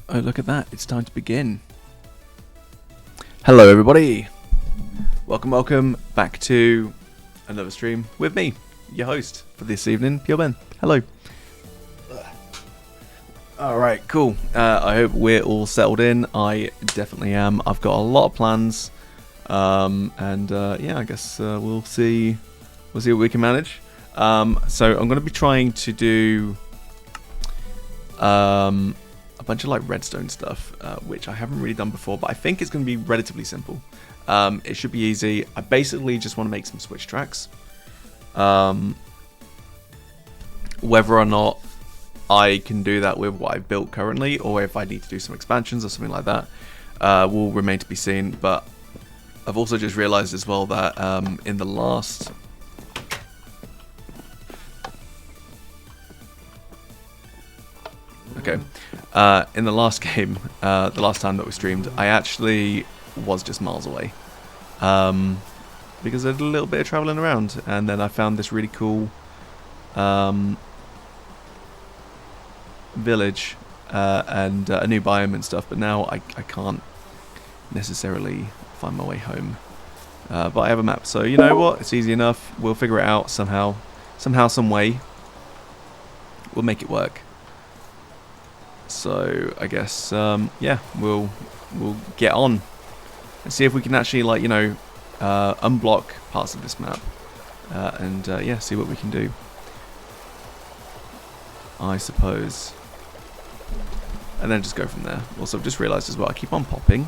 Oh, look at that. It's time to begin. Hello, everybody. Welcome back to another stream with me, your host for this evening, Pure Ben. Hello. Alright, cool. I hope we're all settled in. I definitely am. I've got a lot of plans. Yeah, I guess we'll see what we can manage. So I'm going to be trying to do a bunch of like redstone stuff, which I haven't really done before, but I think it's going to be relatively simple. It should be easy. I basically just want to make some switch tracks. Whether or not I can do that with what I've built currently, or if I need to do some expansions or something like that, will remain to be seen. But I've also just realized as well that in the last... Okay. In the last game, the last time that we streamed, I actually was just miles away. Because I did a little bit of traveling around, and then I found this really cool village and a new biome and stuff, but now I can't necessarily find my way home. But I have a map, so you know what? It's easy enough. We'll figure it out somehow, some way. We'll make it work. So I guess yeah, we'll get on and see if we can actually, like, you know, unblock parts of this map and yeah, see what we can do, I suppose, and then just go from there. Also, I've just realised as well, I keep on popping,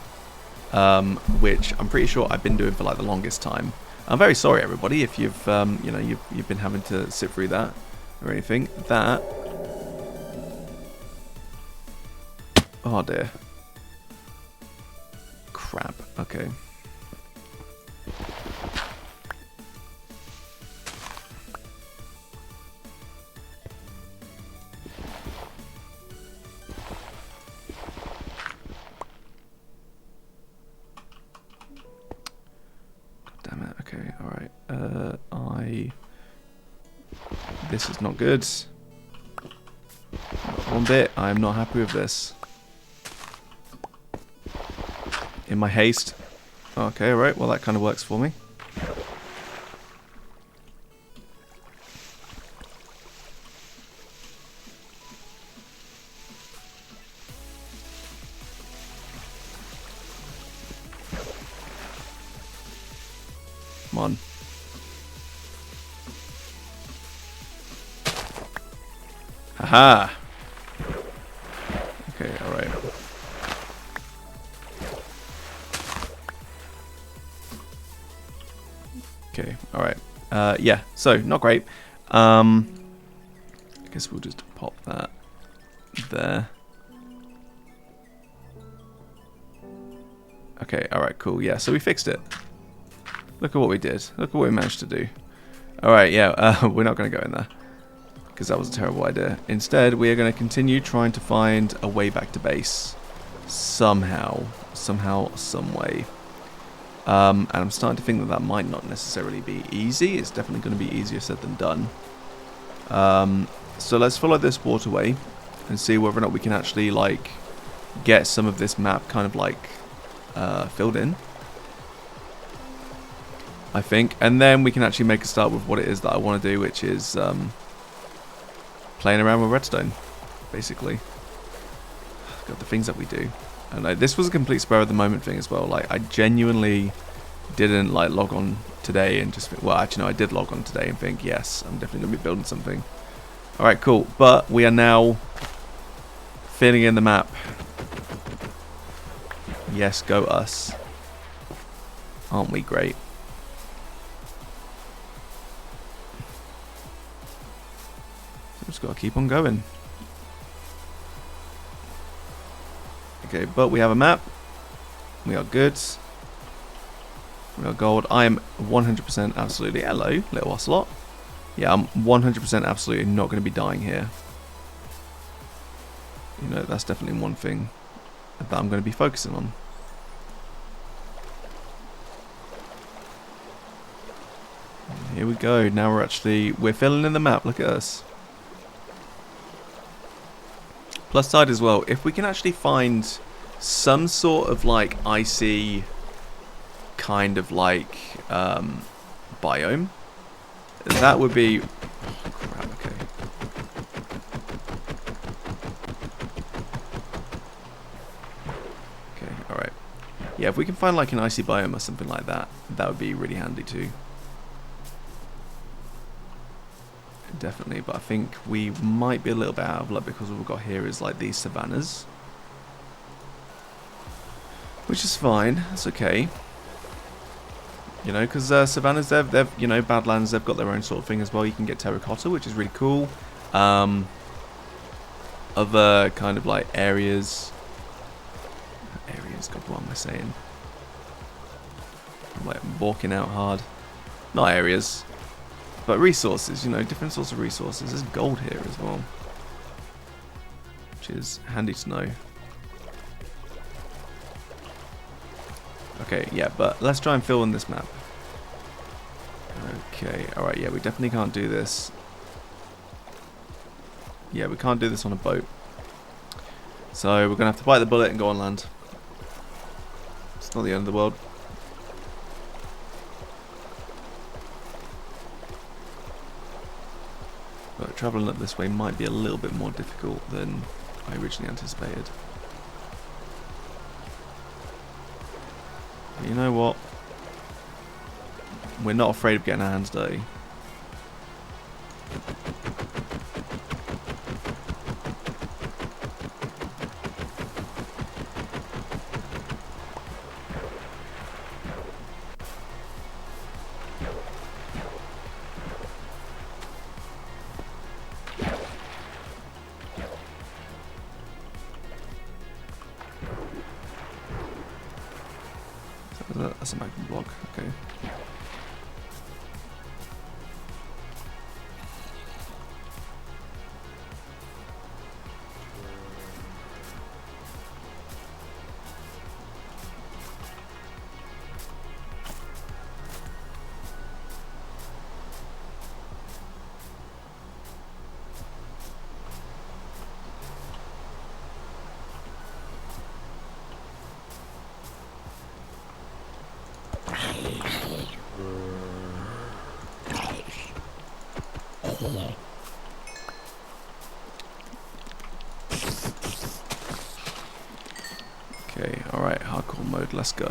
which I'm pretty sure I've been doing for like the longest time. I'm very sorry, everybody, if you've you know, you've been having to sit through that or anything. That. Oh dear. Crap. Okay. Damn it. Okay. All right. This is not good. Not one bit. I am not happy with this. In my haste. Okay, right. Well, that kind of works for me. Come on. Haha. Okay, all right. Okay, alright. Yeah, so, not great. I guess we'll just pop that there. Okay, alright, cool. Yeah, so we fixed it. Look at what we did. Look at what we managed to do. Alright, yeah, we're not going to go in there, because that was a terrible idea. Instead, we are going to continue trying to find a way back to base. Somehow, some way. And I'm starting to think that that might not necessarily be easy. It's definitely going to be easier said than done. So let's follow this waterway and see whether or not we can actually, like, get some of this map kind of, like, filled in, I think. And then we can actually make a start with what it is that I want to do, which is playing around with redstone, basically. God, the things that we do. And this was a complete spur of the moment thing as well. Like, I genuinely didn't like log on today and just think, well, actually no, I did log on today and think, yes, I'm definitely going to be building something. All right, cool. But we are now filling in the map. Yes, go us. Aren't we great? So just got to keep on going. Okay, but we have a map. We are good. We are gold. I am 100% absolutely... Hello, little ocelot. Yeah, I'm 100% absolutely not going to be dying here. You know, that's definitely one thing that I'm going to be focusing on. Here we go. Now we're filling in the map. Look at us. Plus side as well, if we can actually find some sort of like icy kind of like biome, that would be... Oh, crap, okay. Okay, alright. Yeah, if we can find like an icy biome or something like that, that would be really handy too. Definitely, but I think we might be a little bit out of luck because what we've got here is like these savannas. Which is fine, that's okay. You know, because savannas, they've, you know, badlands, they've got their own sort of thing as well. You can get terracotta, which is really cool. Other kind of like areas. God, what am I saying? I'm like walking out hard. Not areas. But resources, you know, different sorts of resources. There's gold here as well, which is handy to know. Okay, yeah, but let's try and fill in this map. Okay, alright, yeah, we definitely can't do this. Yeah, we can't do this on a boat. So we're going to have to bite the bullet and go on land. It's not the end of the world. But travelling up this way might be a little bit more difficult than I originally anticipated. But you know what? We're not afraid of getting our hands dirty. That's a magma block, okay. Okay, alright, hardcore mode, let's go.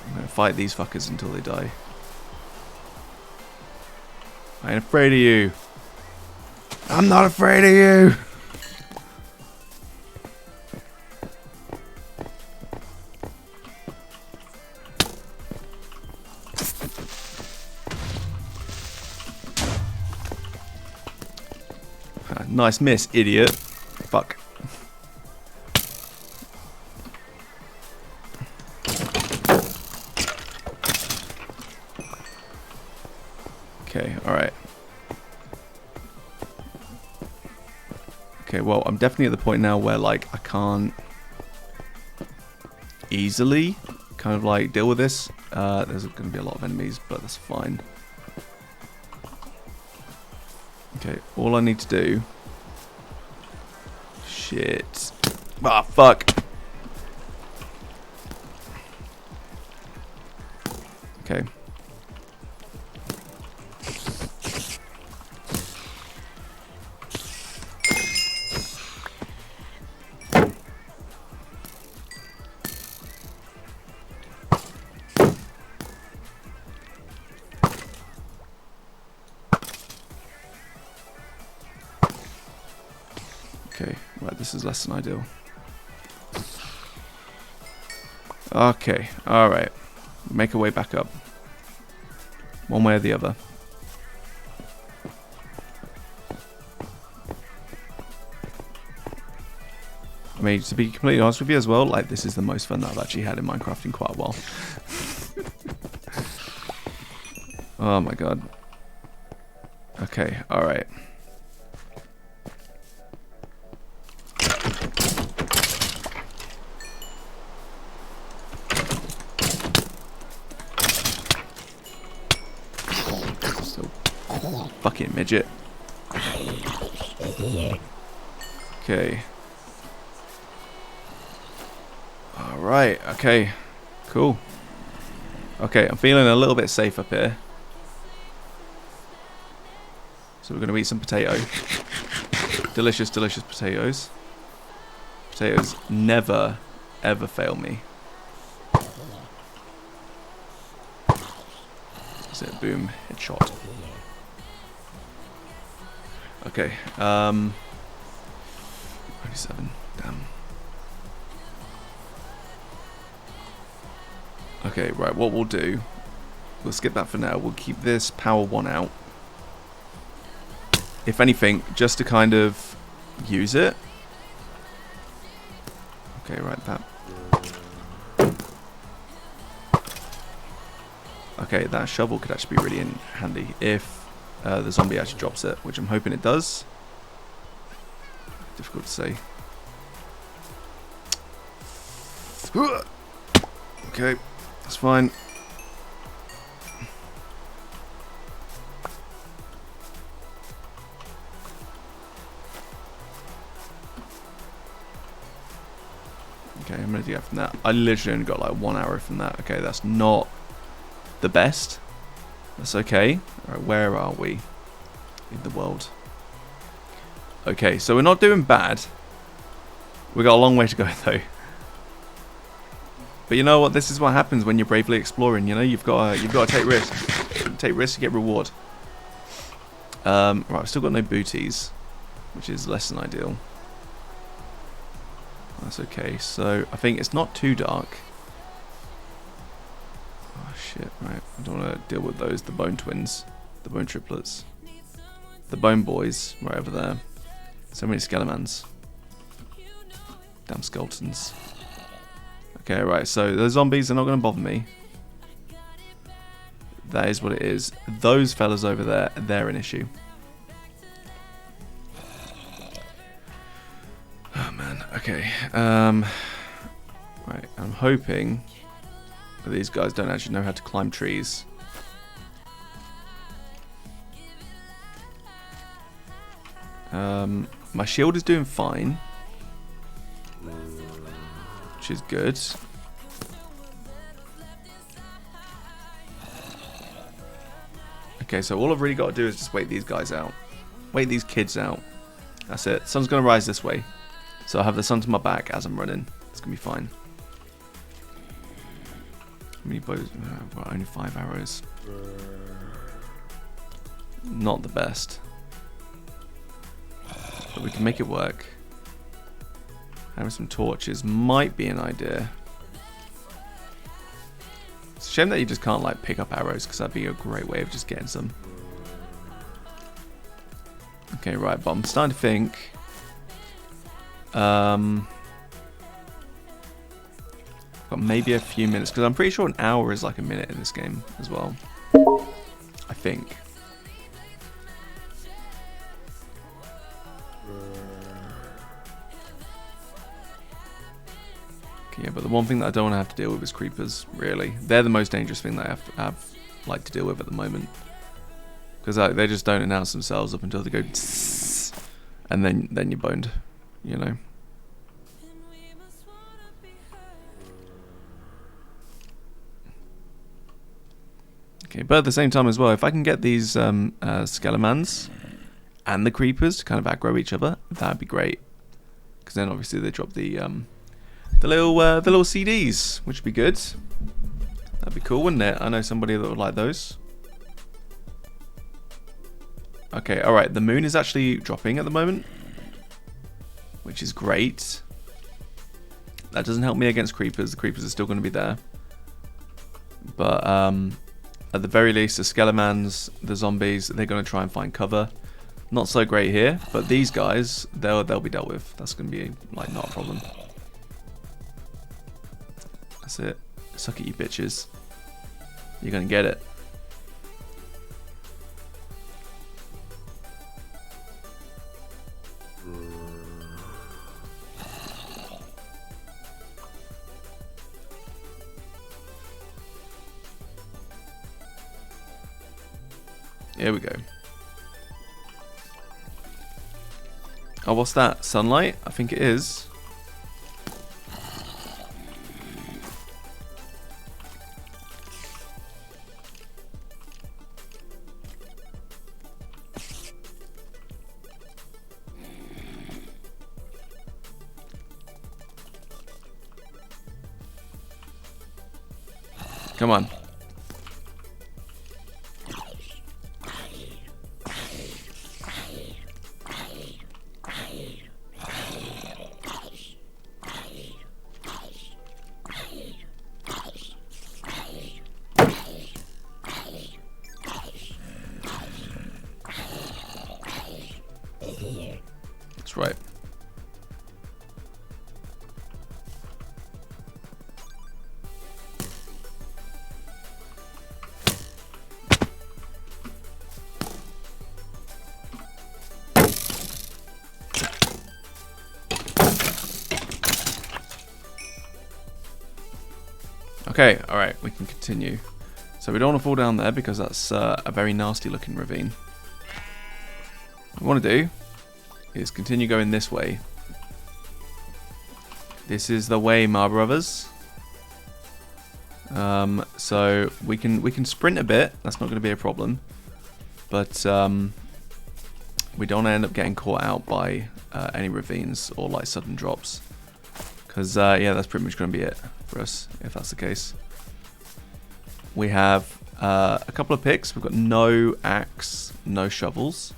I'm gonna fight these fuckers until they die. I ain't afraid of you. I'm not afraid of you! Nice miss, idiot. Fuck. Okay, alright. Okay, well, I'm definitely at the point now where, like, I can't easily kind of, like, deal with this. There's going to be a lot of enemies, but that's fine. Okay, all I need to do... Shit. Ah, fuck. Okay. Okay, right, this is less than ideal. Okay, alright. Make our way back up. One way or the other. I mean, to be completely honest with you as well, like, this is the most fun that I've actually had in Minecraft in quite a while. Oh my god. Okay, alright. Fucking midget. Okay. Alright, okay. Cool. Okay, I'm feeling a little bit safe up here. So we're going to eat some potato. Delicious, delicious potatoes. Potatoes never, ever fail me. That's it, boom, headshot. Okay, 27, damn. Okay, right, what we'll do, we'll skip that for now. We'll keep this power 1 out. If anything, just to kind of use it. Okay, right, that. Okay, that shovel could actually be really handy if the zombie actually drops it, which I'm hoping it does. Difficult to say. Okay, that's fine. Okay, I'm ready to go from that. I literally only got like 1 arrow from that. Okay, that's not the best. That's okay. Alright, where are we in the world? Okay, so we're not doing bad. We got a long way to go though. But you know what? This is what happens when you're bravely exploring. You know, you've got to take risks. Take risks to get reward. Right, I've still got no booties, which is less than ideal. That's okay. So I think it's not too dark. Oh shit! Right, I don't want to deal with those. The bone twins, the bone triplets, the bone boys, right over there. So many skeletons. Damn skeletons. Okay, right. So the zombies are not going to bother me. That is what it is. Those fellas over there, they're an issue. Oh man. Okay. Right. I'm hoping that these guys don't actually know how to climb trees. My shield is doing fine, which is good. Okay, so all I've really got to do is just wait these guys out. Wait these kids out. That's it. Sun's going to rise this way. So I have the sun to my back as I'm running. It's going to be fine. How many bows? I've got only 5 arrows. Not the best. But we can make it work. Having some torches might be an idea. It's a shame that you just can't like pick up arrows, because that'd be a great way of just getting some. Okay, right, but I'm starting to think. Got maybe a few minutes, because I'm pretty sure an hour is like a minute in this game as well. I think. Yeah, but the one thing that I don't want to have to deal with is creepers, really. They're the most dangerous thing that I have like to deal with at the moment. Because they just don't announce themselves up until they go tss, and then you're boned, you know. Okay, but at the same time as well, if I can get these skeletons and the creepers to kind of aggro each other, that'd be great. Because then obviously they drop the little CDs, which would be good. That'd be cool, wouldn't it? I know somebody that would like those. Okay, alright, the moon is actually dropping at the moment, which is great. That doesn't help me against creepers. The creepers are still going to be there. But at the very least, the skeletons, the zombies, they're going to try and find cover. Not so great here, but these guys, they'll be dealt with. That's going to be like not a problem. That's it. Suck at you bitches. You're gonna get it. Here we go. Oh, what's that? Sunlight? I think it is. Come on. That's right. Okay, alright, we can continue. So we don't want to fall down there because that's a very nasty looking ravine. What we want to do is continue going this way. This is the way, my brothers. So we can sprint a bit, that's not going to be a problem. But we don't end up getting caught out by any ravines or like sudden drops. Because yeah, that's pretty much going to be it for us, if that's the case. We have a couple of picks. We've got no axe, no shovels.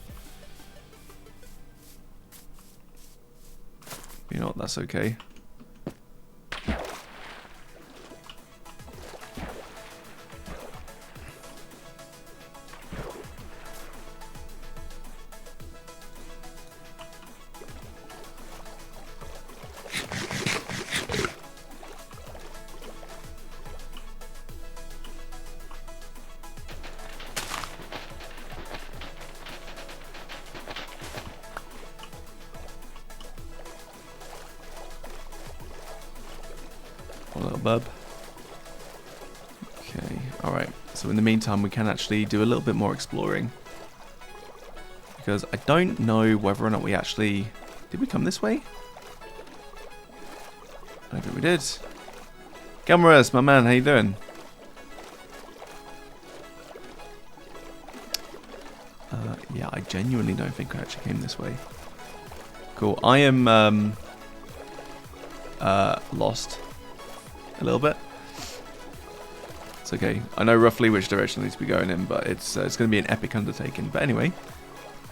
You know what, that's okay. One little bub. Okay, alright. So in the meantime, we can actually do a little bit more exploring. Because I don't know whether or not we actually... Did we come this way? I don't think we did. Cameras, my man, how you doing? Yeah, I genuinely don't think I actually came this way. Cool. I am lost a little bit. It's okay. I know roughly which direction I need to be going in, but it's going to be an epic undertaking. But anyway,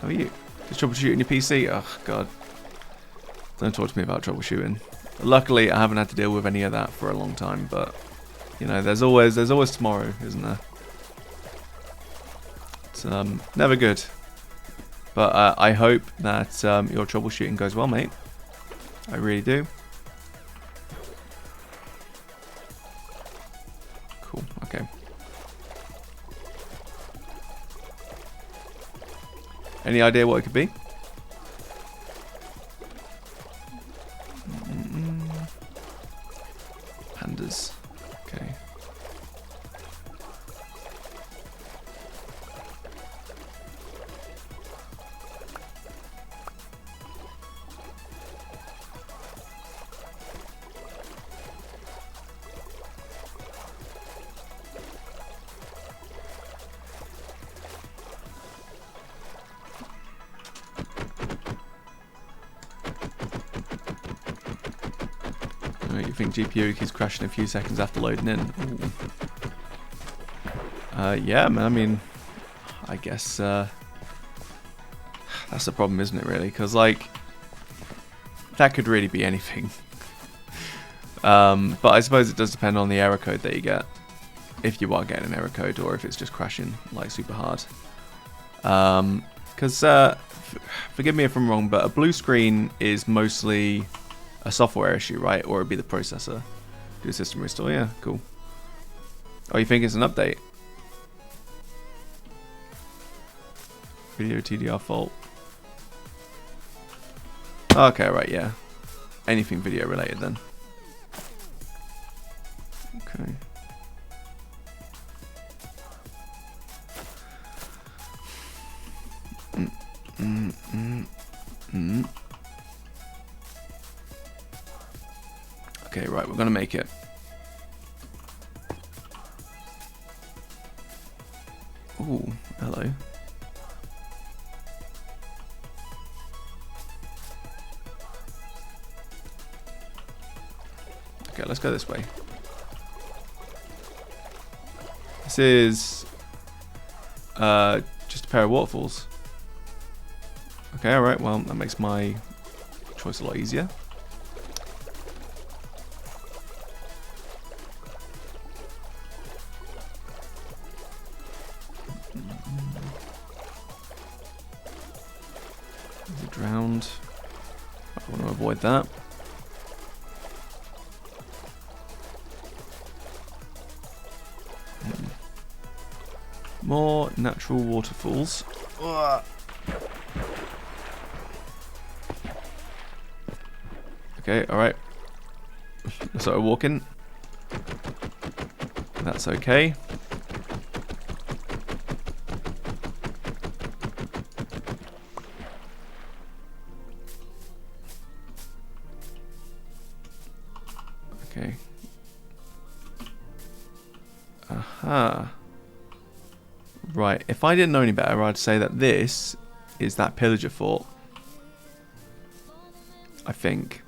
how are you? Just troubleshooting your PC? Oh god, don't talk to me about troubleshooting. Luckily, I haven't had to deal with any of that for a long time. But you know, there's always tomorrow, isn't there? It's never good. But I hope that your troubleshooting goes well, mate. I really do. Cool, okay. Any idea what it could be? Pandas. Okay. You think GPU keeps crashing a few seconds after loading in? Yeah, man, I mean, I guess that's the problem, isn't it, really? Because, like, that could really be anything. But I suppose it does depend on the error code that you get. If you are getting an error code, or if it's just crashing, like, super hard. Because, forgive me if I'm wrong, but a blue screen is mostly a software issue, right? Or it'd be the processor. Do a system restore, yeah, cool. Oh, you think it's an update? Video TDR fault. Okay, right, yeah. Anything video related then. Okay. Okay, right, we're gonna make it. Ooh, hello. Okay, let's go this way. This is just a pair of waterfalls. Okay, alright, well, that makes my choice a lot easier. Is it drowned? I want to avoid that. More natural waterfalls. Okay, alright. So walking. That's okay. Okay. Aha. Right, if I didn't know any better, I'd say that this is that pillager fort. I think.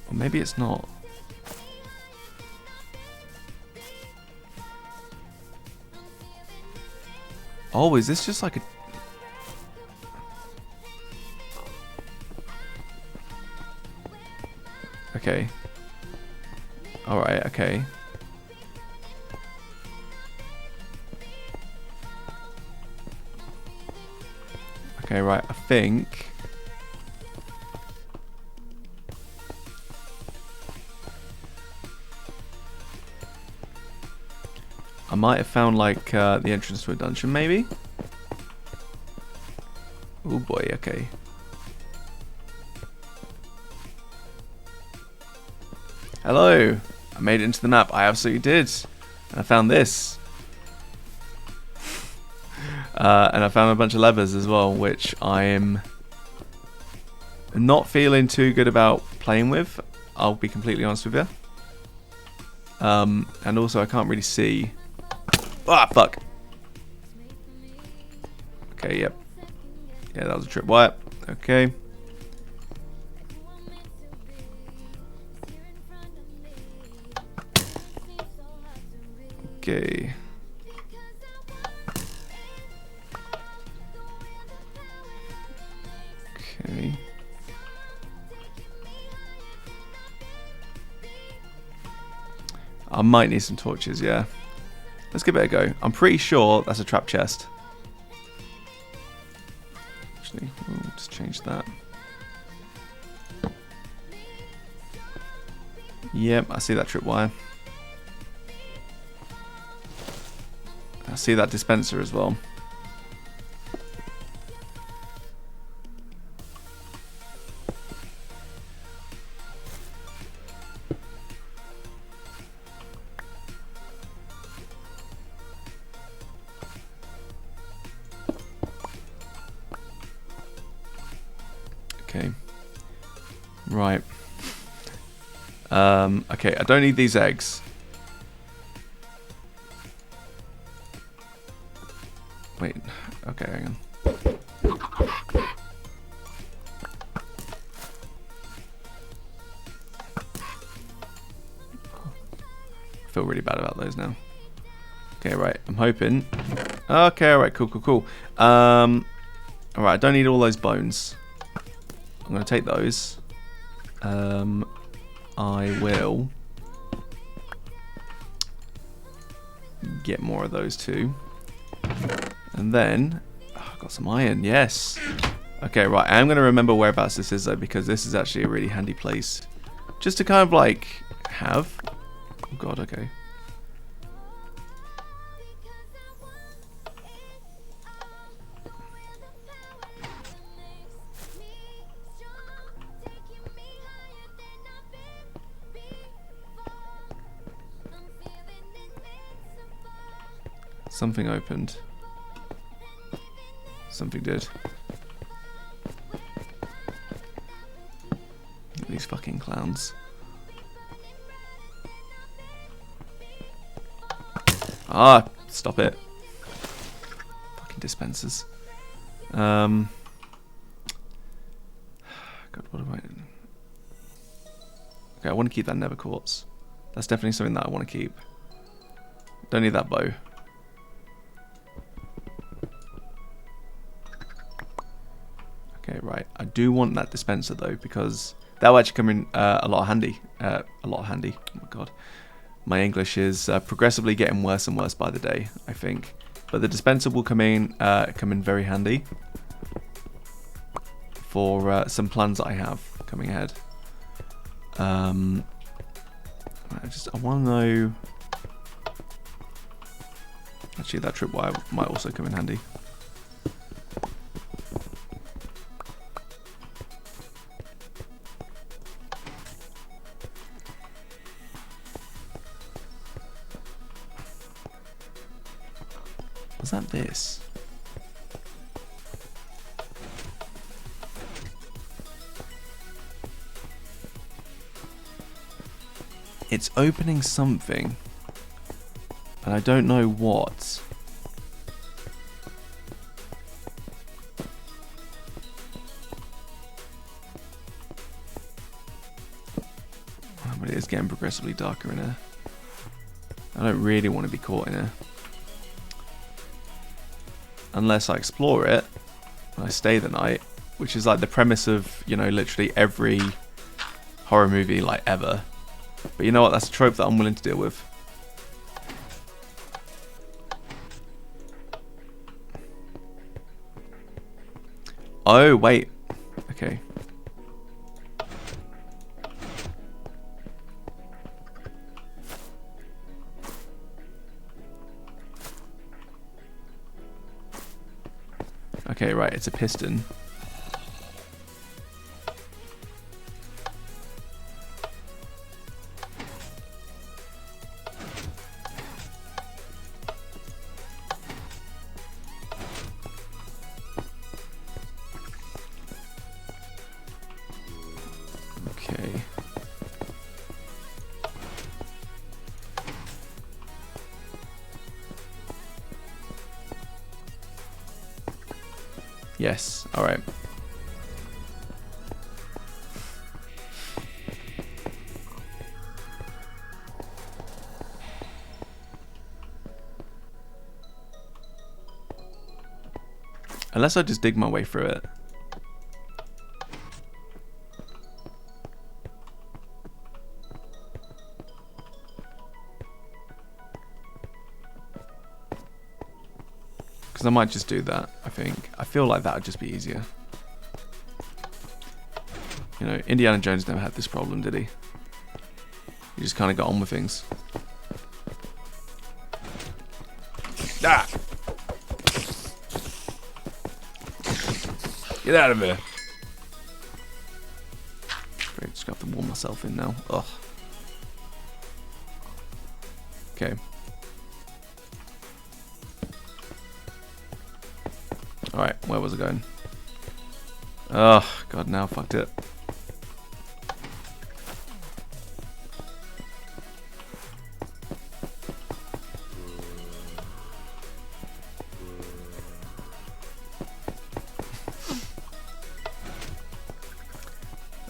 Or maybe it's not. Oh, is this just like a... Okay. Alright, okay. Okay, right, I think... I might have found like the entrance to a dungeon, maybe? Oh boy, okay. Hello! I made it into the map. I absolutely did. And I found this. And I found a bunch of levers as well, which I'm not feeling too good about playing with. I'll be completely honest with you. And also I can't really see... Ah, fuck! Okay, yep. Yeah, that was a tripwire. Okay. Okay. Okay. I might need some torches, yeah. Let's give it a go. I'm pretty sure that's a trap chest. Actually, we'll just change that. Yep, I see that tripwire. I see that dispenser as well. Okay. Right. Okay, I don't need these eggs. Wait. Okay, hang on. I feel really bad about those now. Okay, right. I'm hoping. Okay, alright, cool. Alright, I don't need all those bones. I'm going to take those. I will get more of those too. And then, oh, I've got some iron, yes. Okay, right, I'm going to remember whereabouts this is though, because this is actually a really handy place. Just to kind of like have. Oh god, okay. Something opened. Something did. These fucking clowns. Ah, stop it. Fucking dispensers. God, what do I... Okay, I want to keep that nether quartz. That's definitely something that I want to keep. Don't need that bow. Okay, right. I do want that dispenser though, because that will actually come in a lot handy. A lot handy. Oh my god. My English is progressively getting worse and worse by the day, I think. But the dispenser will come in very handy for some plans that I have coming ahead. I want to know. Actually, that tripwire might also come in handy. Was that this? It's opening something, and I don't know what. But it is getting progressively darker in here. I don't really want to be caught in here. Unless I explore it, and I stay the night, which is like the premise of, you know, literally every horror movie like ever. But you know what, that's a trope that I'm willing to deal with. Oh, wait. Okay. Okay, right, it's a piston. Okay. Yes, alright. Unless I just dig my way through it. Because I might just do that, I think. I feel like that would just be easier. You know, Indiana Jones never had this problem, did he? He just kind of got on with things. Ah! Get out of here! Great, just got to warm myself in now. Ugh. Okay. Alright, where was I going? Oh, God, now I fucked it.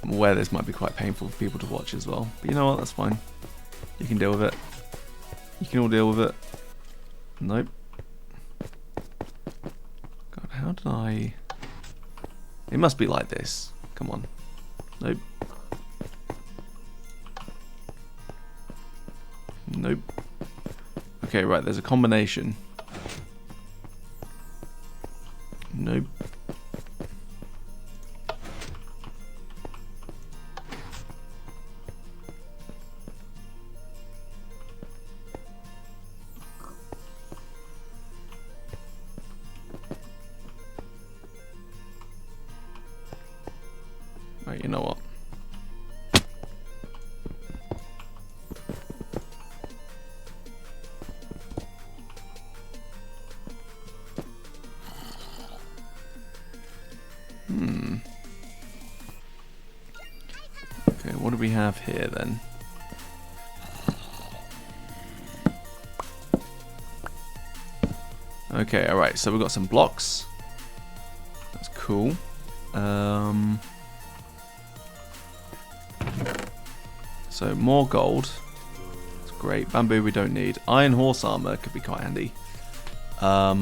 I'm aware this might be quite painful for people to watch as well. But you know what, that's fine. You can deal with it. You can all deal with it. Nope. How did I... It must be like this. Come on. Nope. Nope. Okay, right, there's a combination. Nope. Right, you know what? Okay, what do we have here then? Okay, alright, so we've got some blocks. That's cool. So more gold. That's great. Bamboo we don't need. Iron horse armor could be quite handy. I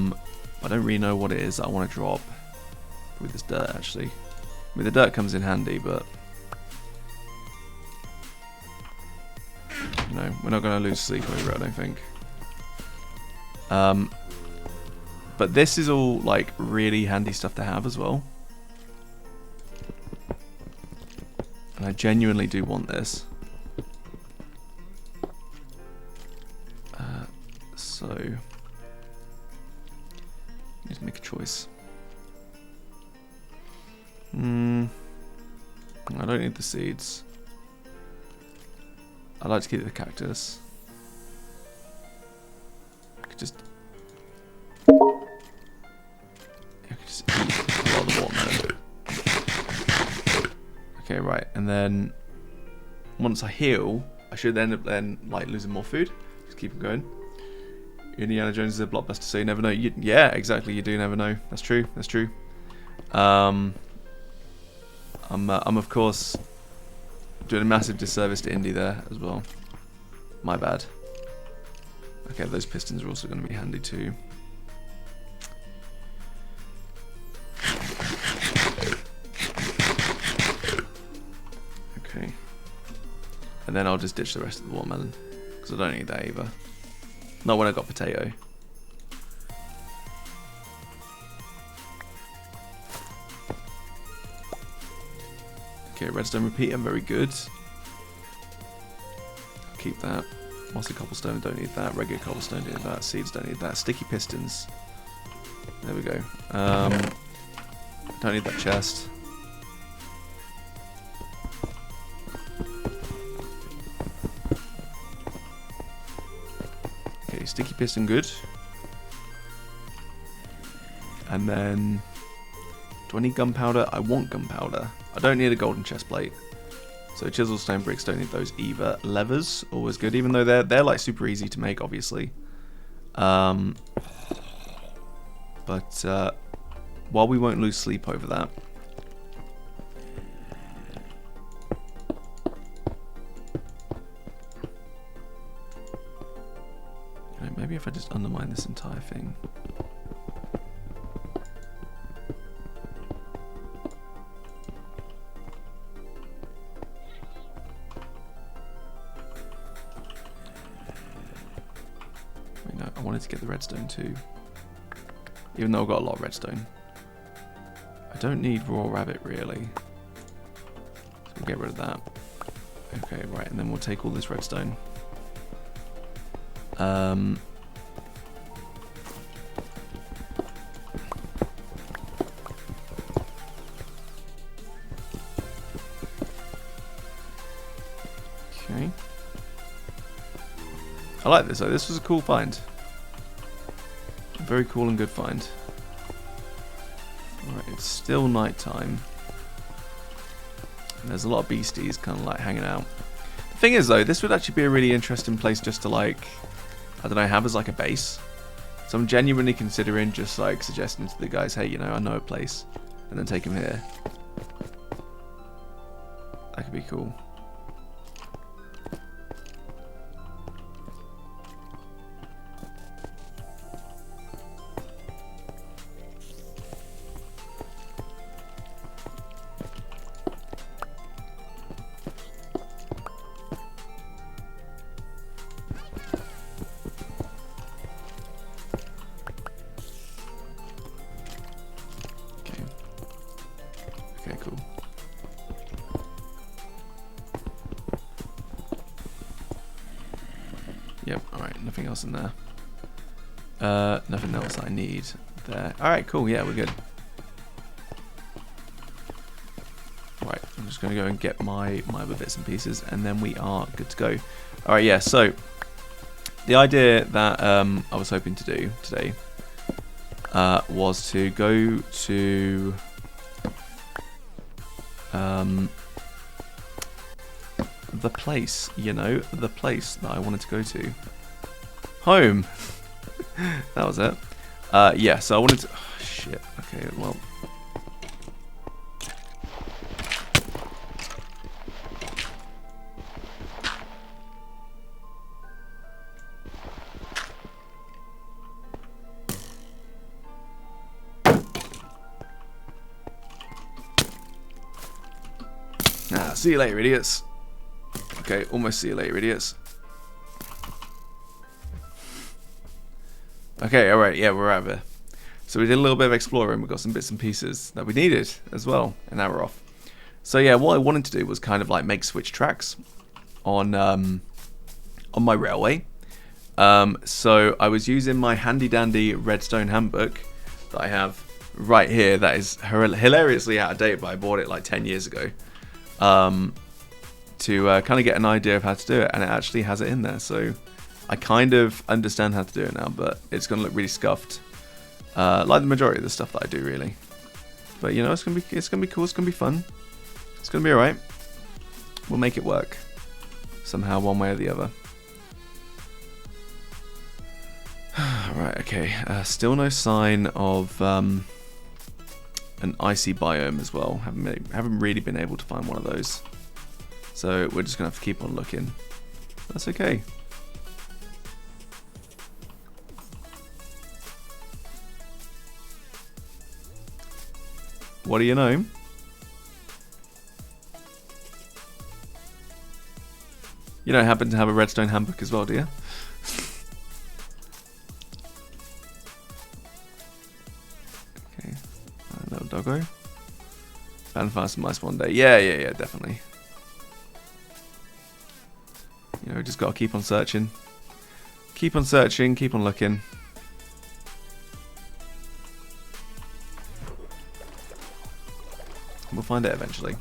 don't really know what it is that I want to drop with this dirt actually. I mean the dirt comes in handy, but you know, we're not going to lose sleep over it, I don't think. But this is all like really handy stuff to have as well. And I genuinely do want this. So just make a choice. I don't need the seeds. I'd like to keep the cactus. I could just eat a lot of the watermelon. Okay, right, and then once I heal, I should end up then like losing more food. Just keep it going. Indiana Jones is a blockbuster, so you never know. Yeah, exactly. You do never know. That's true. That's true. I'm of course doing a massive disservice to Indy there as well. My bad. Okay, those pistons are also going to be handy too. Okay. And then I'll just ditch the rest of the watermelon because I don't need that either. Not when I got potato. Okay, redstone repeater, very good. Keep that. Mossy cobblestone, don't need that. Regular cobblestone, don't need that. Seeds, don't need that. Sticky pistons. There we go. Don't need that chest. Okay, sticky piston, good. And then, do I need gunpowder? I want gunpowder. I don't need a golden chest plate. So chisel, stone, bricks, don't need those either. Levers, always good, even though they're like super easy to make, obviously. But while we won't lose sleep over that, you know, maybe if I just undermine this entire thing. I wanted to get the redstone too, even though I've got a lot of redstone. I don't need raw rabbit really, so we'll get rid of that. Okay, right, and then we'll take all this redstone. Okay. I like this though, this was a cool find. Very cool and good find. Alright, it's still night time. And there's a lot of beasties kind of like hanging out. The thing is though, this would actually be a really interesting place just to like, I don't know, have as like a base. So I'm genuinely considering just like suggesting to the guys, hey, you know, I know a place. And then take them here. That could be cool. Okay, cool. Yep, alright, nothing else in there. Nothing else I need there. Alright, cool, yeah, we're good. Right, I'm just going to go and get my other bits and pieces, and then we are good to go. Alright, yeah, so the idea that I was hoping to do today was to go to the place, you know, the place that I wanted to go to. Home. That was it. Yeah, so I wanted to... Oh, shit. Okay, well... see you later, idiots. Okay, almost see you later, idiots. Okay, alright, yeah, we're out of here. So we did a little bit of exploring, we got some bits and pieces that we needed as well, and now we're off. So yeah, what I wanted to do was kind of like make switch tracks on my railway. So I was using my handy dandy redstone handbook that I have right here, that is hilariously out of date, but I bought it like 10 years ago. To kind of get an idea of how to do it, and it actually has it in there, so I kind of understand how to do it now, but it's going to look really scuffed, like the majority of the stuff that I do, really. But you know, it's gonna be cool, it's gonna be fun, it's gonna be alright. We'll make it work somehow, one way or the other. Right, okay. Still no sign of an icy biome as well. Haven't really been able to find one of those. So we're just gonna have to keep on looking. That's okay. What do you know? You don't happen to have a redstone handbook as well, do you? Okay, little doggo. Found some mice one day. Yeah, definitely. You know, just gotta keep on searching. Keep on searching, keep on looking. We'll find it eventually.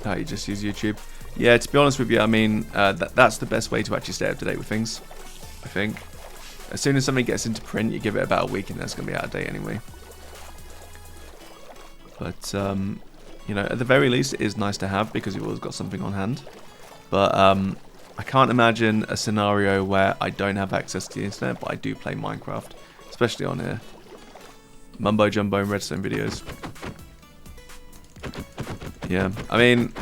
Oh, you just use YouTube? Yeah, to be honest with you, I mean, that's the best way to actually stay up to date with things, I think. As soon as something gets into print, you give it about a week and then it's going to be out of date anyway. But, you know, at the very least, it is nice to have because you've always got something on hand. But I can't imagine a scenario where I don't have access to the internet, but I do play Minecraft, especially on here. Mumbo Jumbo and Redstone videos. Yeah, I mean,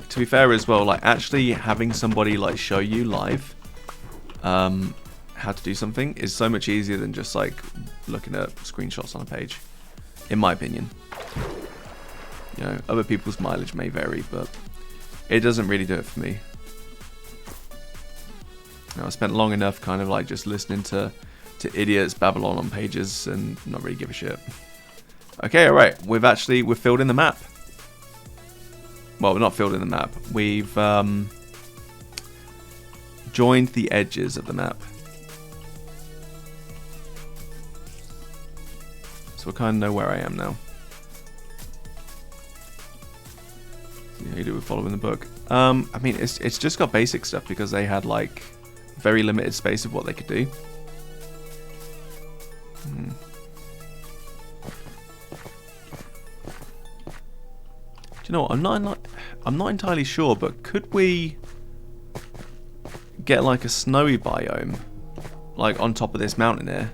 to be fair as well, like actually having somebody like show you live how to do something is so much easier than just like looking at screenshots on a page, in my opinion. You know, other people's mileage may vary, but it doesn't really do it for me. You know, I spent long enough kind of like just listening to idiots babble on pages and not really give a shit. Okay, alright, we've filled in the map. Well, we're not filled in the map. We've joined the edges of the map. So I kind of know where I am now. See how you do with following the book. I mean, it's just got basic stuff because they had like very limited space of what they could do. You know what, I'm not entirely sure, but could we get like a snowy biome like on top of this mountain here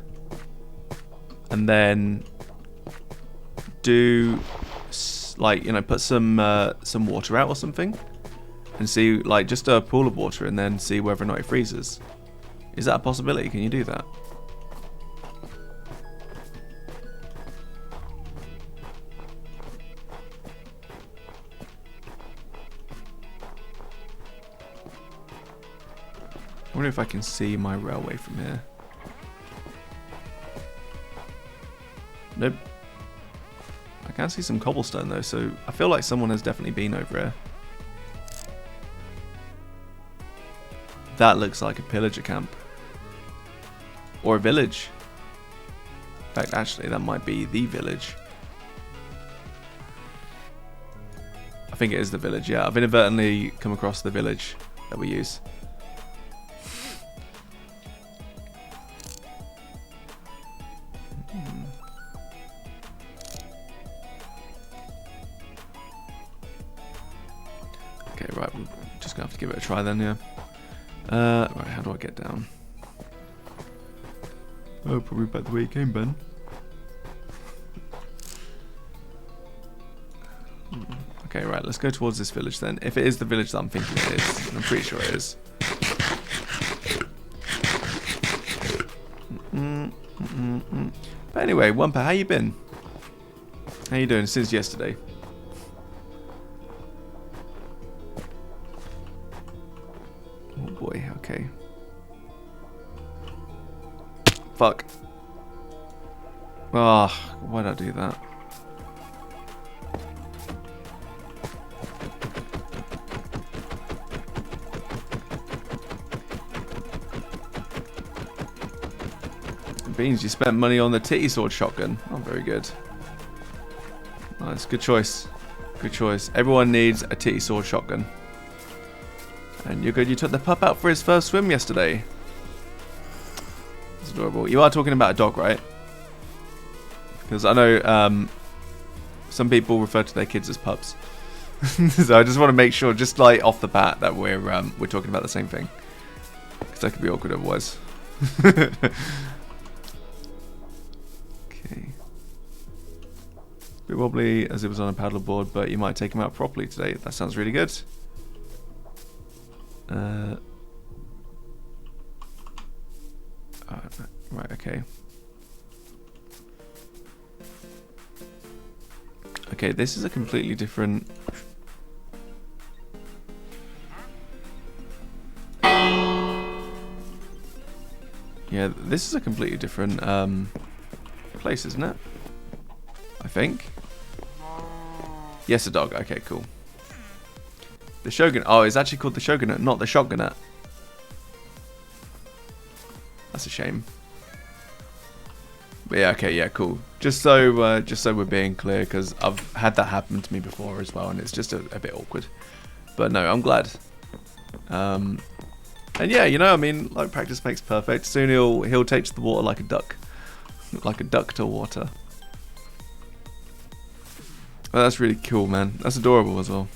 and then do like, you know, put some water out or something and see, like, just a pool of water and then see whether or not it freezes? Is that a possibility? Can you do that? I wonder if I can see my railway from here. Nope. I can see some cobblestone though, so I feel like someone has definitely been over here. That looks like a pillager camp. Or a village. In fact, actually, that might be the village. I think it is the village, yeah. I've inadvertently come across the village that we use. right, we're just going to have to give it a try then, yeah. Right, how do I get down? Oh, probably back the way you came, Ben. Okay, right, let's go towards this village then. If it is the village that I'm thinking it is, and I'm pretty sure it is. But anyway, Wumpa, how you been? How you doing since yesterday? Oh boy, okay. Fuck. Ah, oh, why'd I do that? Beans, you spent money on the titty sword shotgun. Oh, very good. Nice, good choice. Good choice. Everyone needs a titty sword shotgun. And you're good. You took the pup out for his first swim yesterday. That's adorable. You are talking about a dog, right? Because I know some people refer to their kids as pups. So I just want to make sure, just like off the bat, that we're talking about the same thing. Because that could be awkward otherwise. Okay. Bit wobbly as it was on a paddleboard, but you might take him out properly today. That sounds really good. Right, okay. Okay, this is a completely different... Yeah, this is a completely different place, isn't it? I think. Yes, a dog. Okay, cool. The Shogun. Oh, it's actually called the Shogunate, not the Shotgunate. That's a shame. But yeah, okay, yeah, cool. Just so we're being clear, because I've had that happen to me before as well, and it's just a bit awkward. But no, I'm glad. And yeah, you know, I mean, like, practice makes perfect. Soon he'll take to the water like a duck. Like a duck to water. Oh, that's really cool, man. That's adorable as well.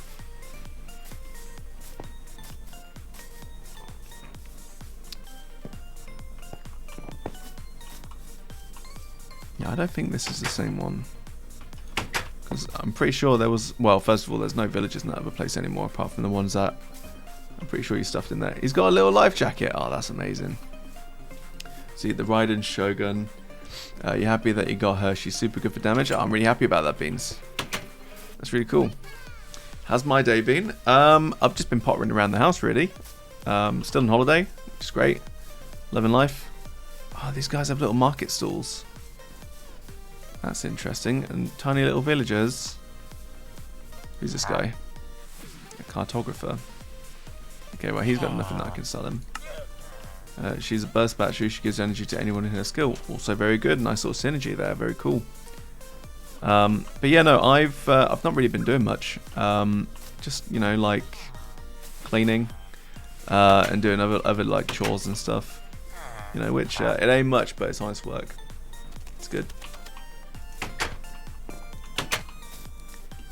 Yeah, I don't think this is the same one. Because I'm pretty sure there was... Well, first of all, there's no villages in that other place anymore, apart from the ones that... I'm pretty sure you stuffed in there. He's got a little life jacket. Oh, that's amazing. See, the Raiden Shogun. You happy that you got her? She's super good for damage. Oh, I'm really happy about that, Beans. That's really cool. How's my day been? I've just been pottering around the house, really. Still on holiday, which is great. Loving life. Oh, these guys have little market stalls. That's interesting. And tiny little villagers. Who's this guy? A cartographer. Okay, well, he's got nothing that I can sell him. She's a burst battery. She gives energy to anyone in her skill. Also very good. Nice sort of synergy there. Very cool. But yeah, no, I've not really been doing much. Just, you know, like cleaning and doing other like chores and stuff. You know, which it ain't much, but it's nice work. It's good.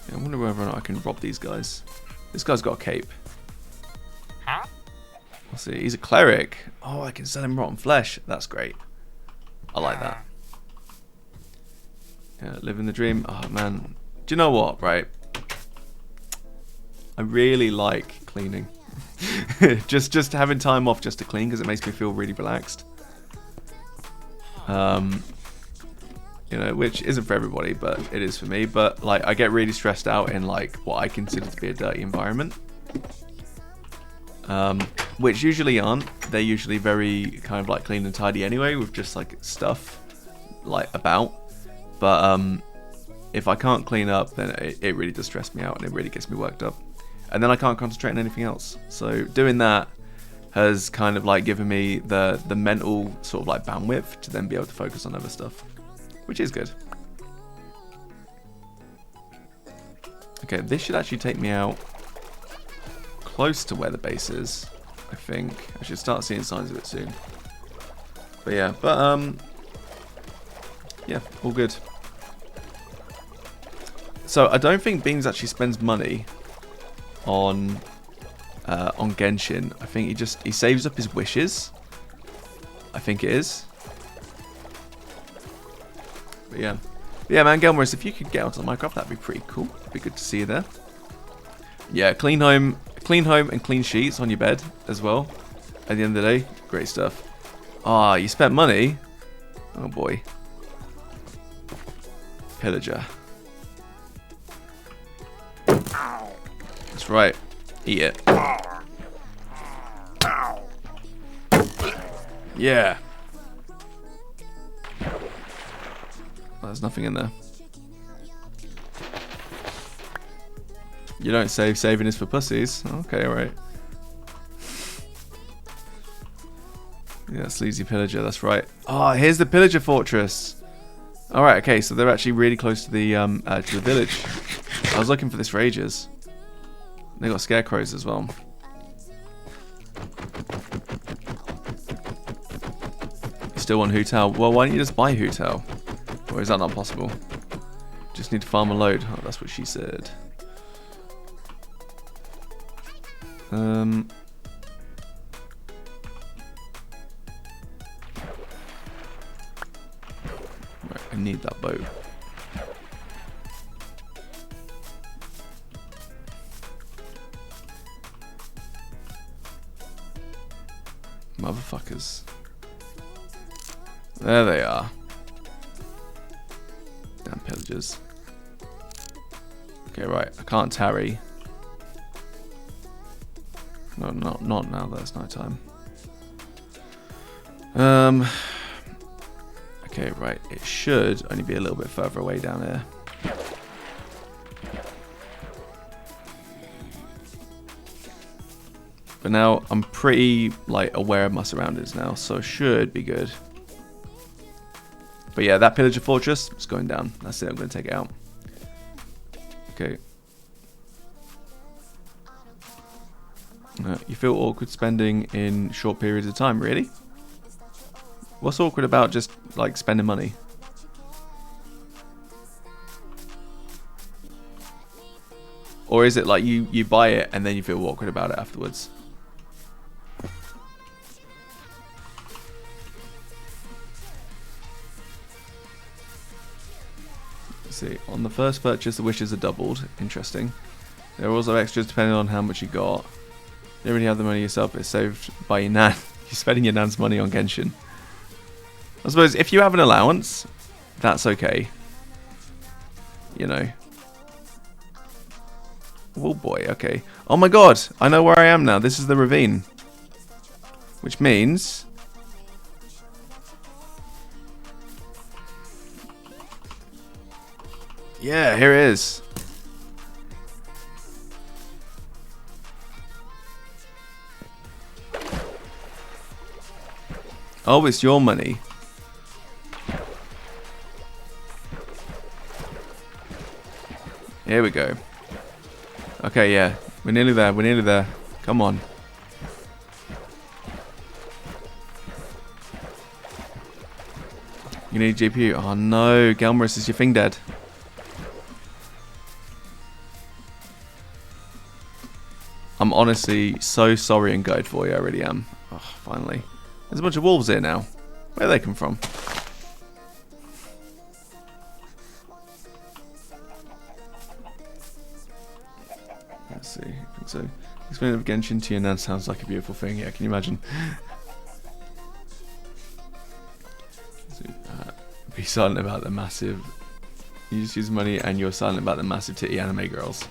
Yeah, I wonder whether or not I can rob these guys. This guy's got a cape. Let's see, he's a cleric. Oh, I can sell him rotten flesh. That's great. I like that. Yeah, living the dream. Oh man, do you know what? Right, I really like cleaning. just having time off just to clean because it makes me feel really relaxed. You know, which isn't for everybody, but it is for me. But like, I get really stressed out in like what I consider to be a dirty environment. Which usually aren't. They're usually very kind of like clean and tidy anyway, with just like stuff like about. But if I can't clean up, then it really does stress me out and it really gets me worked up. And then I can't concentrate on anything else. So doing that has kind of like given me the mental sort of like bandwidth to then be able to focus on other stuff, which is good. Okay, this should actually take me out close to where the base is, I think. I should start seeing signs of it soon. But yeah, yeah, all good. So I don't think Beans actually spends money on on Genshin. I think he saves up his wishes. I think it is. But yeah. Yeah, man, Gelmorous, if you could get onto the Minecraft, that'd be pretty cool. It'd be good to see you there. Yeah, clean home and clean sheets on your bed as well. At the end of the day, great stuff. Ah, you spent money? Oh boy. Pillager. That's right. Eat it. Yeah. Oh, there's nothing in there. You don't save, saving is for pussies. Okay, alright. Yeah, sleazy pillager, that's right. Oh, here's the pillager fortress. Alright, okay, so they're actually really close to the village. I was looking for this for ages. They got scarecrows as well. You still want Hotel? Well, why don't you just buy Hotel? Or is that not possible? Just need to farm a load. Oh, that's what she said. Right, I need that boat. Motherfuckers. There they are. Damn pillagers. Okay, right. I can't tarry. No, not now that it's night time. Okay, right. It should only be a little bit further away down here. But now I'm pretty aware of my surroundings now, so it should be good. But yeah, that pillager fortress is going down. That's it. I'm going to take it out. Okay. You feel awkward spending in short periods of time, really? What's awkward about just spending money? Or is it you buy it and then you feel awkward about it afterwards? Let's see, on the first purchase the wishes are doubled. Interesting. There are also extras depending on how much you got. You don't really have the money yourself, it's saved by your nan. You're spending your nan's money on Genshin. I suppose if you have an allowance, that's okay. You know. Oh boy, okay. Oh my god, I know where I am now. This is the ravine. Which means... yeah, here it is. Oh, it's your money. Here we go. Okay, yeah. We're nearly there. We're nearly there. Come on. You need GPU. Oh no, Gelmorous, is your thing dead? I'm honestly so sorry and gutted for you. I really am. Oh, finally. There's a bunch of wolves here now. Where do they come from? Let's see. I think so. Explaining of Genshin to your nan sounds like a beautiful thing. Yeah, can you imagine? Be silent about the massive... You just use money and you're silent about the massive titty anime girls.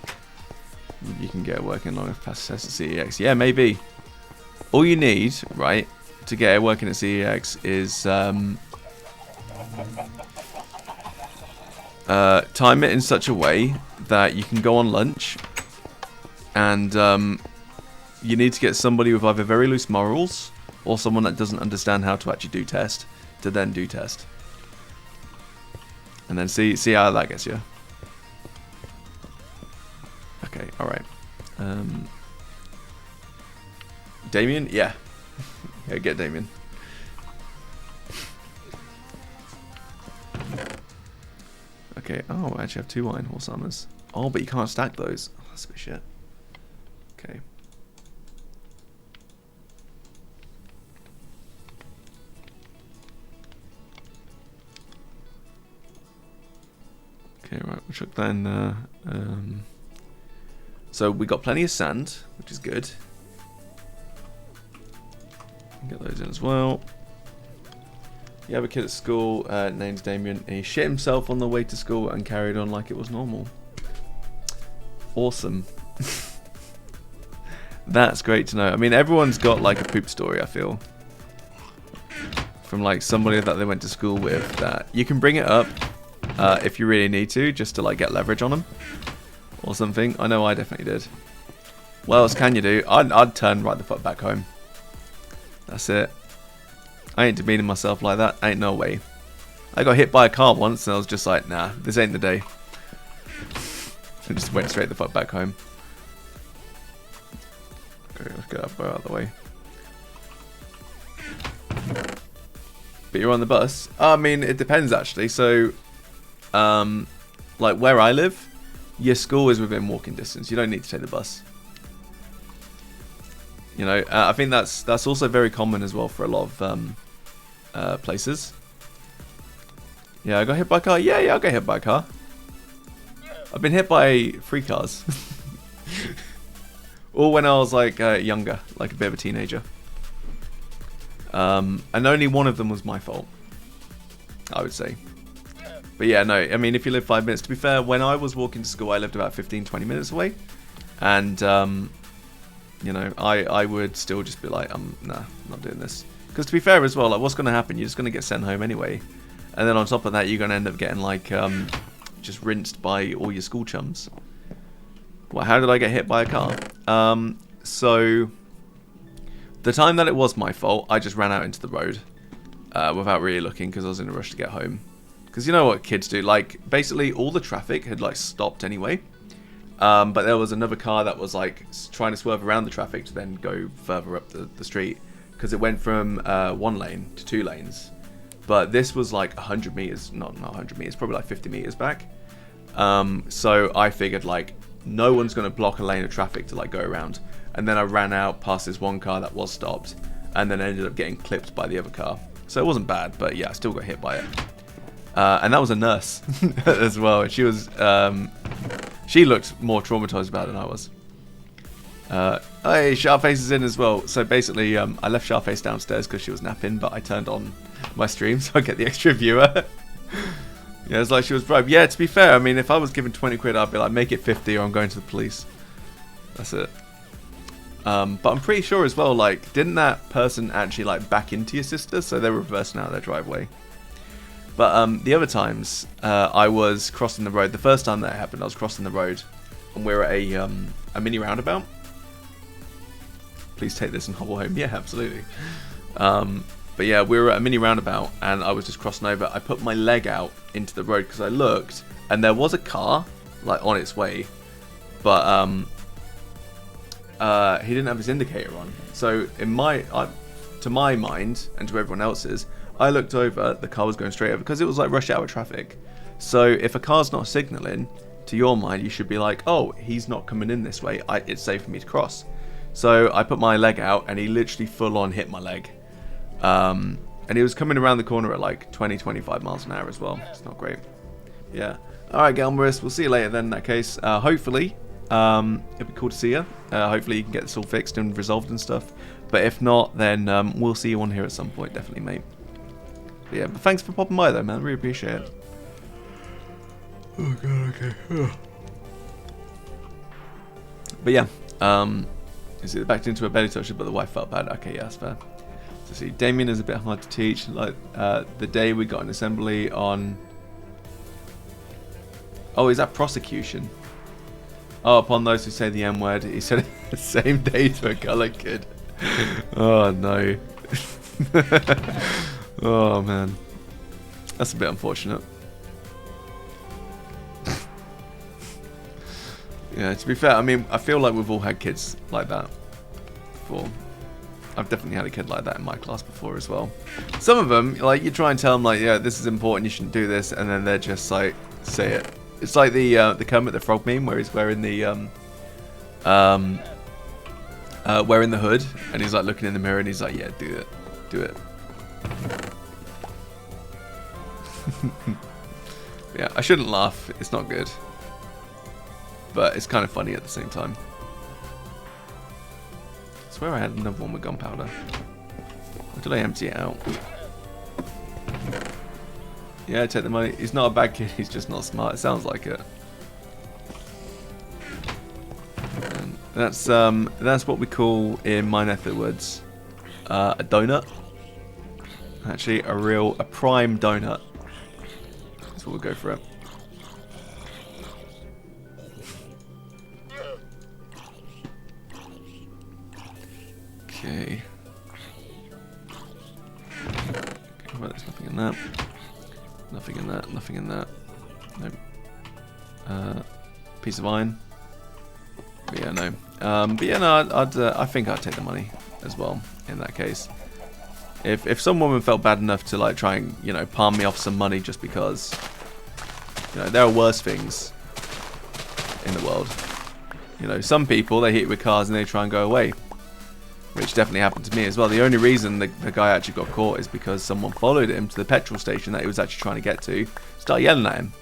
You can get working long enough past test at CEX. Yeah, maybe. All you need, right, to get it working at CEX is time it in such a way that you can go on lunch and you need to get somebody with either very loose morals or someone that doesn't understand how to actually do test to then do test. And then see how that gets you. Okay, alright. Damien? Yeah. Yeah, get Damien. Okay, oh, I actually have 2 iron horse armors. Oh, but you can't stack those. Oh, that's a bit shit. Okay. Okay, right, we'll chuck that in there. So we got plenty of sand, which is good. Get those in as well. You have a kid at school, named Damien. He shit himself on the way to school and carried on like it was normal. Awesome. That's great to know. I mean, everyone's got like a poop story, I feel. From like somebody that they went to school with, that you can bring it up if you really need to, just to like get leverage on them. Or something. I know I definitely did. What else can you do? I'd turn right the fuck back home. That's it. I ain't demeaning myself like that. Ain't no way. I got hit by a car once and I was just like, nah, this ain't the day. And just went straight the fuck back home. Okay, let's get that bow out of the way. But you're on the bus? I mean, it depends actually. So, like where I live, your school is within walking distance. You don't need to take the bus. You know, I think that's also very common as well for a lot of places. Yeah, I got hit by a car. Yeah, I got hit by a car. I've been hit by 3 cars. All when I was like younger, like a bit of a teenager. And only one of them was my fault, I would say. But yeah, no, I mean, if you live 5 minutes, to be fair, when I was walking to school, I lived about 15-20 minutes away. And, you know, I would still just be like, nah, I'm not doing this. Because to be fair as well, like, what's going to happen? You're just going to get sent home anyway. And then on top of that, you're going to end up getting, like, just rinsed by all your school chums. Well, how did I get hit by a car? So, the time that it was my fault, I just ran out into the road without really looking because I was in a rush to get home. Because you know what kids do, like, basically all the traffic had, like, stopped anyway. But there was another car that was, like, trying to swerve around the traffic to then go further up the street. Because it went from 1 lane to 2 lanes. But this was, like, 100 meters, not 100 meters, probably, like, 50 meters back. So I figured, like, no one's going to block a lane of traffic to, like, go around. And then I ran out past this one car that was stopped. And then ended up getting clipped by the other car. So it wasn't bad, but yeah, I still got hit by it. And that was a nurse as well. She was, she looked more traumatized about it than I was. Hey, Sharface is in as well. So basically, I left Sharface downstairs because she was napping, but I turned on my stream so I get the extra viewer. Yeah, it's like she was bribed. Yeah, to be fair, I mean, if I was given 20 quid, I'd be like, make it 50 or I'm going to the police. That's it. But I'm pretty sure as well, like, didn't that person actually, like, back into your sister? So they're reversing out their driveway. But the other times, I was crossing the road. The first time that happened, I was crossing the road, and we were at a mini roundabout. Please take this and hobble home. Yeah, absolutely. But yeah, we were at a mini roundabout, and I was just crossing over. I put my leg out into the road because I looked, and there was a car, like, on its way, but he didn't have his indicator on. So in to my mind, and to everyone else's, I looked over, the car was going straight over, because it was like rush hour traffic. So if a car's not signalling, to your mind, you should be like, oh, he's not coming in this way, it's safe for me to cross. So I put my leg out, and he literally full on hit my leg. And he was coming around the corner at like 20-25 miles an hour as well. It's not great. Yeah. Alright, Gelmaris, we'll see you later then in that case. Hopefully, it'd be cool to see you. Hopefully you can get this all fixed and resolved and stuff. But if not, then we'll see you on here at some point, definitely, mate. But yeah, but thanks for popping by though, man. Really appreciate it. Oh god, okay. But yeah, is it backed into a belly toucher, but the wife felt bad? Okay, yeah, that's fair. So see, Damien is a bit hard to teach. Like the day we got an assembly on. Oh, is that prosecution? Oh, upon those who say the M word, he said it the same day to a colored kid. Oh no. Oh man, that's a bit unfortunate. Yeah, to be fair, I mean, I feel like we've all had kids like that before. I've definitely had a kid like that in my class before as well. Some of them, like, you try and tell them, like, yeah, this is important, you shouldn't do this, and then they're just like, say it. It's like the Kermit the Frog meme where he's wearing the wearing the hood, and he's like looking in the mirror, and he's like, yeah, do it, do it. Yeah, I shouldn't laugh. It's not good. But it's kind of funny at the same time. I swear I had another one with gunpowder. Or did I empty it out? Yeah, take the money. He's not a bad kid. He's just not smart. It sounds like it. And that's what we call in my neck of the woods a donut. Actually, a prime donut. That's what we'll go for it. Okay. Well, there's nothing in that. Nothing in that. Nothing in that. Nope. Piece of iron. But yeah, no. But yeah, no. I think I'd take the money as well in that case. If some woman felt bad enough to like try and palm me off some money just because there are worse things in the world. Some people, they hit you with cars and they try and go away, which definitely happened to me as well. The only reason the guy actually got caught is because someone followed him to the petrol station that he was actually trying to get to, started yelling at him.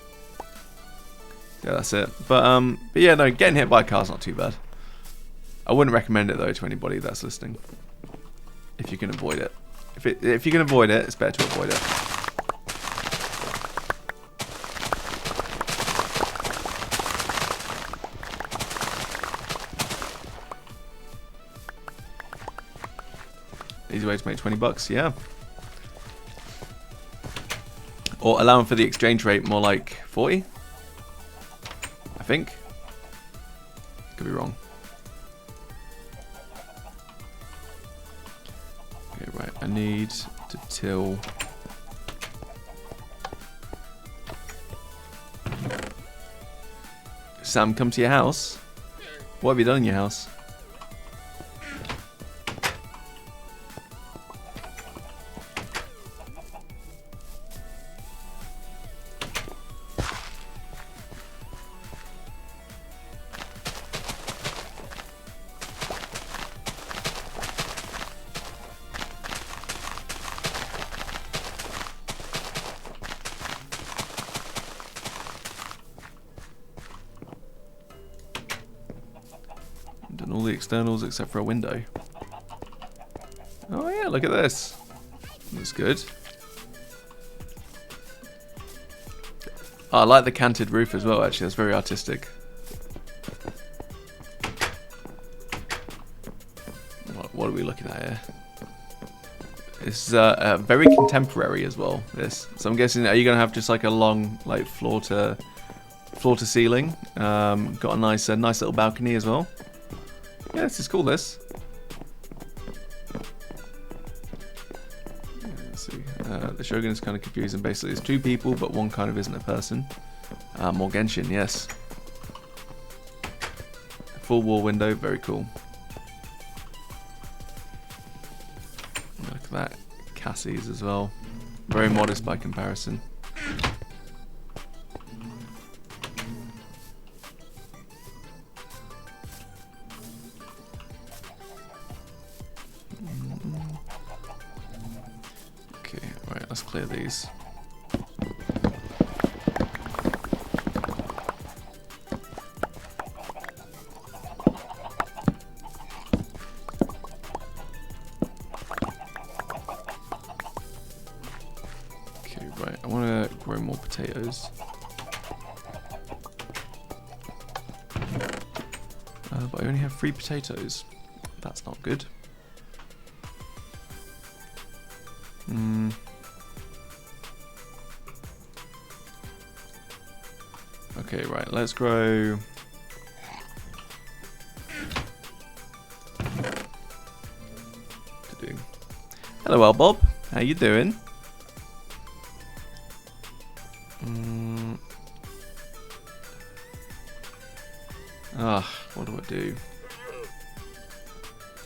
Yeah, that's it. But yeah, no, getting hit by a car's not too bad. I wouldn't recommend it though to anybody that's listening. If you can avoid it. If you can avoid it, it's better to avoid it. Easy way to make 20 bucks, yeah. Or allowing for the exchange rate, more like 40. I think. Could be wrong. Okay, right. I need to till. Sam, come to your house. What have you done in your house? Done all the externals except for a window. Oh yeah, look at this. That's good. Oh, I like the canted roof as well, actually. That's very artistic. What are we looking at here? It's very contemporary as well, this. So I'm guessing, are you going to have just like a long like floor to ceiling? Got a nice little balcony as well. Yeah, this is cool, this. Yeah, let's see. The Shogun is kind of confusing. Basically, it's two people, but one kind of isn't a person. More Genshin, yes. Full wall window, very cool. Look at that. Cassie's as well. Very modest by comparison. Okay, right, let's clear these. Okay, right, I want to grow more potatoes. But I only have 3 potatoes. That's not good. Okay, right, let's grow. Hello, Bob. How you doing? What do I do?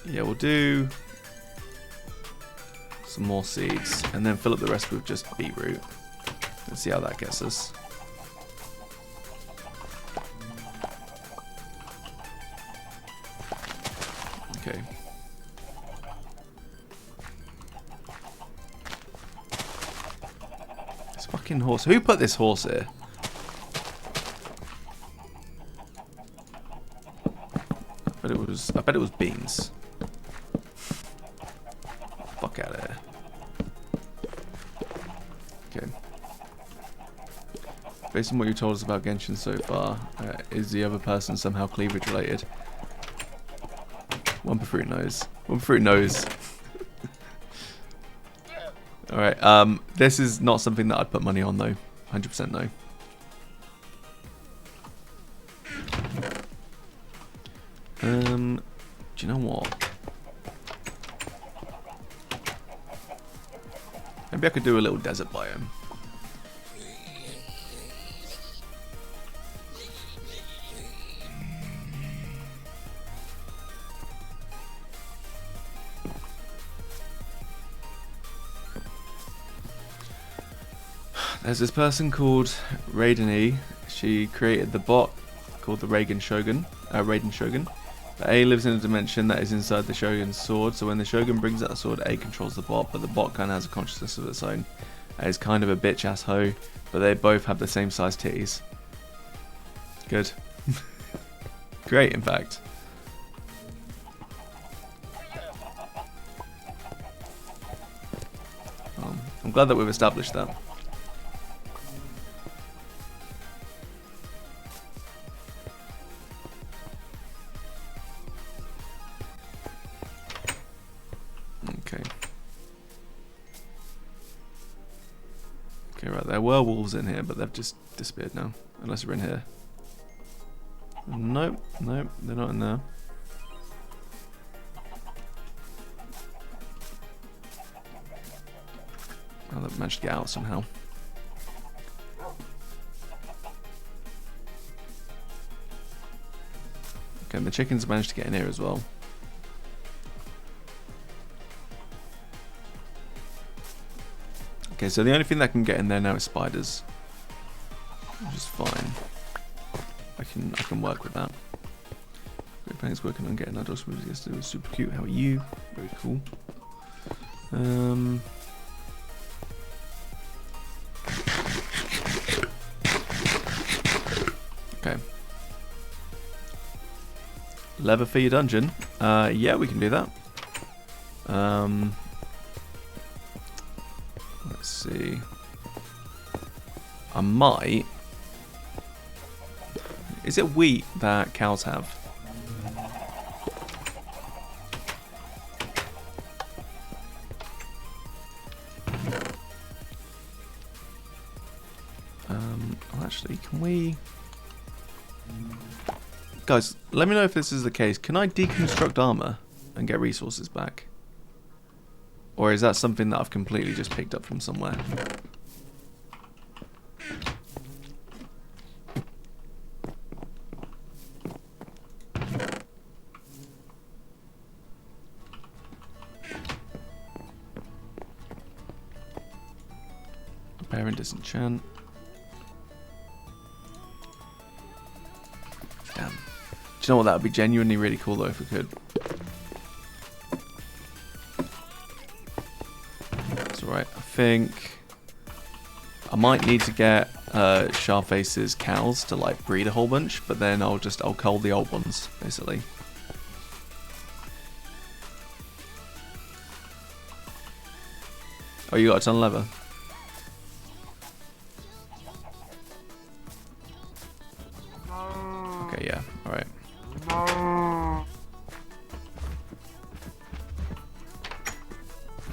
Yeah, we'll do some more seeds and then fill up the rest with just beetroot. Let's see how that gets us. Okay. This fucking horse. Who put this horse here? I bet it was beans. Fuck out of here. Okay. Based on what you told us about Genshin so far, is the other person somehow cleavage related? One fruit knows. One fruit knows. Alright, this is not something that I'd put money on though. 100% no. Do you know what? Maybe I could do a little desert biome. There's this person called Raiden E. She created the bot called the Raiden Shogun. The A lives in a dimension that is inside the Shogun's sword, so when the Shogun brings out the sword, A controls the bot, but the bot kind of has a consciousness of its own. It's kind of a bitch-ass hoe, but they both have the same size titties. Good. Great, in fact. I'm glad that we've established that. Okay. Okay, right, there were wolves in here, but they've just disappeared now. Unless they're in here. Nope, nope, they're not in there. Oh, they've managed to get out somehow. Okay, and the chickens managed to get in here as well. Okay, so the only thing that can get in there now is spiders, which is fine. I can work with that. Great Plains working on getting adults movies yesterday. It was super cute. How are you? Very cool. Okay. Leather for your dungeon. Yeah, we can do that. Let's see. I might. Is it wheat that cows have? Actually, can we... Guys, let me know if this is the case. Can I deconstruct armor and get resources back? Or is that something that I've completely just picked up from somewhere? Repair and disenchant. Damn. Do you know what? That would be genuinely really cool though if we could. That's alright. I think I might need to get Sharface's cows to like breed a whole bunch, but then I'll cull the old ones basically. Oh, you got a ton of leather. Okay, yeah, alright.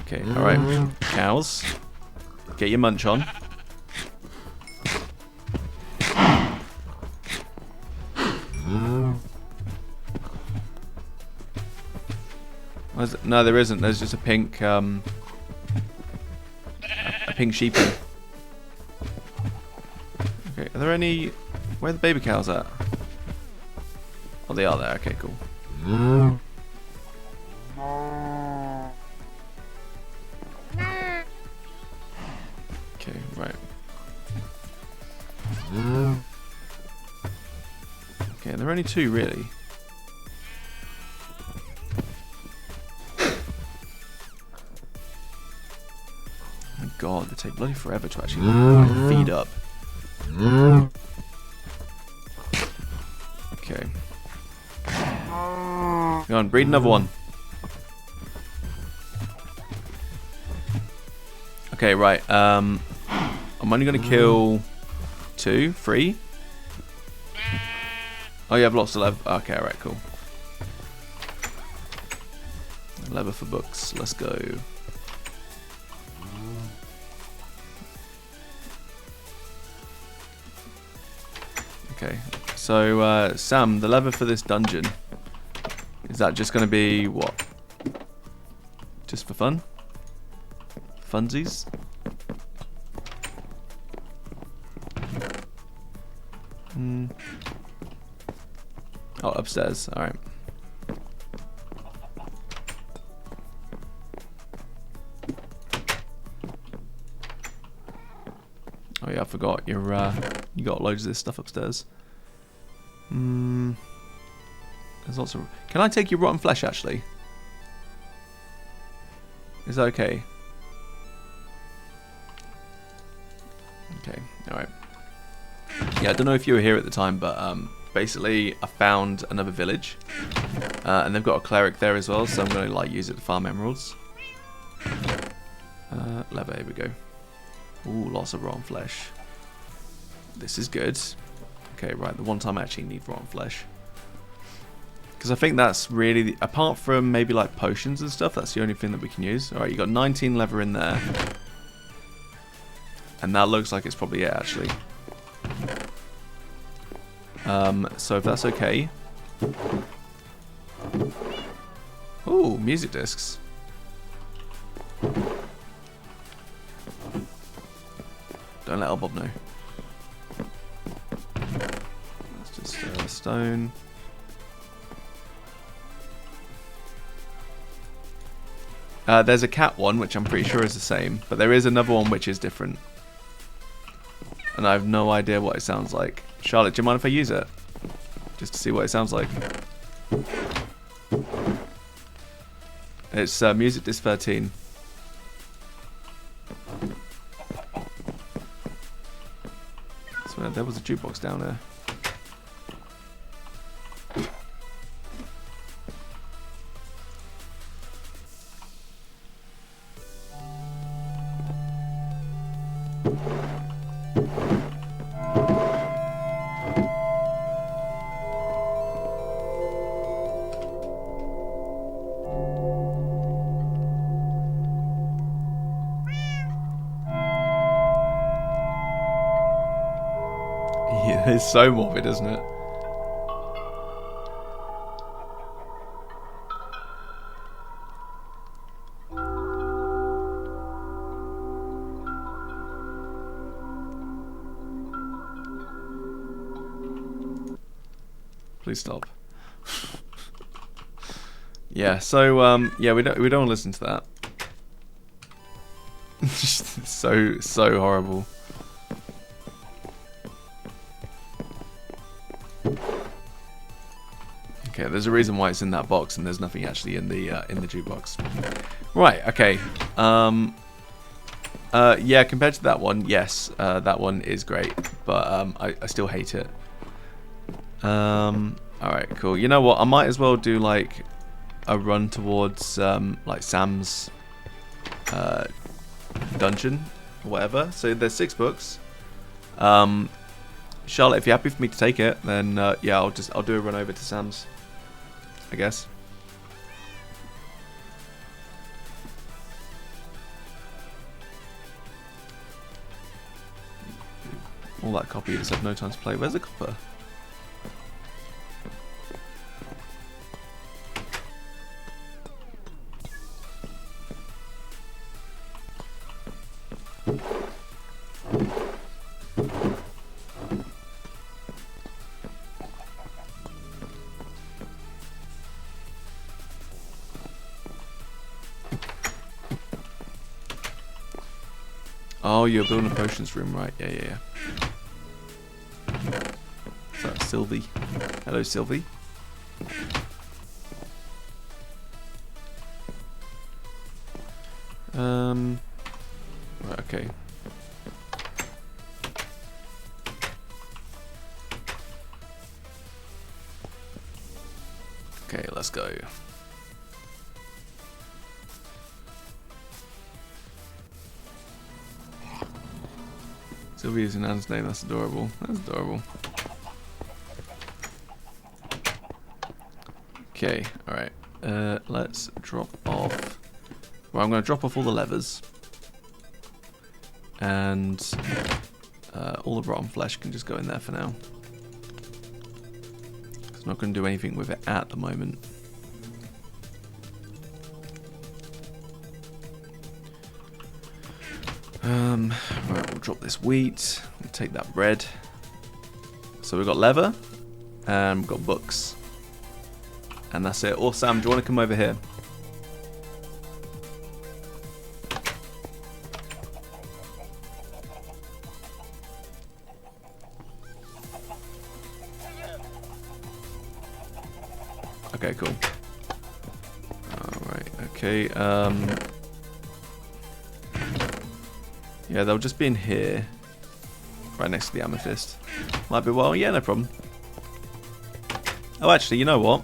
Okay, alright. Cows. Get your munch on. No, there isn't. There's just a pink, a pink sheepy. Okay, are there any... Where are the baby cows at? Oh, they are there. Okay, cool. Okay, right. Okay, there are only two, really. Oh my god, they take bloody forever to actually feed up. Okay. Go on, breed another one. Okay, right. I'm only going to kill 2, 3. Oh, yeah, I've lost 11. Okay, alright, cool. Leather for books. Let's go. Okay, so Sam, the lever for this dungeon, is that just going to be what? Just for fun? Funsies? Oh, upstairs. Alright. Oh yeah, I forgot. You got loads of this stuff upstairs. There's lots of... Can I take your rotten flesh, actually? Is that okay? Okay, alright. Yeah, I don't know if you were here at the time, but basically I found another village. And they've got a cleric there as well, so I'm going to like use it to farm emeralds. Leather, here we go. Ooh, lots of rotten flesh. This is good. Okay, right, the one time I actually need rotten flesh. Because I think that's really, apart from maybe like potions and stuff, that's the only thing that we can use. Alright, you got 19 leather in there. And that looks like it's probably it, actually. So if that's okay. Ooh, music discs. Don't let Bob know. That's just stone. There's a cat one, which I'm pretty sure is the same, but there is another one which is different. And I have no idea what it sounds like. Charlotte, do you mind if I use it? Just to see what it sounds like. It's Music Disc 13. I swear there was a jukebox down there. Yeah, it's so morbid, isn't it? Please stop. Yeah, so yeah, we don't want to listen to that. so horrible. Okay, there's a reason why it's in that box, and there's nothing actually in the jukebox. Right. Okay. Yeah, compared to that one, yes, that one is great, but I still hate it. Alright, cool. You know what? I might as well do like a run towards like Sam's dungeon or whatever. So there's 6 books. Charlotte, if you're happy for me to take it, then yeah, I'll do a run over to Sam's, I guess. All that copy just had no time to play. Where's the copper? Oh, you're building a potions room, right? Yeah. So that's Sylvie. Hello, Sylvie. Right, okay. Okay, let's go. Sylvia using Anne's name, that's adorable. That's adorable. Okay, alright. Let's drop off. Well, I'm going to drop off all the levers. And all the rotten flesh can just go in there for now. I'm not going to do anything with it at the moment. Right, we'll drop this wheat. We'll take that bread. So we've got leather. And we've got books. And that's it. Or Sam, do you want to come over here? Okay, cool. Alright, okay. Yeah, they'll just be in here. Right next to the amethyst. Might be well, yeah, no problem. Oh, actually, you know what?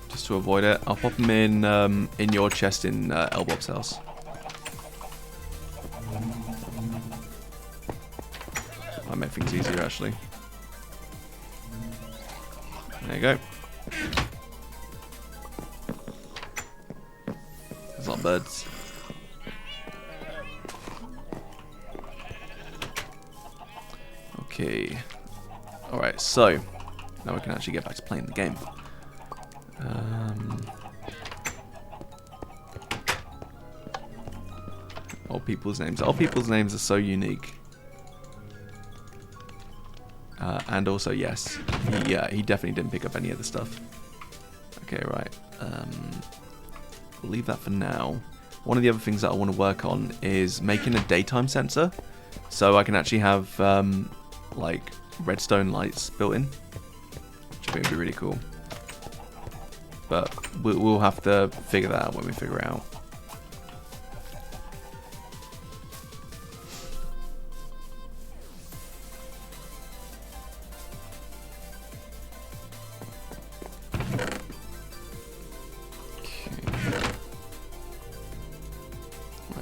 Just to avoid it, I'll pop them in your chest in Elbob's house. Might make things easier, actually. There you go. There's a lot of birds. Okay. Alright, so now we can actually get back to playing the game. Old people's names. Old people's names are so unique. And also, yes, he definitely didn't pick up any of the stuff. Okay, right. We'll leave that for now. One of the other things that I want to work on is making a daytime sensor, so I can actually have like redstone lights built in, which I think would be really cool. But we'll have to figure that out when we figure it out.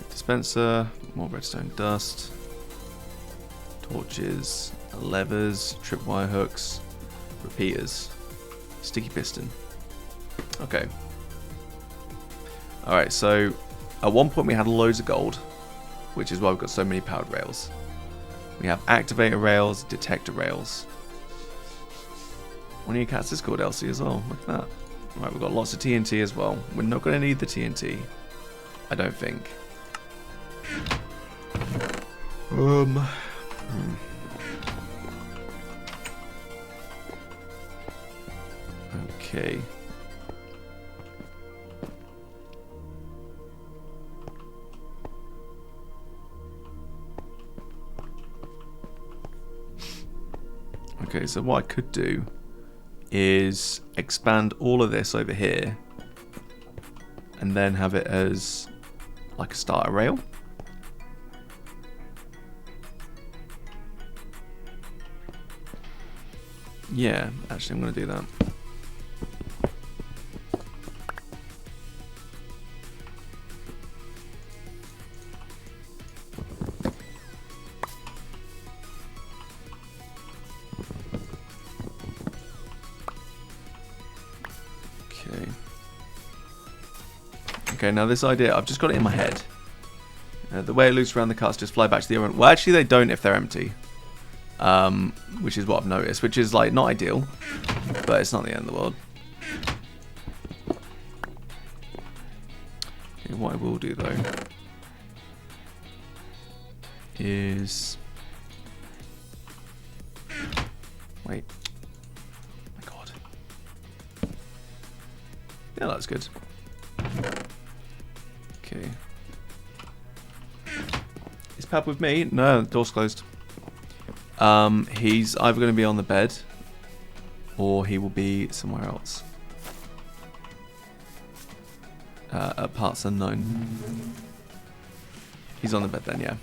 Dispenser, more redstone dust, torches, levers, tripwire hooks, repeaters, sticky piston. Okay. Alright, so at one point we had loads of gold, which is why we've got so many powered rails. We have activator rails, detector rails. One of your cats is called Elsie as well, look at that. Right, we've got lots of TNT as well. We're not going to need the TNT, I don't think. Okay. Okay, so what I could do is expand all of this over here and then have it as like a starter rail. Yeah, actually I'm going to do that. Okay. Okay, now this idea, I've just got it in my head. The way it loops around the cuts just fly back to the other one. Well, actually they don't if they're empty. Which is what I've noticed, which is like not ideal, but it's not the end of the world. Okay, what I will do though is wait. Oh my god. Yeah, that's good. Okay. Is Pab with me? No, the door's closed. He's either going to be on the bed or he will be somewhere else. At parts unknown. He's on the bed then, yeah.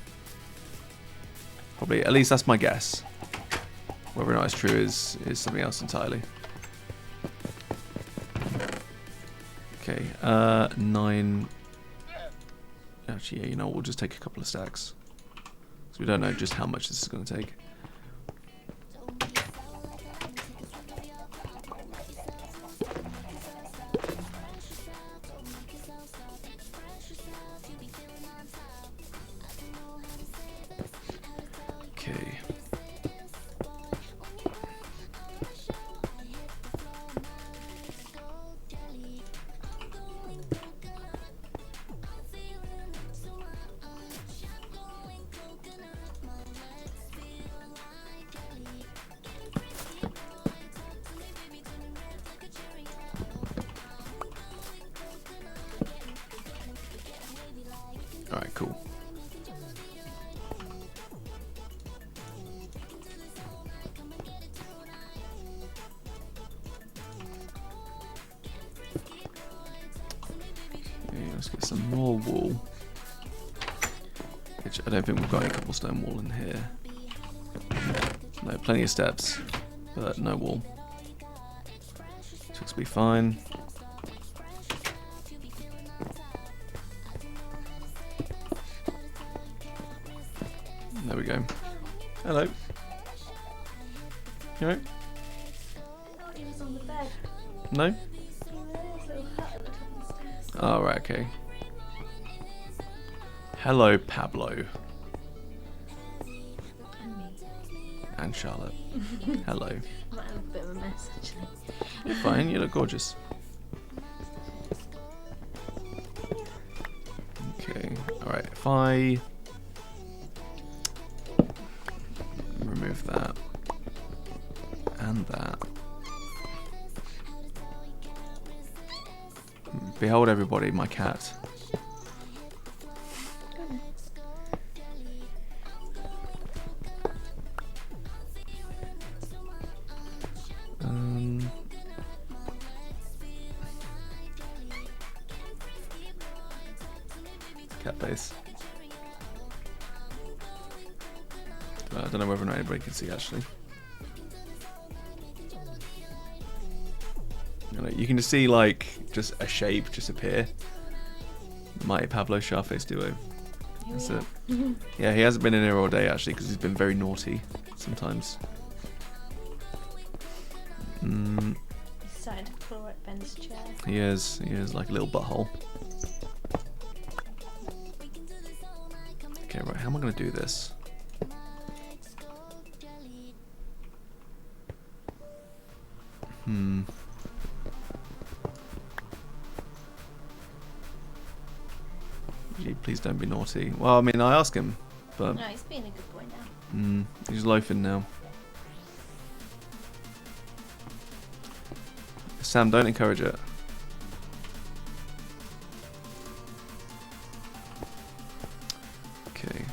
Probably, at least that's my guess. Whether or not it's true is something else entirely. Okay, 9. Actually, yeah, you know, we'll just take a couple of stacks. Because we don't know just how much this is going to take. Okay. Alright, cool. Okay, let's get some more wool. Which I don't think we've got any cobblestone wool in here. No, plenty of steps, but no wool. Looks to be fine. There we go. Hello. You alright? I thought he was on the bed. No? Yeah, there's a little hut at the top of the stairs. Oh, right, okay. Hello, Pablo. And me. And Charlotte. Hello. I might have a bit of a mess actually. You're fine, you look gorgeous. Okay, alright, if I remove that and that. Behold everybody, my cat. Cat face. I don't know whether or not anybody can see actually. You can just see like just a shape just appear. Mighty Pablo Sharface duo. That's it. Yeah, he hasn't been in here all day actually because he's been very naughty sometimes. He's starting to claw at Ben's chair. He is like a little butthole. Okay, right, how am I going to do this? Gee, please don't be naughty. Well, I mean, I ask him, but... No, he's being a good boy now. He's loafing now. Sam, don't encourage it. Okay.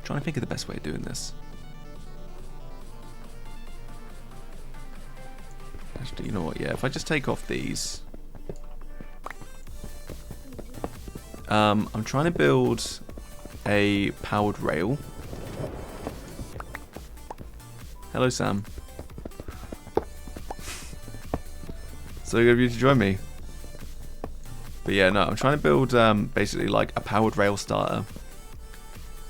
Trying to think of the best way of doing this. Actually, you know what? Yeah, if I just take off these. I'm trying to build a powered rail. Hello, Sam. So good of you to join me. But yeah, no, I'm trying to build basically like a powered rail starter.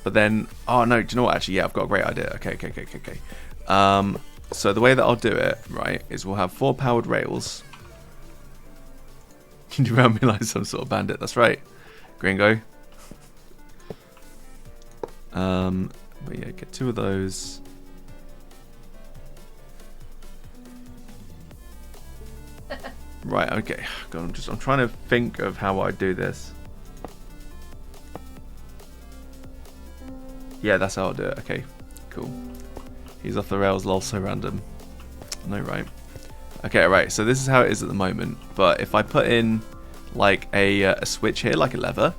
But then, oh no, do you know what? Actually, yeah, I've got a great idea. Okay. So the way that I'll do it, right, is we'll have 4 powered rails. You round me like some sort of bandit. That's right, Gringo. But yeah, get 2 of those. Right, okay. God, I'm trying to think of how I do this. Yeah, that's how I'll do it. Okay, cool. He's off the rails, lol, so random. No, right. Okay, right, so this is how it is at the moment. But if I put in like a switch here, like a lever,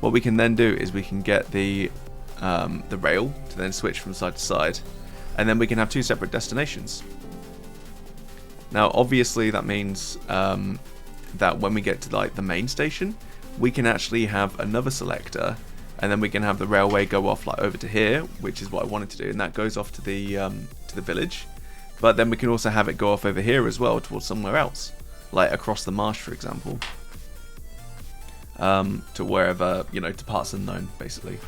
what we can then do is we can get the rail to then switch from side to side. And then we can have 2 separate destinations. Now, obviously, that means that when we get to like the main station, we can actually have another selector, and then we can have the railway go off like over to here, which is what I wanted to do, and that goes off to the village. But then we can also have it go off over here as well towards somewhere else, like across the marsh, for example, to wherever, you know, to parts unknown, basically.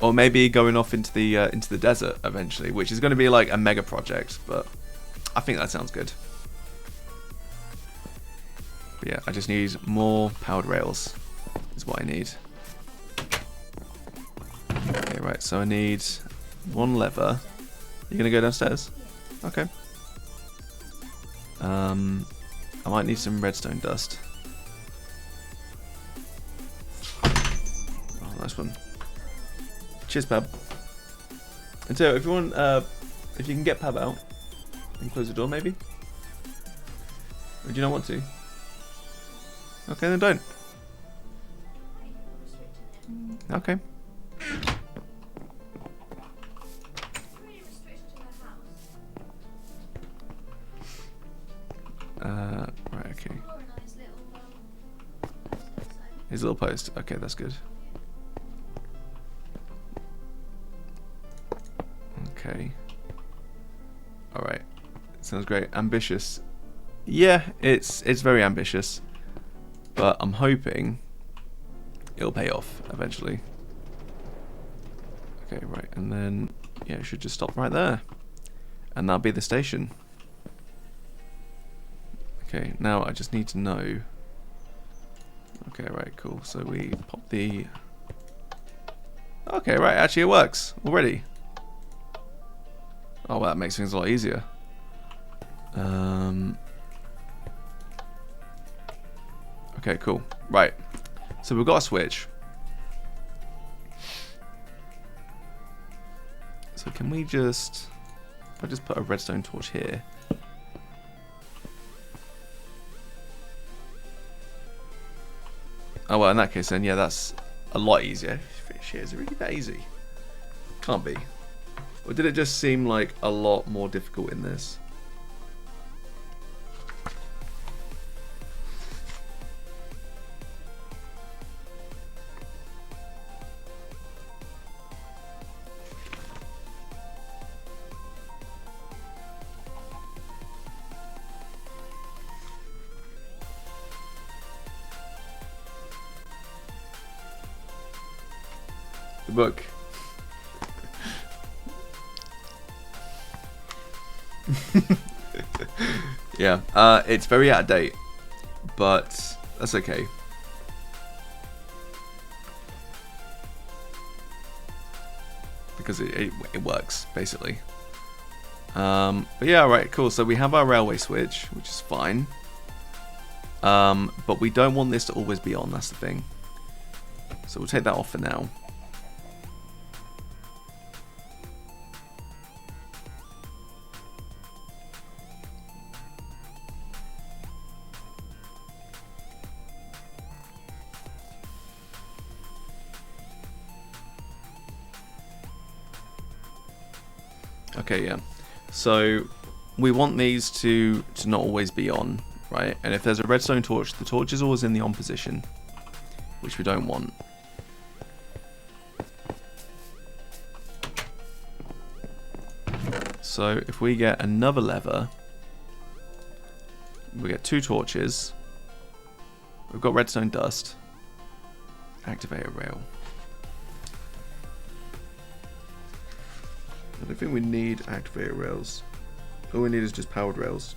Or maybe going off into the desert eventually, which is going to be like a mega project, but I think that sounds good. But yeah, I just need more powered rails, is what I need. Okay, right, so I need one lever. You're going to go downstairs? Okay. I might need some redstone dust. Oh, nice one. Cheers, Pab. And so, if you want, if you can get Pab out and close the door, maybe. Or do you not want to? Okay, then don't. Okay. Right, okay. His little post. Okay, that's good. Okay. Alright. Sounds great. Ambitious. Yeah, it's very ambitious. But I'm hoping it'll pay off eventually. Okay, right, and then yeah, it should just stop right there. And that'll be the station. Okay, now I just need to know. Okay, right, cool. So we pop the... Okay, right, actually it works already. Oh, well, that makes things a lot easier. Okay, cool. Right. So we've got a switch. So can we just... If I just put a redstone torch here... Oh, well, in that case then, yeah, that's a lot easier. Shit, is it really that easy? Can't be. Or did it just seem like a lot more difficult in this? The book. Yeah, it's very out of date, but that's okay. Because it works, basically. But yeah, right, cool. So we have our railway switch, which is fine. But we don't want this to always be on, that's the thing. So we'll take that off for now. Okay, yeah. So we want these to not always be on, right? And if there's a redstone torch, the torch is always in the on position, which we don't want. So if we get another lever, we get 2 torches. We've got redstone dust. Activate a rail. I don't think we need activator rails. All we need is just powered rails.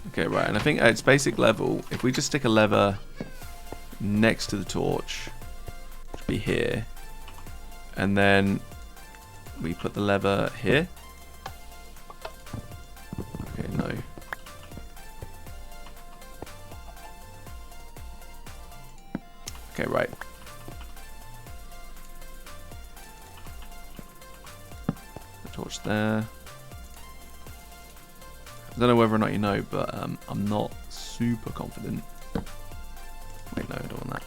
Okay, right, and I think at its basic level, if we just stick a lever next to the torch, which would be here, and then we put the lever here. Okay, no. Okay, right. Torch there. I don't know whether or not you know, but I'm not super confident. Wait, no, I don't want that.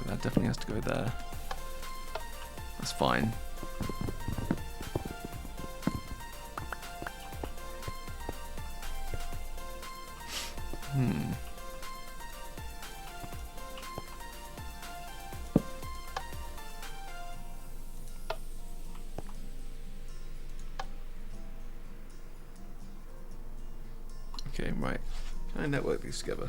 Right, that definitely has to go there. That's fine. Okay, right. Can I network these together?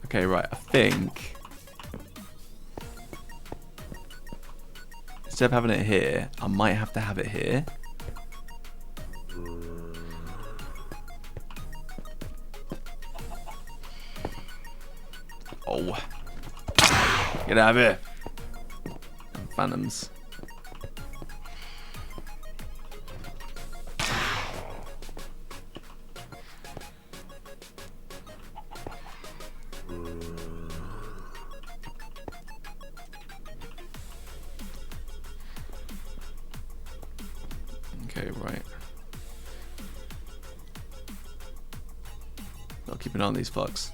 Okay, right, I think instead of having it here, I might have to have it here. Oh. Get out of here. Phantoms. Okay, right. Gotta keep an eye on these fucks.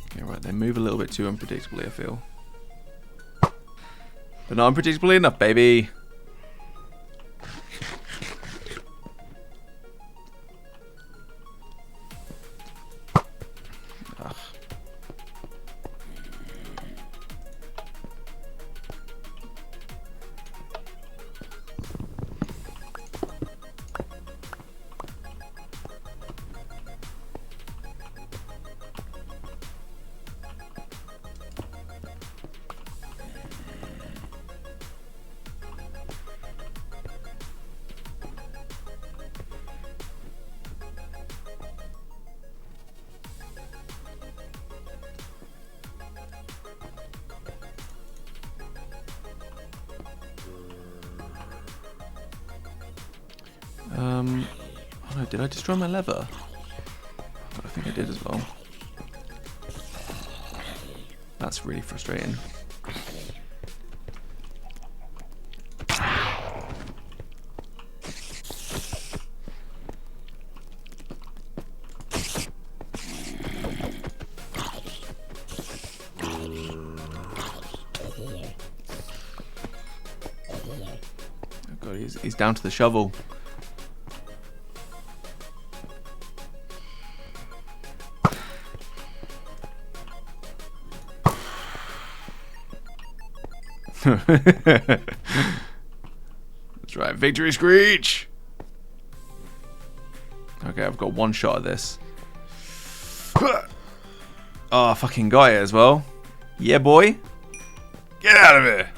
Okay, right, they move a little bit too unpredictably, I feel. But not unpredictably enough, baby. Ugh. Oh no, did I destroy my lever? I think I did as well. That's really frustrating. Oh god, he's down to the shovel. That's right, victory screech! Okay, I've got one shot at this. Oh, I fucking got it as well. Yeah, boy. Get out of here!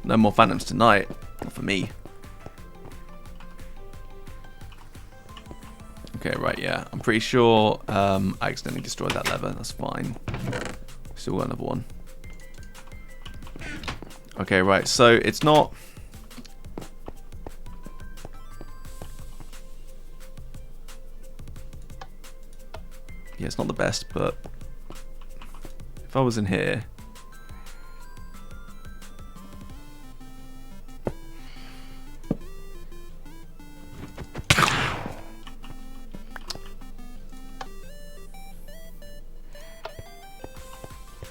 No more phantoms tonight. Not for me. Okay, right, yeah. I'm pretty sure I accidentally destroyed that lever. That's fine. Still got another one. Okay, right. So it's not... Yeah, it's not the best, but if I was in here...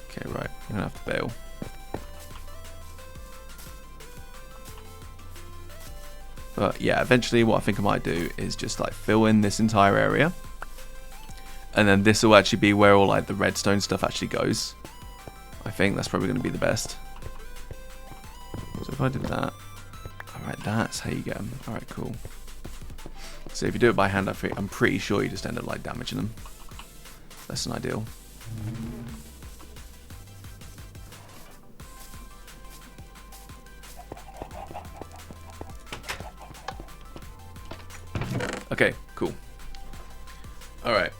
Okay, right. I'm gonna have to bail. But yeah, eventually what I think I might do is just like fill in this entire area. And then this will actually be where all like the redstone stuff actually goes. I think that's probably going to be the best. So if I did that, alright, that's how you get them. Alright, cool. So if you do it by hand, I'm pretty sure you just end up like damaging them. Less than ideal. Okay, cool. Alright.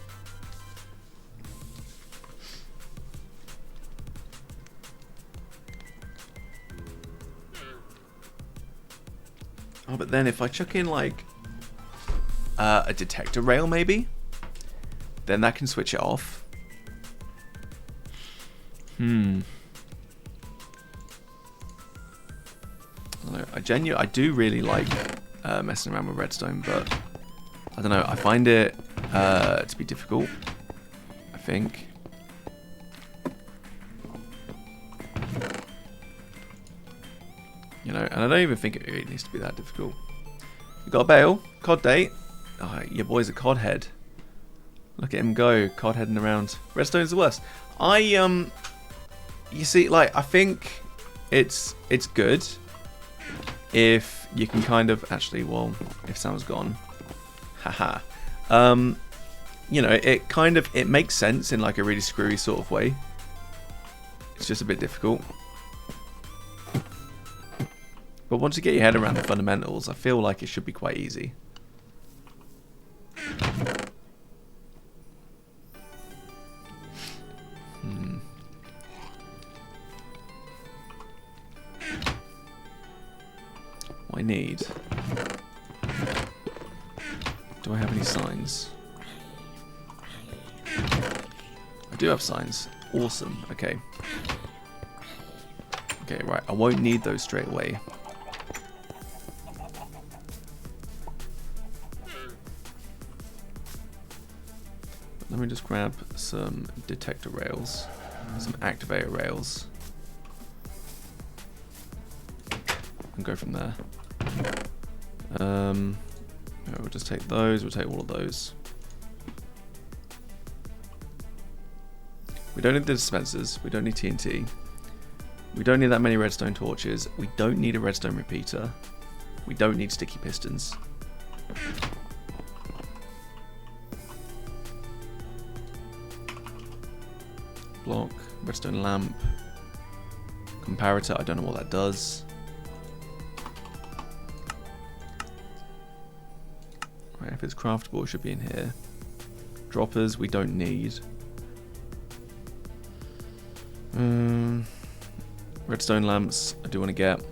Oh, but then if I chuck in like a detector rail maybe, then that can switch it off. I do really like messing around with redstone, but I don't know, I find it to be difficult, I think. You know, and I don't even think it really needs to be that difficult. You got a bale, cod date. Oh, your boy's a cod head. Look at him go, cod heading around. Redstone's the worst. You see, like, I think it's good if you can kind of actually, well, if Sam's gone, haha. You know, it makes sense in like a really screwy sort of way. It's just a bit difficult. But once you get your head around the fundamentals, I feel like it should be quite easy. What I need... Do I have any signs? I do have signs. Awesome. Okay. Okay, right. I won't need those straight away. Let me just grab some detector rails, some activator rails, and go from there. We'll just take those, we'll take all of those. We don't need the dispensers, we don't need TNT. We don't need that many redstone torches. We don't need a redstone repeater. We don't need sticky pistons. Block, redstone lamp, comparator, I don't know what that does. Right, if it's craftable, it should be in here. Droppers, we don't need. Redstone lamps, I do want to get.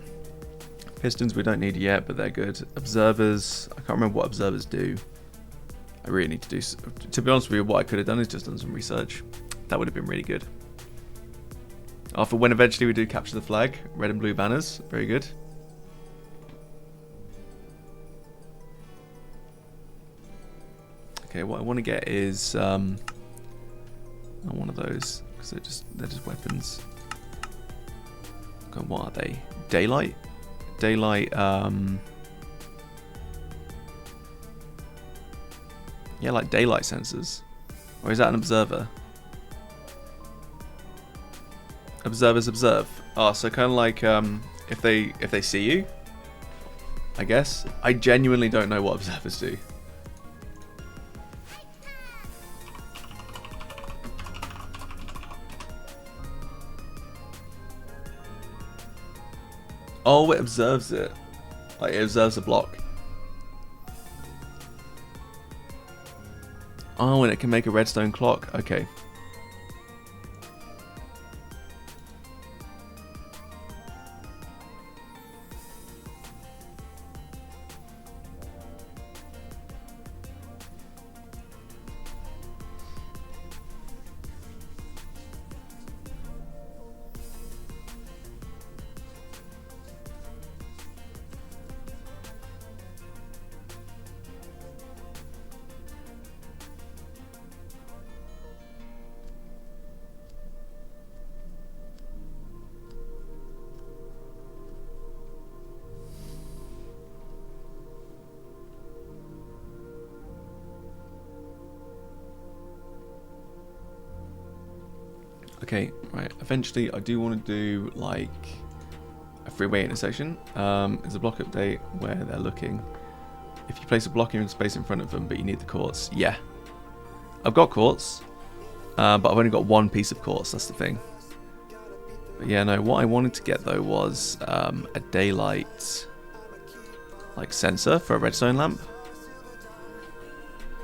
Pistons, we don't need yet, but they're good. Observers, I can't remember what observers do. I really need to do, to be honest with you, what I could have done is just done some research. That would have been really good. After when eventually we do capture the flag, red and blue banners, very good. Okay, what I want to get is not one of those because they're just weapons. Okay, what are they? Daylight, daylight. Yeah, like daylight sensors, or is that an observer? Observers observe. Oh, so kind of like if they see you, I guess. I genuinely don't know what observers do. Oh, it observes it. Like it observes a block. Oh, and it can make a redstone clock. Okay. Okay, right. Eventually, I do want to do like a freeway intersection. There's a block update where they're looking. If you place a blocking space in front of them, but you need the quartz. Yeah. I've got quartz, but I've only got one piece of quartz. That's the thing. But yeah, no. What I wanted to get though was a daylight like sensor for a redstone lamp.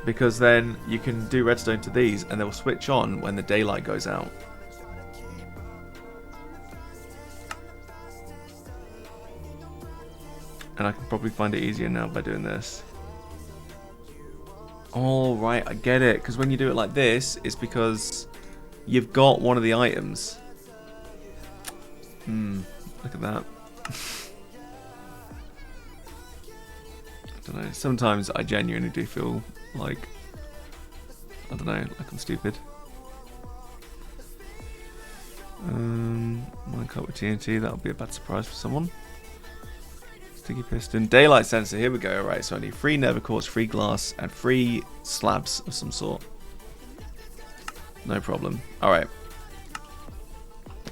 Because then you can do redstone to these and they'll switch on when the daylight goes out. And I can probably find it easier now by doing this. Oh, right, I get it. Because when you do it like this, it's because you've got one of the items. Look at that. I don't know. Sometimes I genuinely do feel like, I don't know, like I'm stupid. Mine cut with TNT, that'll be a bad surprise for someone. Sticky piston, daylight sensor, here we go. Right, so I need 3 nether quartz, 3 glass, and 3 slabs of some sort. No problem. Alright.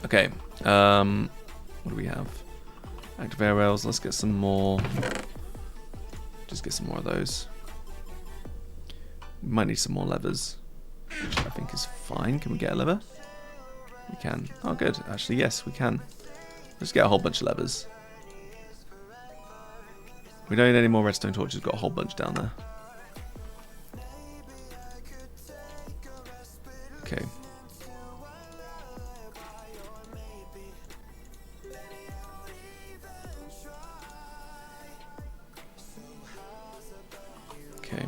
Okay, what do we have? Active air rails, let's get some more. Just get some more of those. We might need some more levers, which I think is fine. Can we get a lever? We can. Oh, good. Actually, yes, we can. Let's get a whole bunch of levers. We don't need any more redstone torches. We've got a whole bunch down there. Okay. Okay.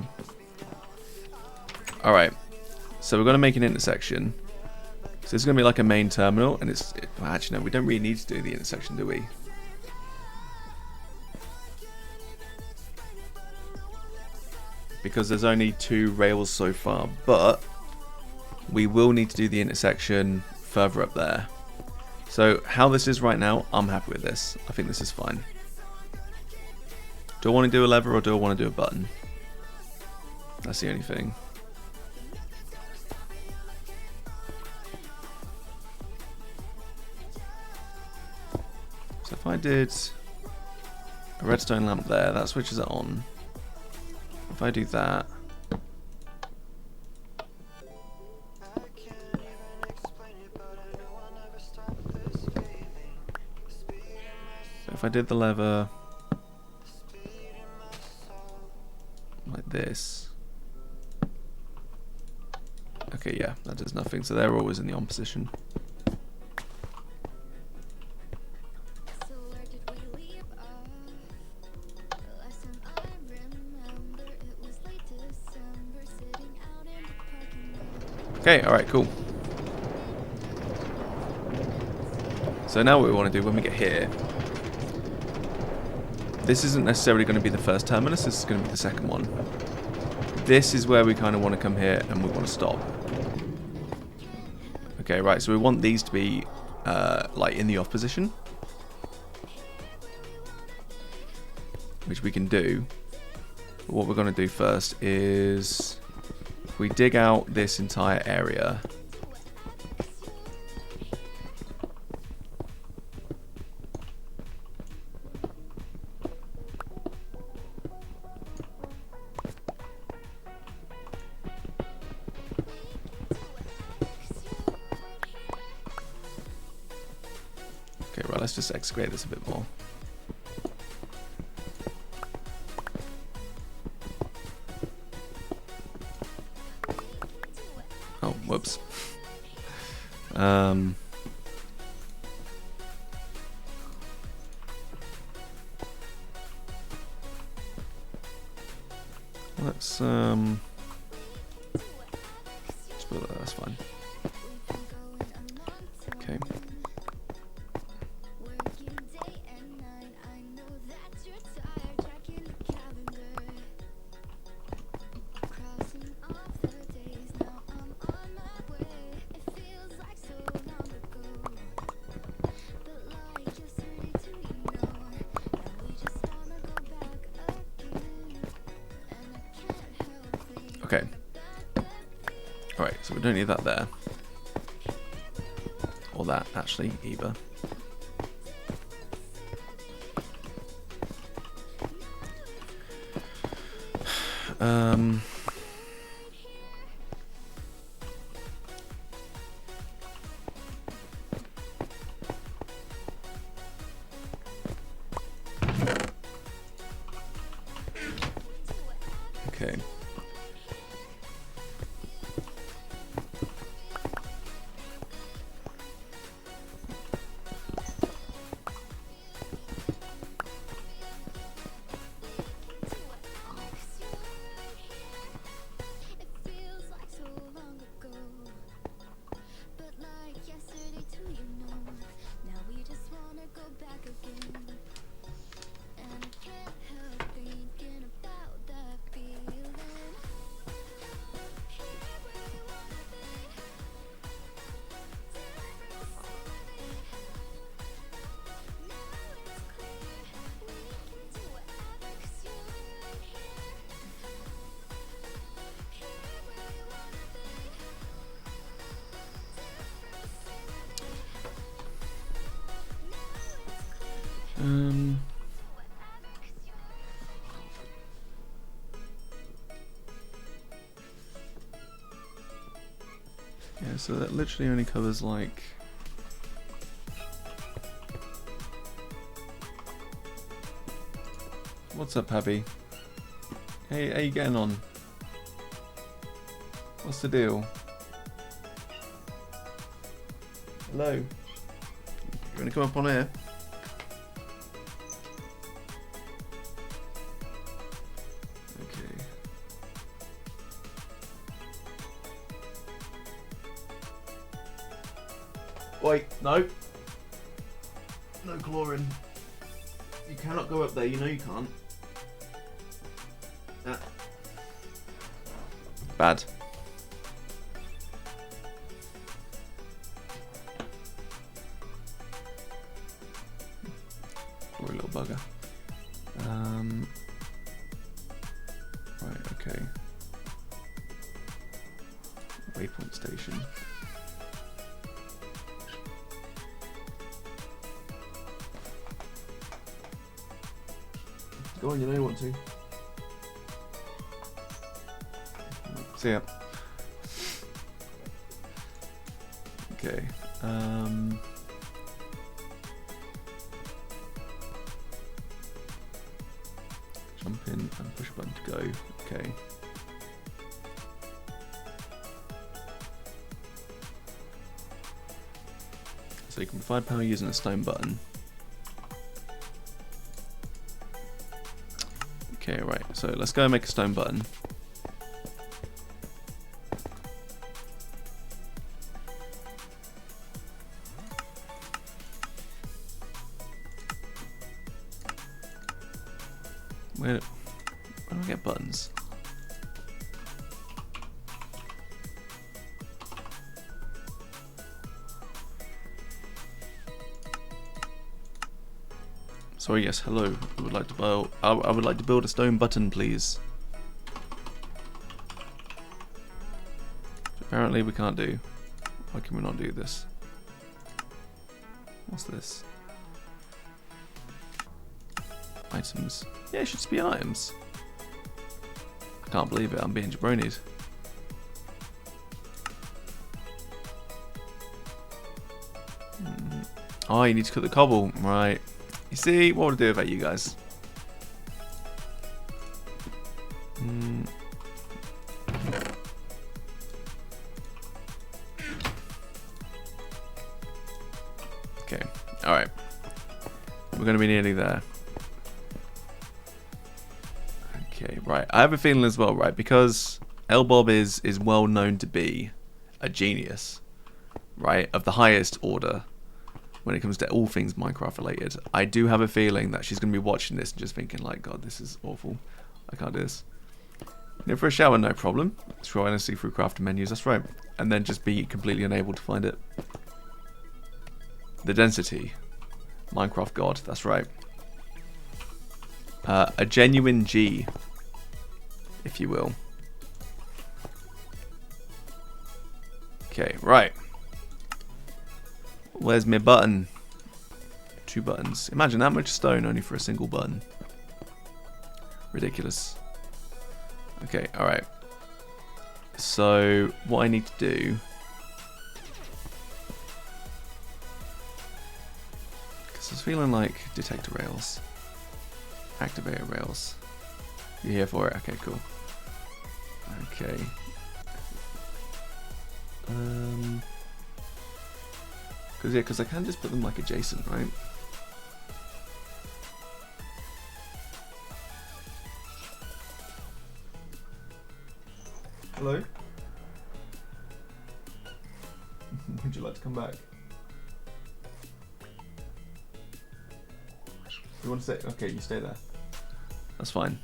Alright. So we're going to make an intersection. So it's going to be like a main terminal. And well, actually, no, we don't really need to do the intersection, do we? Because there's only 2 rails so far. But we will need to do the intersection further up there. So how this is right now, I'm happy with this. I think this is fine. Do I want to do a lever or do I want to do a button? That's the only thing. So if I did a redstone lamp there, that switches it on. If I do that, so if I did the lever like this, okay, yeah, that does nothing. So they're always in the on position. Okay, alright, cool. So now what we want to do when we get here, this isn't necessarily going to be the first terminus, this is going to be the second one. This is where we kind of want to come here and we want to stop. Okay, right, so we want these to be like in the off position, which we can do. But what we're going to do first is we dig out this entire area. Okay, right, let's just excavate this a bit more. Oh, whoops. Let's put that, that's fine. Okay. Okay. Alright, so we don't need that there. actually, either. Okay. Yeah, so that literally only covers like... What's up, Abby? Hey, how you getting on? What's the deal? Hello? You wanna come up on air? Okay. Wait, no. No chlorine. You cannot go up there, you know you can't. Bad. Poor little bugger. Right, okay. Waypoint station. Go on, you know you want to. See ya. Okay. Jump in and push a button to go. Okay. So you can provide power using a stone button. Okay, right. So let's go and make a stone button. Where do I get buttons? Sorry, yes, hello. I would like to build. I would like to build a stone button, please. Which apparently we can't do. Why can we not do this? What's this? Items. Yeah, it should just be items. I can't believe it. I'm being jabronied. Oh, you need to cook the cobble, right? You see, what would I do about you guys? Okay, alright. We're going to be nearly there. Okay, right. I have a feeling as well, right? Because Elbob is well known to be a genius, right? Of the highest order. When it comes to all things Minecraft related, I do have a feeling that she's going to be watching this and just thinking like, God, this is awful. I can't do this. You know, for a shower, no problem. Scroll endlessly through crafting menus, that's right. And then just be completely unable to find it. The density. Minecraft God, that's right. A genuine G, if you will. Okay, right. Where's my button? 2 buttons. Imagine that much stone only for a single button. Ridiculous. Okay, alright. So, what I need to do... Because I was feeling like detector rails. Activator rails. You here for it? Okay, cool. Okay. Because I can just put them like adjacent, right? Hello? Would you like to come back? You want to stay? Okay, you stay there. That's fine.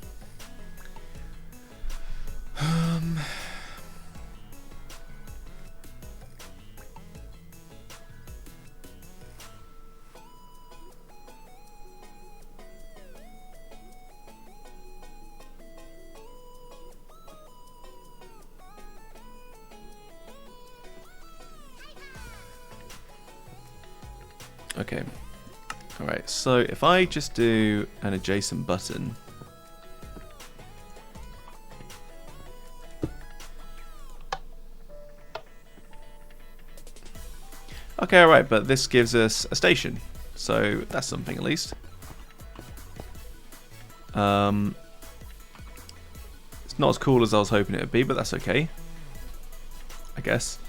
Okay. Alright, so if I just do an adjacent button. Okay, alright, but this gives us a station. So that's something at least. It's not as cool as I was hoping it would be, but that's okay. I guess.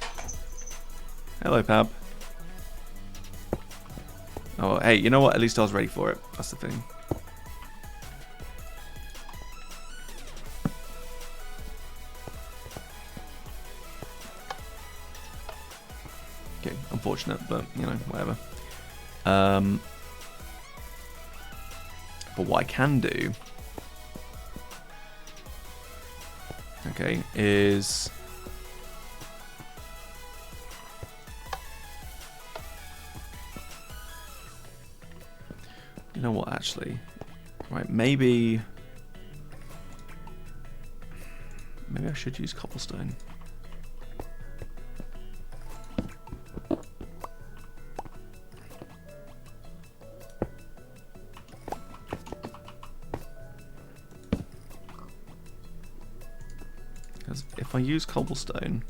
Hello, Pab. Oh, hey, you know what? At least I was ready for it. That's the thing. Okay, unfortunate, but, you know, whatever. But what I can do... Okay, is... You know what, actually? Right, maybe I should use cobblestone. Because if I use cobblestone,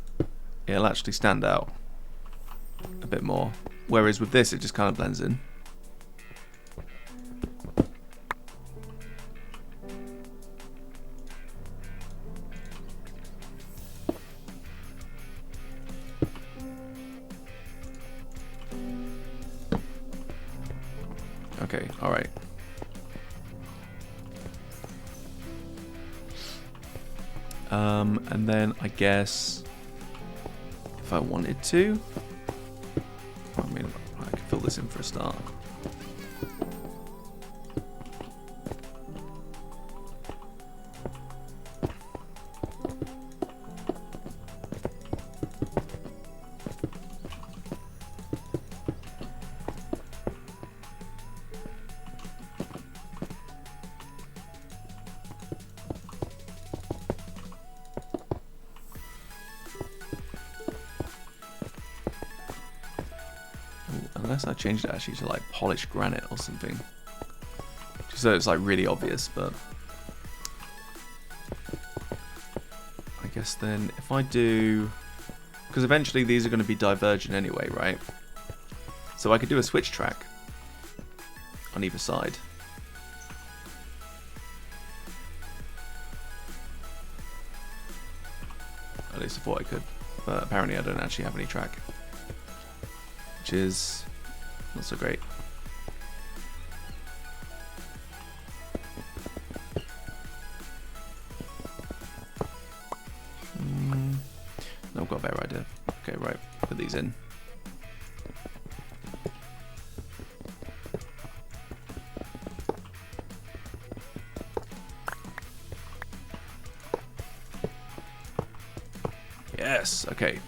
it'll actually stand out a bit more. Whereas with this, it just kind of blends in. Okay, alright. And then I guess if I wanted to, I mean, I could fill this in for a start. Unless I changed it actually to like polished granite or something. Just so it's like really obvious, but... I guess then if I do... Because eventually these are going to be divergent anyway, right? So I could do a switch track on either side. At least I thought I could. But apparently I don't actually have any track. Which is... not so great. No, I've got a better idea. Okay, right. Put these in. Yes, okay.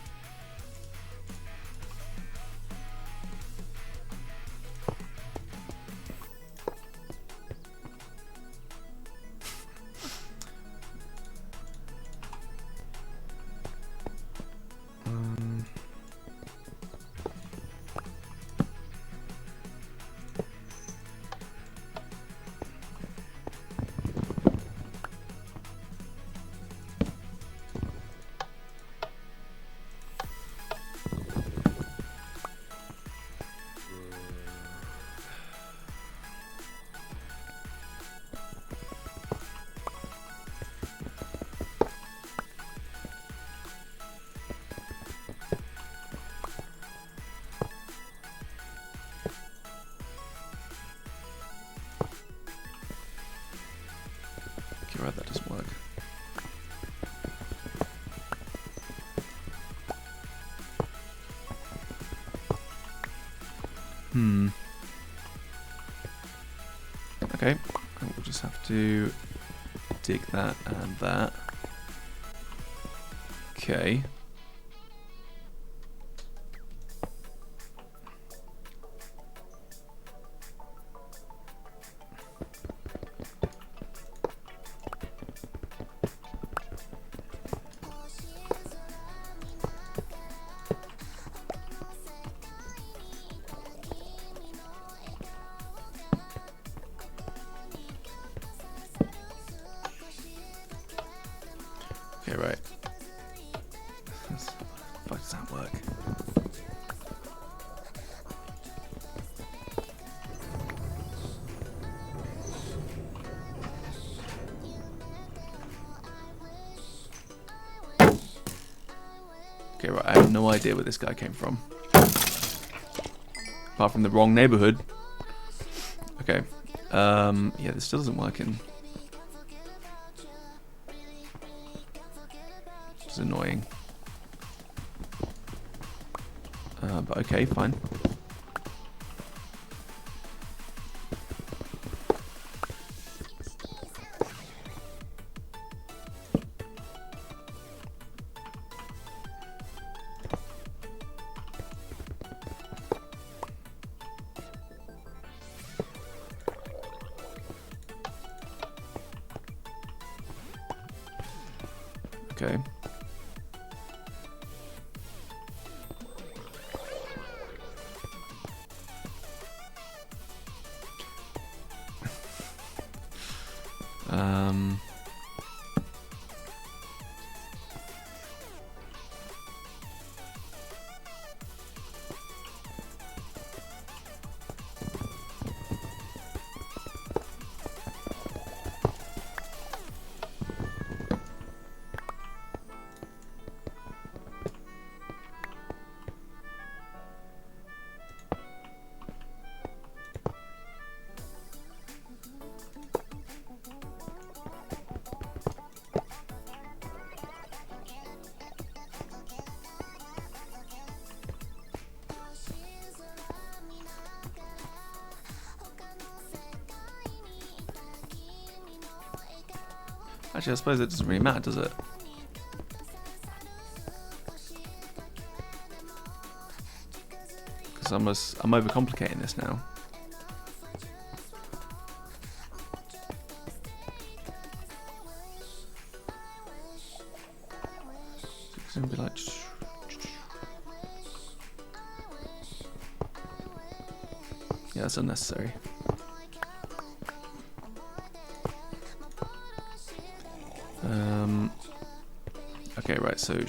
Okay, right, that doesn't work. Okay, we'll just have to dig that and that. Okay. Okay, right. Why does that work? Okay, right, I have no idea where this guy came from. Apart from the wrong neighborhood. Okay. Yeah, this still isn't working. Which is annoying. But okay, fine. Okay. Actually, I suppose it doesn't really matter, does it? Because I'm overcomplicating this now. It's gonna be like. Yeah, that's unnecessary. Okay, right, so no.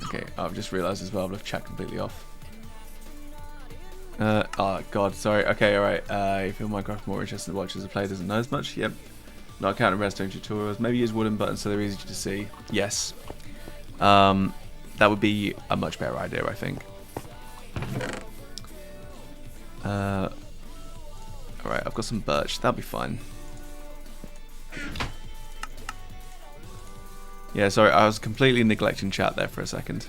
Okay, I've just realised as well I've left chat completely off. Oh god, sorry. Okay, alright. You feel Minecraft more interesting to watch as a player doesn't know as much? Yep. Not counting redstone tutorials. Maybe use wooden buttons so they're easy to see. Yes. That would be a much better idea, I think. Alright, I've got some birch. That'll be fine. Yeah, sorry, I was completely neglecting chat there for a second.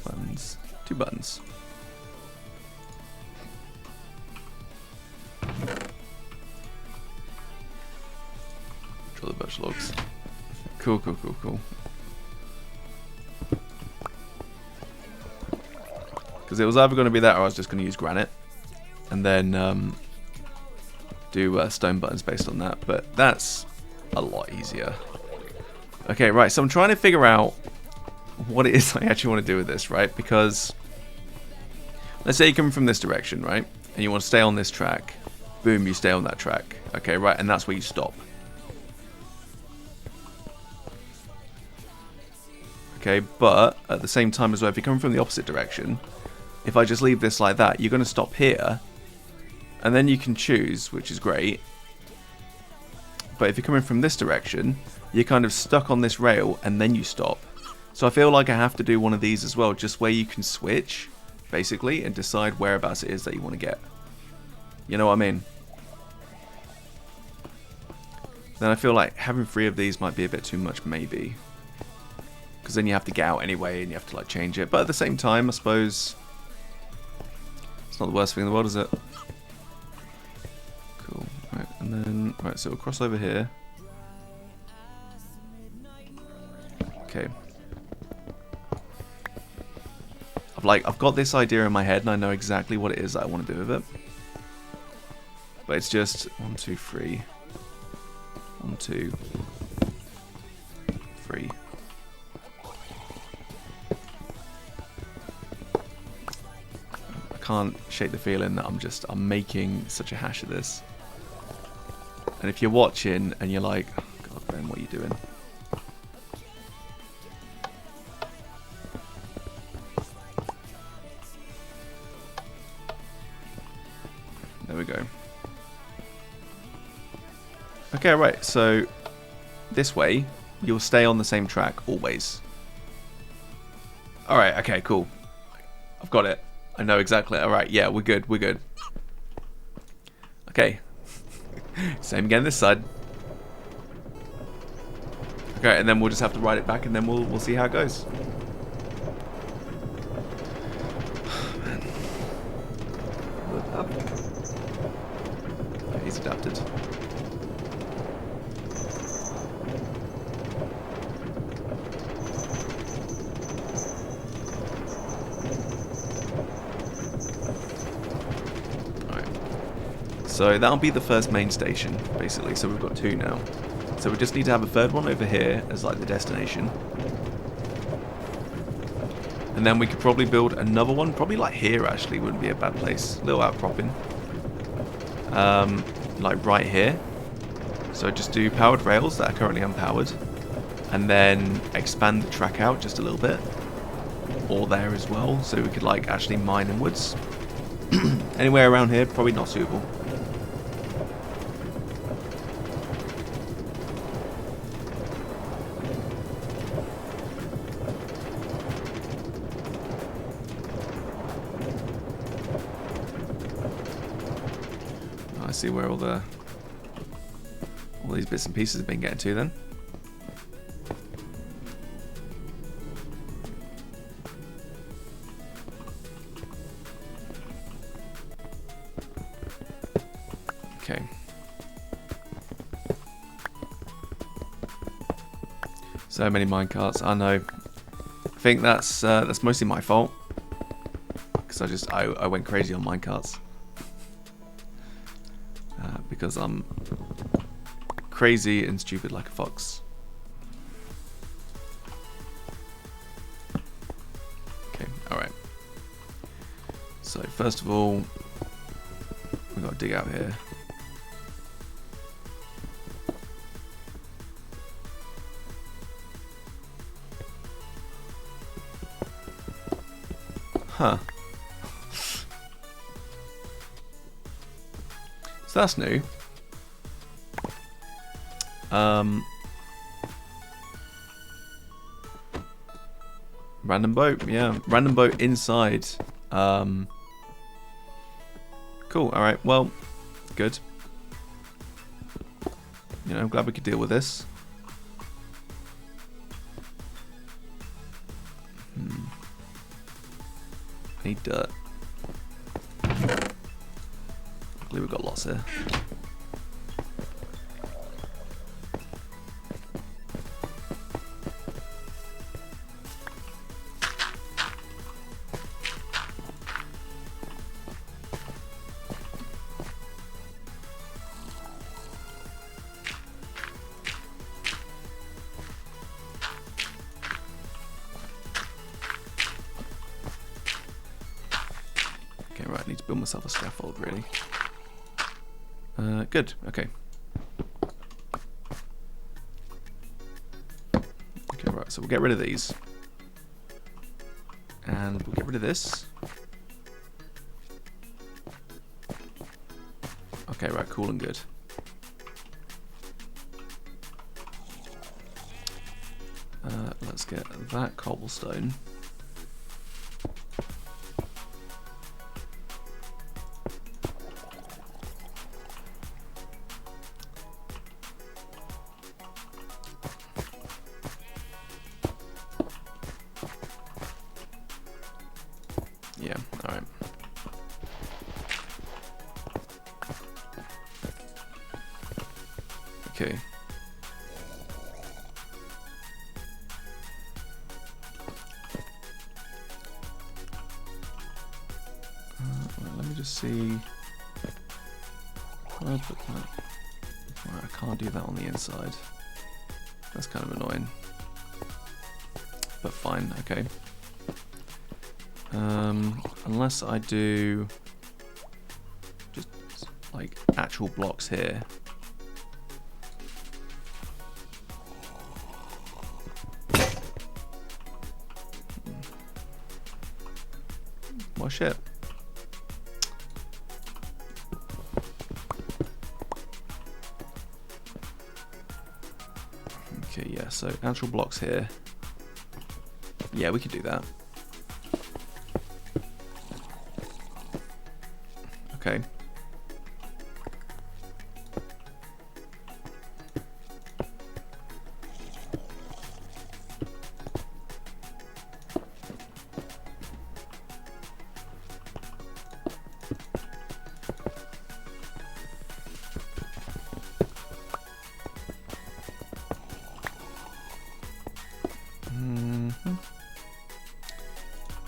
Buttons. 2 buttons. Draw the birch logs. Cool, cool, cool, cool. Because it was either going to be that or I was just going to use granite. And then do stone buttons based on that. But that's a lot easier. Okay, right, so I'm trying to figure out what it is I actually want to do with this, right? Because let's say you come from this direction, right? And you want to stay on this track. Boom, you stay on that track. Okay, right, and that's where you stop. Okay, but at the same time as well, if you're coming from the opposite direction, if I just leave this like that, you're going to stop here. And then you can choose, which is great. But if you're coming from this direction, you're kind of stuck on this rail and then you stop. So I feel like I have to do one of these as well, just where you can switch, basically, and decide whereabouts it is that you want to get. You know what I mean? Then I feel like having 3 of these might be a bit too much, maybe. Because then you have to get out anyway and you have to like change it. But at the same time, I suppose it's not the worst thing in the world, is it? Cool. Right, and then right, so we'll cross over here. Okay. I've got this idea in my head and I know exactly what it is that I want to do with it. But it's just 1, 2, 3. 1, 2, 3. I can't shake the feeling that I'm making such a hash of this. And if you're watching and you're like, oh, God, Ben, what are you doing? There we go. Okay, right, so this way, you'll stay on the same track always. Alright, okay, cool. I've got it. I know exactly. Alright, yeah, we're good, we're good. Okay. Same again this side. Okay, and then we'll just have to ride it back and then we'll see how it goes. Man. Okay, he's adapted. So that'll be the first main station, basically. So we've got 2 now. So we just need to have a 3rd one over here as like the destination. And then we could probably build another one, probably like here actually, wouldn't be a bad place. A little outcropping. Like right here. So just do powered rails that are currently unpowered. And then expand the track out just a little bit. Or there as well, so we could like actually mine inwards. Anywhere around here, probably not suitable. I see where all these bits and pieces have been getting to then. Okay. So many minecarts. I know. I think that's mostly my fault because I went crazy on minecarts. Because I'm crazy and stupid like a fox. Okay, alright. So first of all, we've got to dig out here. Huh. So that's new. Random boat, yeah. Random boat inside Cool. All right. Well, good. You know, I'm glad we could deal with this. Need dirt. Luckily we've got lots here. Okay, right, I need to build myself a scaffold, really. Good, okay. Okay, right, so we'll get rid of these. And we'll get rid of this. Okay, right, cool and good. Let's get that cobblestone. Yeah, alright. Okay. Well, let me just see. Where I put that? Right, I can't do that on the inside. That's kind of annoying. But fine, okay. Unless I do just like actual blocks here. Well, shit. Okay, yeah, so actual blocks here. Yeah, we could do that. Okay.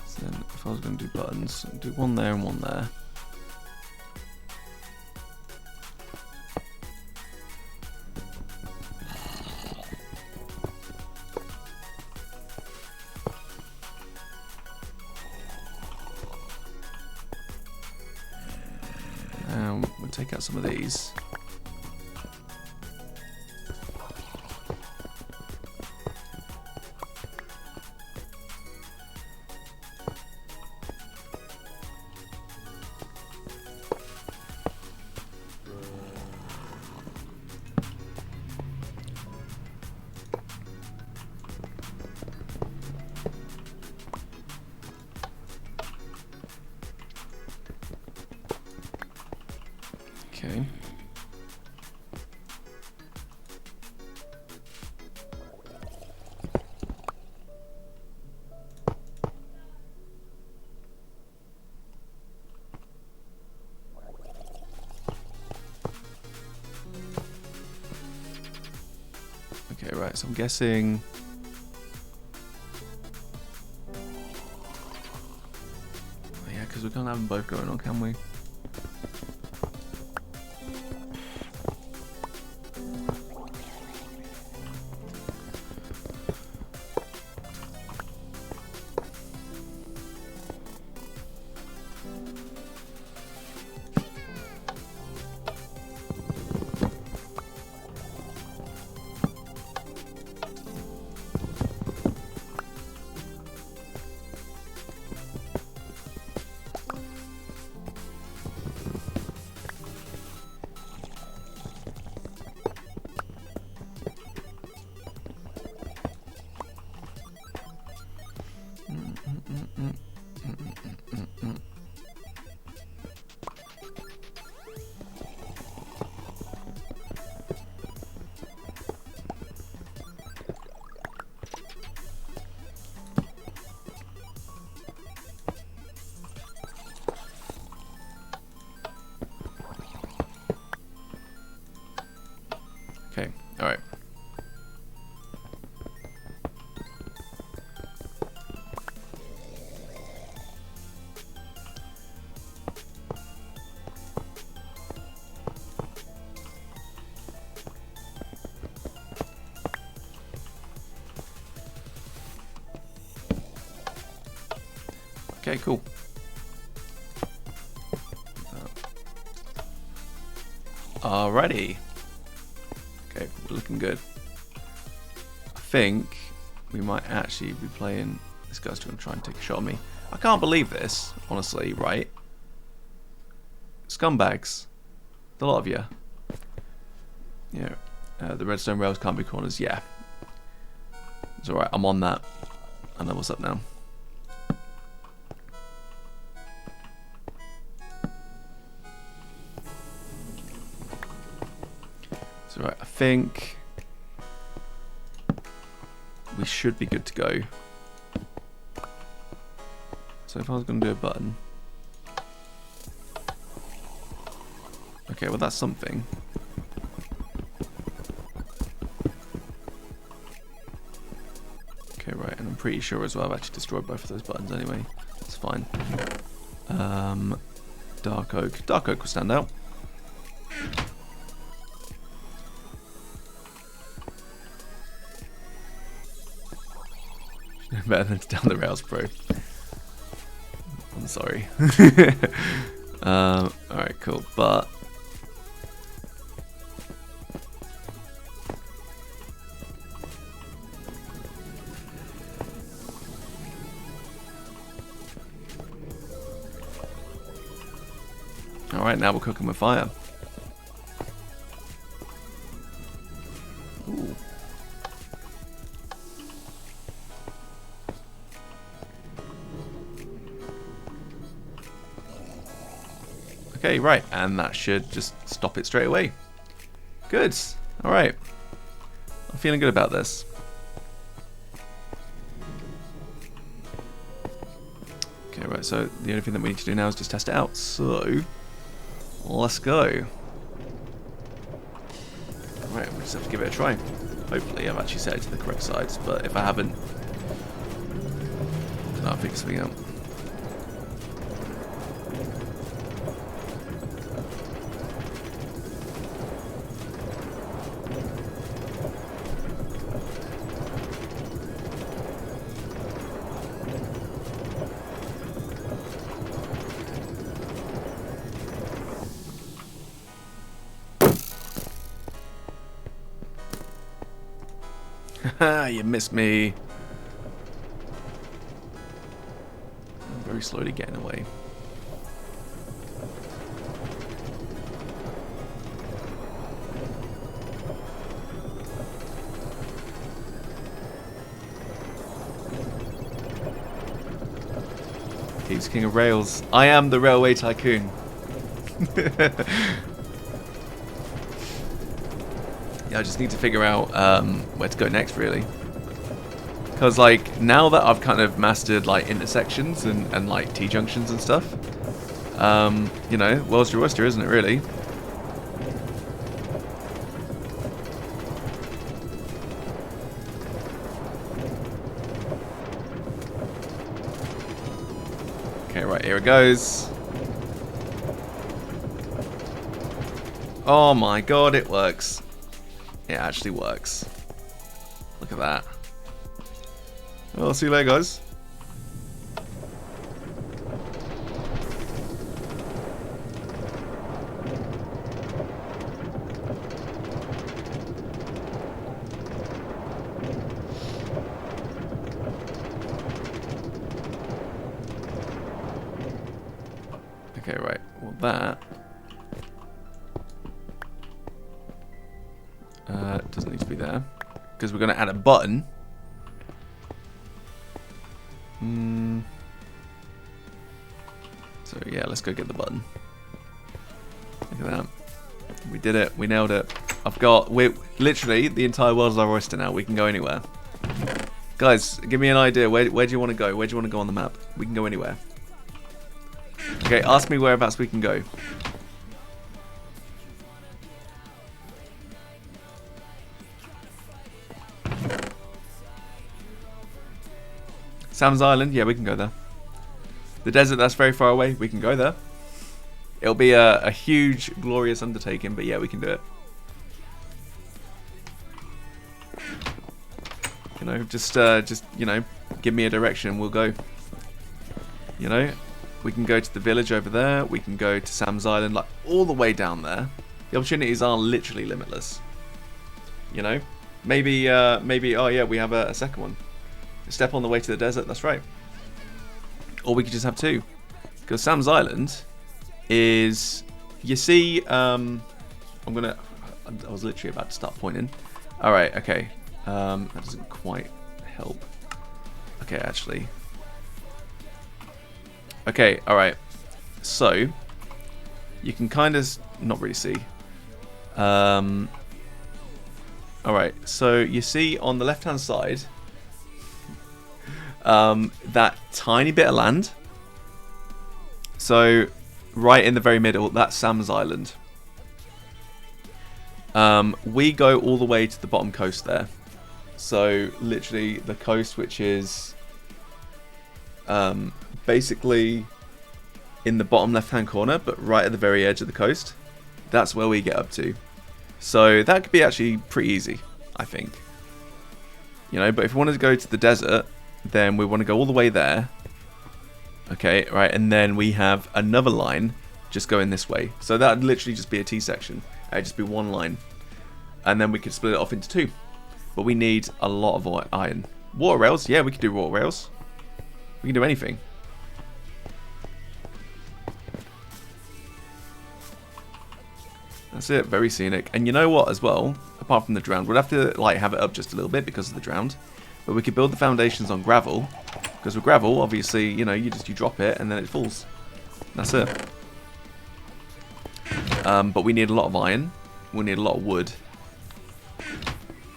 So then if I was going to do buttons, I'd do one there and one there. We'll take out some of these. Okay. Okay, right, so I'm guessing... Oh, yeah, because we can't have them both going on, can we? Alright. Okay, cool. Alrighty. Okay, we're looking good. I think we might actually be playing... This guy's going to try and take a shot at me. I can't believe this, honestly, right? Scumbags. A lot of you. Yeah. The redstone rails can't be corners. Yeah. It's alright, I'm on that. I know what's up now. It's alright, I think we should be good to go. So if I was going to do a button. Okay, well that's something. Okay, right, and I'm pretty sure as well I've actually destroyed both of those buttons anyway. It's fine. Dark oak. Dark oak will stand out. Better than down the rails, bro. I'm sorry. Alright, cool. But alright, now we're cooking with fire. Ooh. Okay, right, and that should just stop it straight away. Good. Alright. I'm feeling good about this. Okay, right, so the only thing that we need to do now is just test it out. So, let's go. Alright, we'll just have to give it a try. Hopefully I've actually set it to the correct sides, but if I haven't, then I'll figure something out. Haha, you missed me. I'm very slowly getting away. He's king of rails. I am the railway tycoon. Yeah, I just need to figure out where to go next, really. Because, like, now that I've kind of mastered, like, intersections and like, T-junctions and stuff, you know, world's your oyster, isn't it, really? Okay, right, here it goes. Oh my god, it works. It actually works. Look at that. Well, see you later, guys. Okay, right. Well, that doesn't need to be there because we're going to add a button. So yeah, let's go get the button. Look at that. We did it. We nailed it. We're literally the entire world's our oyster now. We can go anywhere. Guys, give me an idea. Where do you want to go? Where do you want to go on the map? We can go anywhere. Okay, ask me whereabouts we can go. Sam's Island, yeah, we can go there. The desert that's very far away, we can go there. It'll be a huge, glorious undertaking, but yeah, we can do it. You know, just you know, give me a direction and we'll go. You know, we can go to the village over there. We can go to Sam's Island, like all the way down there. The opportunities are literally limitless. You know, maybe oh yeah, we have a second one. Step on the way to the desert. That's right. Or we could just have two, because Sam's Island is, you see, I was literally about to start pointing. All right, okay. That doesn't quite help. Okay, actually. Okay, all right. So you can kind of not really see. All right. So you see on the left-hand side, that tiny bit of land. So right in the very middle, that's Sam's Island. We go all the way to the bottom coast there. So literally the coast, which is basically in the bottom left-hand corner, but right at the very edge of the coast. That's where we get up to. So that could be actually pretty easy, I think. You know, but if we wanted to go to the desert, then we want to go all the way there. Okay, right, and then we have another line just going this way. So that would literally just be a T-section. It'd just be one line. And then we could split it off into two. But we need a lot of iron. Water rails? Yeah, we could do water rails. We can do anything. That's it, very scenic. And you know what as well, apart from the drowned, we'll have to like have it up just a little bit because of the drowned. But we could build the foundations on gravel. Because with gravel, obviously, you know, you drop it and then it falls. That's it. But we need a lot of iron. We need a lot of wood.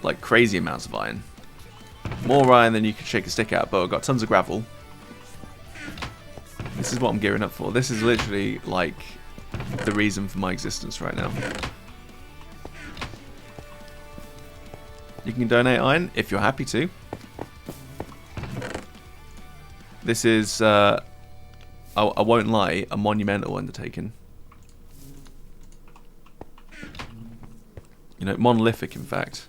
Like crazy amounts of iron. More iron than you could shake a stick at, but I've got tons of gravel. This is what I'm gearing up for. This is literally like the reason for my existence right now. You can donate iron if you're happy to. This is, I won't lie, a monumental undertaking. You know, monolithic in fact.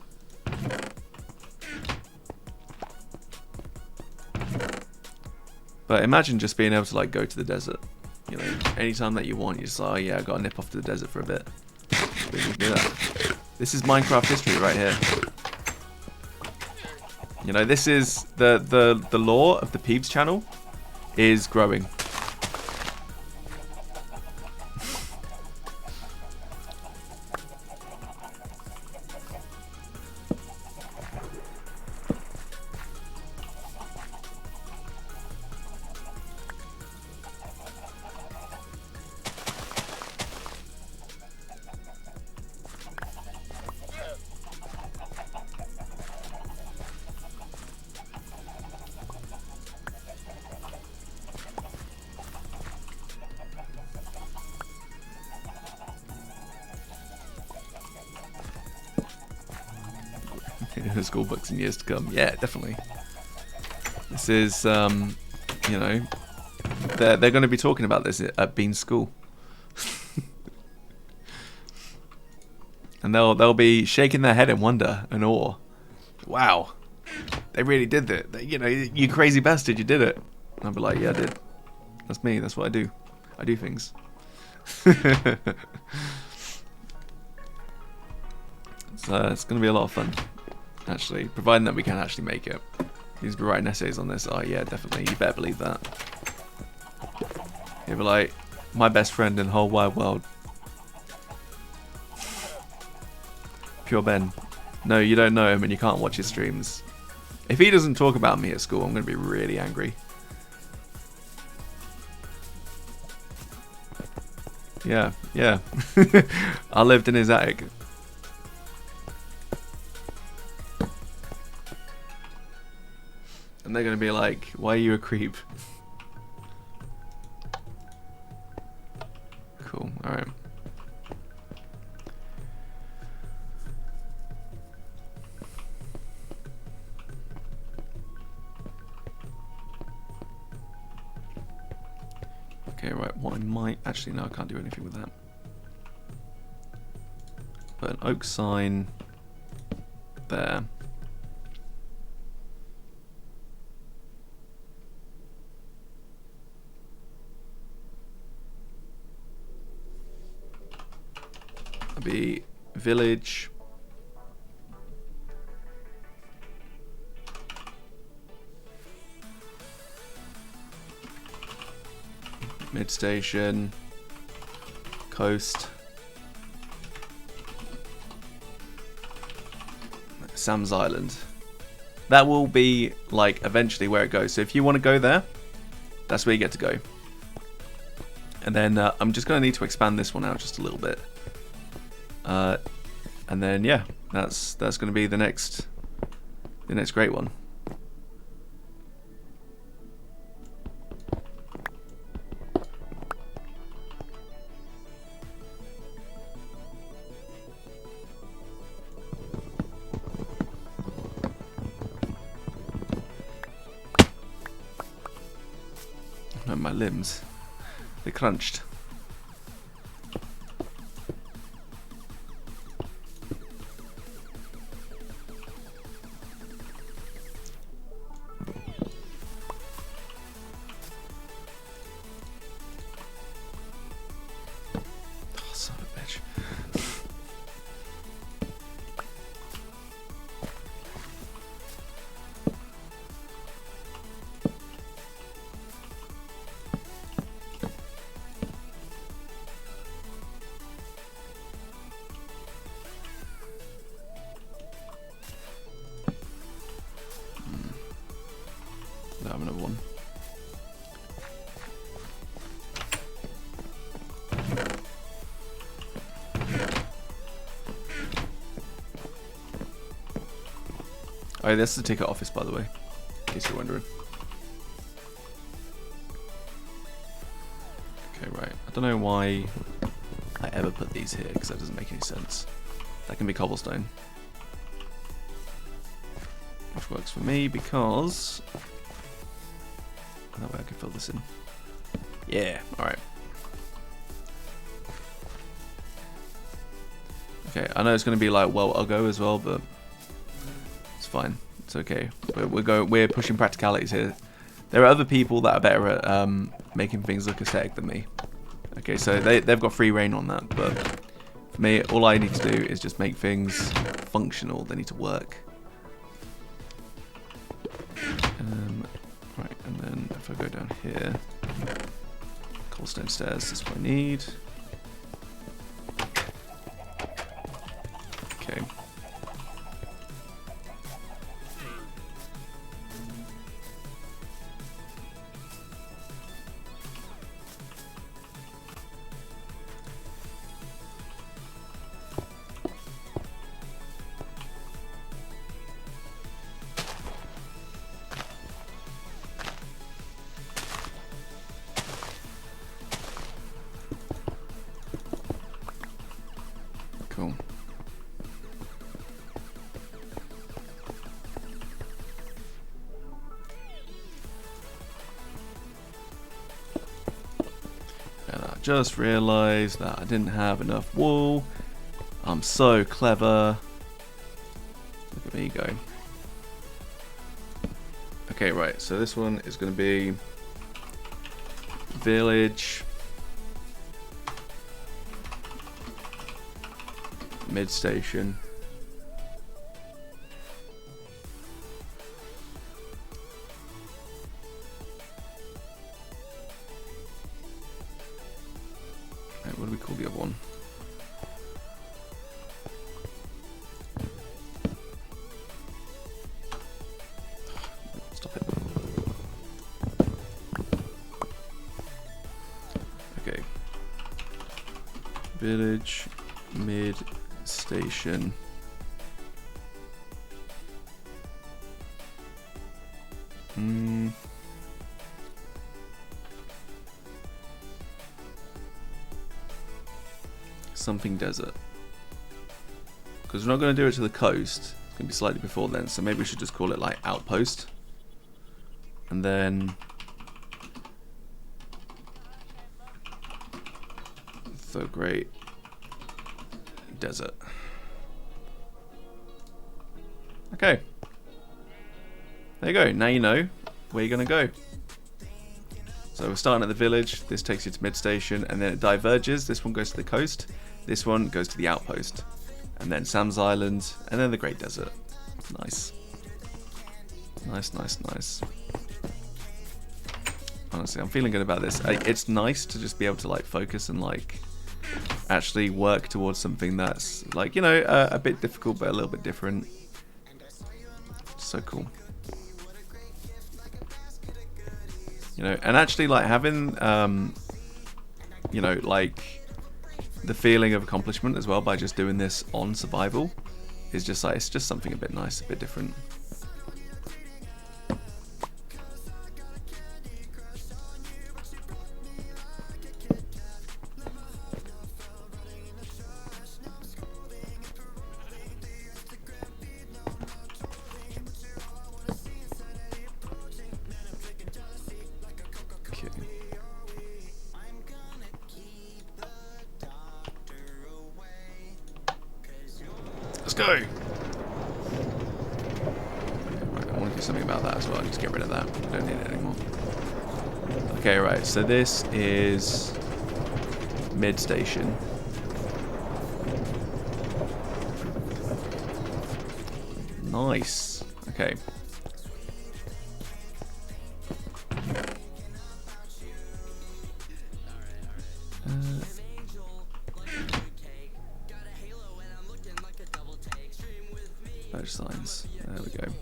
But imagine just being able to like go to the desert. You know, anytime that you want, you just like, oh yeah, I got to nip off to the desert for a bit. We can do that. This is Minecraft history right here. You know, this is the lore of the Peeps channel is growing. School books in years to come. Yeah, definitely. This is, you know, they're going to be talking about this at Bean's school, and they'll be shaking their head in wonder and awe. Wow, they really did it. You know, you crazy bastard, you did it. And I'll be like, yeah, I did. That's me. That's what I do. I do things. It's going to be a lot of fun. Actually, providing that we can actually make it. He's be writing essays on this. Oh yeah, definitely. You better believe that. He'll be like, my best friend in the whole wide world. Pure Ben. No, you don't know him and you can't watch his streams. If he doesn't talk about me at school, I'm going to be really angry. Yeah, yeah. I lived in his attic. And they're going to be like, why are you a creep? Cool, alright. I might... Actually, no, I can't do anything with that. Put an oak sign there. That'll be village. Mid station. Coast. Sam's Island. That will be like eventually where it goes. So if you want to go there, that's where you get to go. And then I'm just going to need to expand this one out just a little bit. And then yeah, that's going to be the next great one. And my limbs, they crunched. Oh, son of a bitch. I have another one. Oh, this is the ticket office, by the way, in case you're wondering. Okay, right. I don't know why I ever put these here, because that doesn't make any sense. That can be cobblestone. Which works for me, because... that way I can fill this in. Yeah, alright. Okay, I know it's going to be like, well, I'll go as well, but it's fine. It's okay. We're pushing practicalities here. There are other people that are better at making things look aesthetic than me. Okay, so they've got free reign on that, but for me, all I need to do is just make things functional. They need to work. Right, and then if I go down here, cobblestone stairs is what I need. Okay. Cool. And I just realized that I didn't have enough wool. I'm so clever. Look at me go. Okay, right, so this one is going to be village, mid station, right, what do we call the other one? Stop it. Okay, village, mid station, something desert, because we're not going to do it to the coast. It's going to be slightly before then, so maybe we should just call it like outpost, and then The Great Desert. Okay. There you go. Now you know where you're going to go. So we're starting at the village. This takes you to mid station, and then it diverges. This one goes to the coast. This one goes to the outpost. And then Sam's Island, and then the Great Desert. Nice. Nice, nice, nice. Honestly, I'm feeling good about this. It's nice to just be able to like focus and like actually work towards something that's like, you know, a bit difficult but a little bit different. So cool. You know, and actually like having you know, like the feeling of accomplishment as well by just doing this on survival is just like, it's just something a bit nice, a bit different. Let's go! Right, I want to do something about that as well. Just get rid of that. We don't need it anymore. Okay, right. So this is mid station. Nice. Okay. Badge signs. There we go.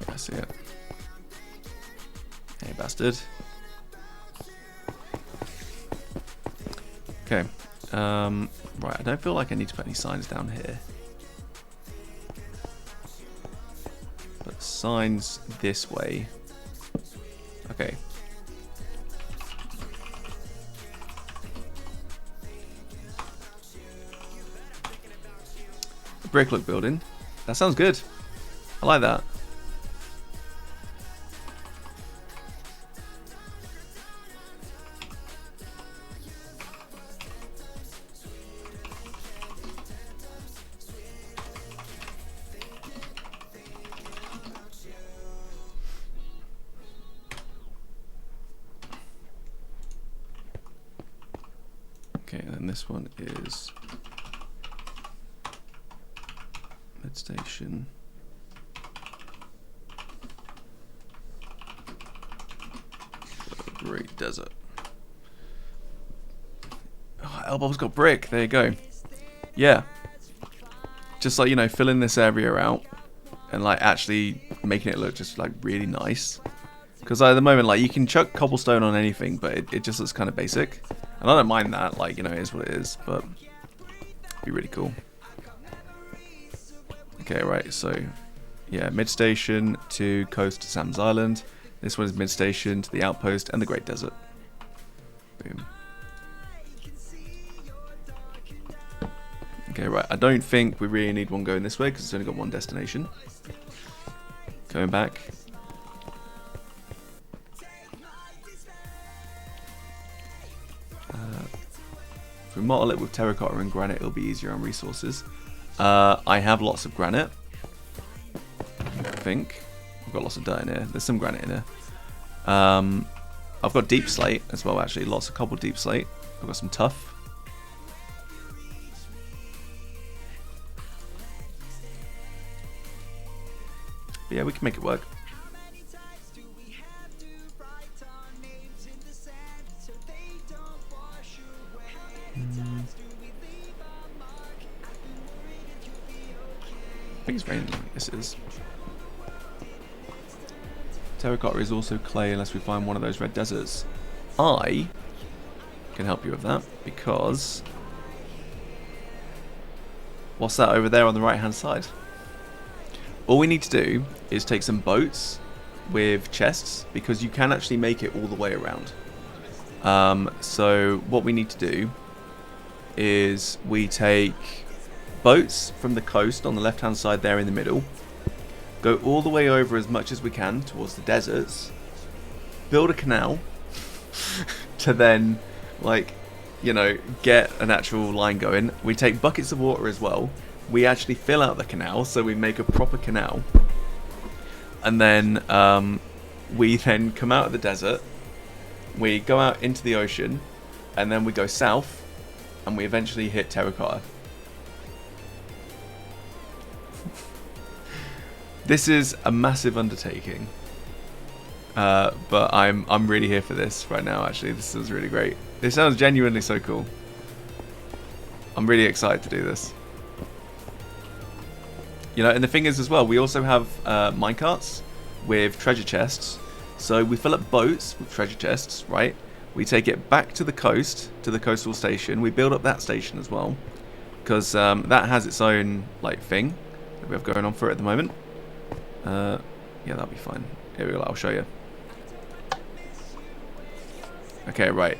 I see it. Hey, bastard. Okay. Right, I don't feel like I need to put any signs down here. But signs this way. Okay. Brick look building. That sounds good. I like that. Okay, and then this one is mid station. Great Desert. Oh, Elbow's got brick. There you go. Yeah. Just like, you know, filling this area out and like actually making it look just like really nice. Because at the moment, like, you can chuck cobblestone on anything, but it just looks kind of basic. And I don't mind that, like, you know, it is what it is, but it'd be really cool. Okay, right, so, yeah, mid-station to coast to Sam's Island. This one is mid-station to the outpost and the Great Desert. Boom. Okay, right, I don't think we really need one going this way, because it's only got one destination. Going back. If we model it with terracotta and granite, it'll be easier on resources. I have lots of granite. I think. I've got lots of dirt in here. There's some granite in here. I've got deep slate as well, actually. Lots of cobbled deep slate. I've got some tuff. But yeah, we can make it work. I think it's raining. Yes, it is. Terracotta is also clay unless we find one of those red deserts. I can help you with that because what's that over there on the right hand side? All we need to do is take some boats with chests because you can actually make it all the way around. So what we need to do is we take boats from the coast on the left hand side there in the middle, go all the way over as much as we can towards the deserts, build a canal to then, like, you know, get an actual line going. We take buckets of water as well. We actually fill out the canal, so we make a proper canal. And then we then come out of the desert, we go out into the ocean, and then we go south, and we eventually hit Terracotta. This is a massive undertaking, but I'm really here for this right now. Actually, this is really great. This sounds genuinely so cool. I'm really excited to do this. You know, and the thing is as well, we also have minecarts with treasure chests. So we fill up boats with treasure chests, right? We take it back to the coast, to the coastal station. We build up that station as well, because that has its own like thing that we have going on for it at the moment. Yeah, that'll be fine. Here we go, I'll show you. Okay, right.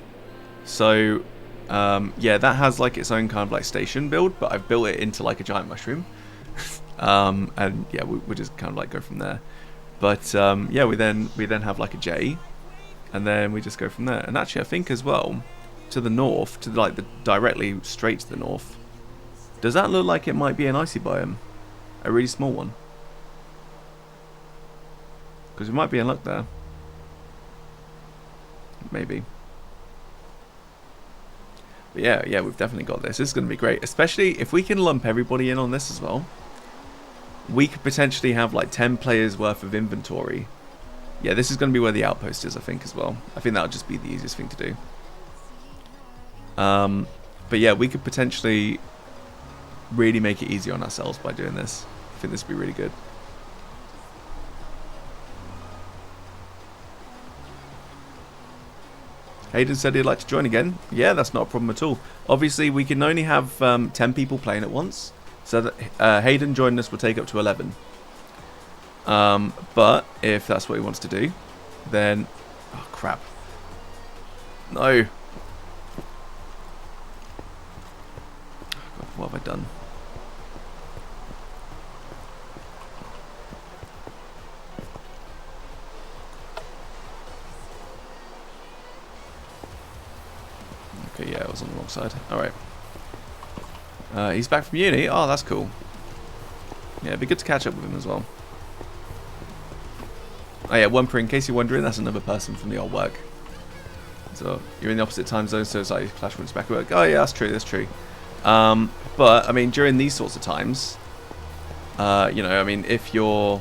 So, yeah, that has like its own kind of like station build, but I've built it into like a giant mushroom. And yeah, we just kind of like go from there. But yeah, we then have like a J, and then we just go from there. And actually, I think as well, to the north, to like the directly straight to the north, does that look like it might be an icy biome? A really small one? Because we might be in luck there. Maybe. But yeah, we've definitely got this. This is going to be great. Especially if we can lump everybody in on this as well. We could potentially have like 10 players worth of inventory. Yeah, this is going to be where the outpost is, I think, as well. I think that would just be the easiest thing to do. But yeah, we could potentially really make it easy on ourselves by doing this. I think this would be really good. Hayden said he'd like to join again. Yeah, that's not a problem at all. Obviously, we can only have 10 people playing at once. So that Hayden joining us will take up to 11. But if that's what he wants to do, then... Oh, crap. No. God, what have I done? Okay, yeah, I was on the wrong side. Alright. He's back from uni. Oh, that's cool. Yeah, it'd be good to catch up with him as well. Oh yeah, Wumper, in case you're wondering, that's another person from the old work. So, you're in the opposite time zone, so it's like Clash when it's back at work. Oh yeah, that's true, that's true. But, I mean, during these sorts of times, you know, I mean, if you're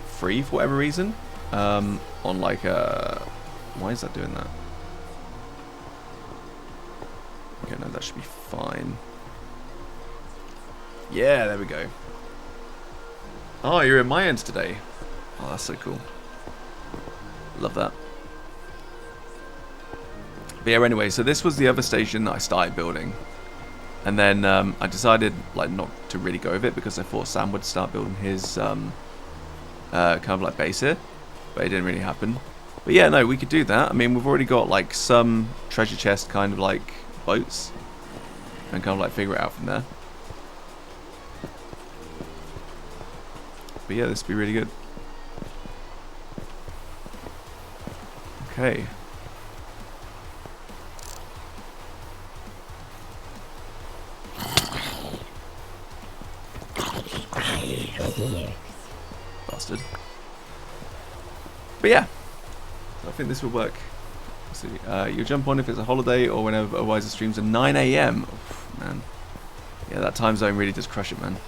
free for whatever reason, on like a... Why is that doing that? Okay, no, that should be fine. Yeah, there we go. Oh, you're in my ends today. Oh, that's so cool. Love that. But yeah, anyway, so this was the other station that I started building. And then I decided like not to really go with it because I thought Sam would start building his kind of like base here. But it didn't really happen. But yeah, no, we could do that. I mean, we've already got like some treasure chest kind of like boats. And kind of like figure it out from there. But yeah, this would be really good. Okay. Bastard. But yeah, so I think this will work. Let's see. You'll jump on if it's a holiday or whenever, otherwise the streams at 9 AM. Oof, man. Yeah, that time zone really does crush it, man.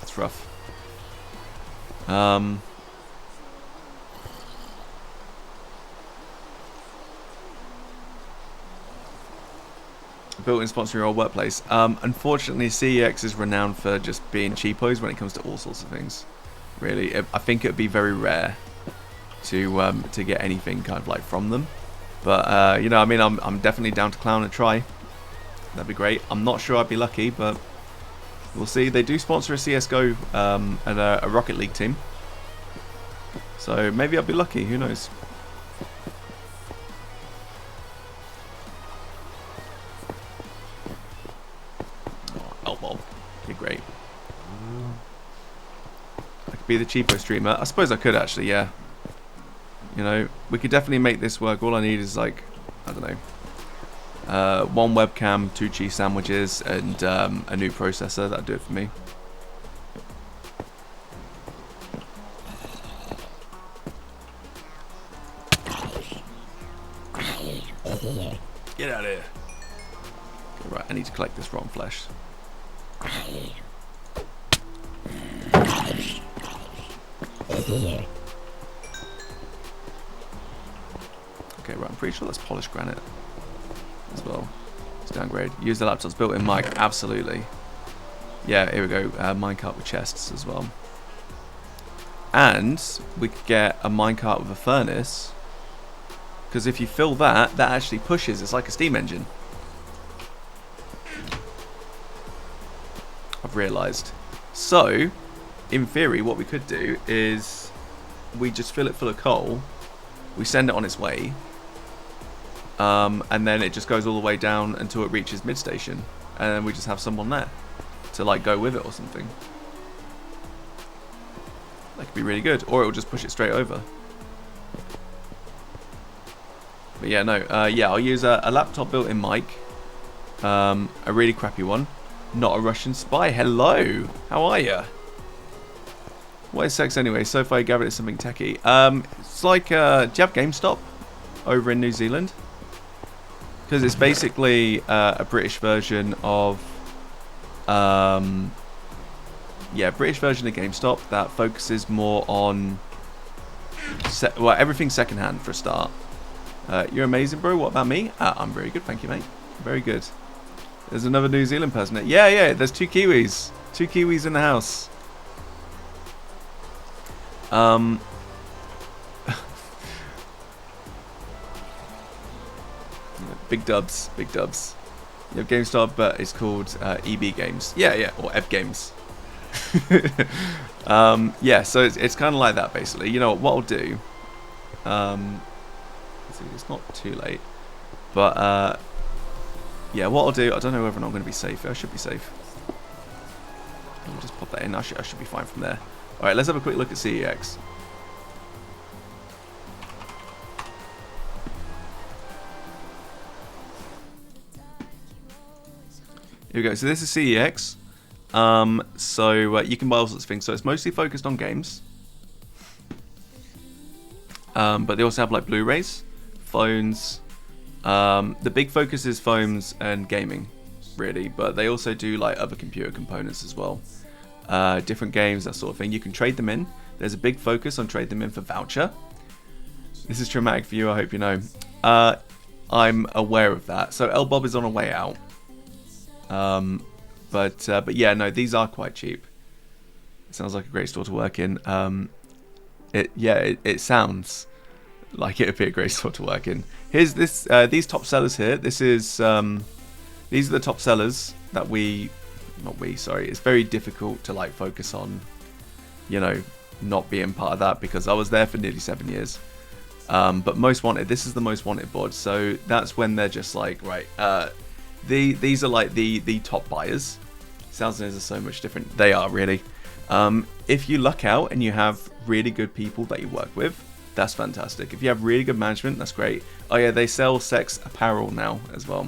It's rough. built-in sponsoring your old workplace. Unfortunately, CEX is renowned for just being cheapos when it comes to all sorts of things. Really, I think it would be very rare to get anything kind of like from them. But you know, I mean, I'm definitely down to clown and try. That'd be great. I'm not sure I'd be lucky, but we'll see. They do sponsor a CS:GO and a Rocket League team, so maybe I'll be lucky. Who knows? Oh, elbow. Okay, great. I could be the cheapo streamer. I suppose I could actually. Yeah. You know, we could definitely make this work. All I need is like, I don't know. 1 webcam, 2 cheese sandwiches, and a new processor. That'd do it for me. Get out of here. Okay, right, I need to collect this rotten flesh. Okay, right, I'm pretty sure that's polished granite as well. Let's downgrade. Use the laptop's built-in mic. Absolutely. Yeah, here we go. Minecart with chests as well. And we could get a minecart with a furnace. Because if you fill that, that actually pushes. It's like a steam engine. I've realised. So, in theory, what we could do is we just fill it full of coal. We send it on its way. And then it just goes all the way down until it reaches mid-station. And then we just have someone there to like go with it or something. That could be really good. Or it'll just push it straight over. But yeah, no. Yeah, I'll use a laptop built-in mic. A really crappy one. Not a Russian spy. Hello. How are you? What is sex anyway? So far you gathered it's something techie. It's like, do you have GameStop over in New Zealand? Because it's basically a British version of, yeah, British version of GameStop that focuses more on, well, everything secondhand for a start. You're amazing, bro. What about me? I'm very good, thank you, mate. Very good. There's another New Zealand person there. Yeah, yeah. There's 2 Kiwis. 2 Kiwis in the house. Big dubs, big dubs. You have GameStop, but it's called EB Games. Yeah, yeah, or EB Games. Yeah, so it's kind of like that, basically. You know what I'll do? Let's see, it's not too late, but yeah, what I'll do? I don't know whether or not I'm going to be safe. I should be safe. Let me just pop that in. I should be fine from there. All right, let's have a quick look at CEX. Here we go. So this is CEX. So you can buy all sorts of things. So it's mostly focused on games. But they also have like Blu-rays, phones. The big focus is phones and gaming, really. But they also do like other computer components as well. Different games, that sort of thing. You can trade them in. There's a big focus on trade them in for voucher. This is traumatic for you, I hope you know. I'm aware of that. So El Bob is on a way out. But yeah, no, these are quite cheap. It sounds like a great store to work in. It sounds like it would be a great store to work in. Here's this, these top sellers here. This is, these are the top sellers that it's very difficult to like focus on, you know, not being part of that because I was there for nearly 7 years. But most wanted, this is the most wanted board. So that's when they're just like, right, these are like the top buyers. Sounds like there's so much different. They are really. If you luck out and you have really good people that you work with, that's fantastic. If you have really good management, that's great. Oh yeah, they sell sex apparel now as well.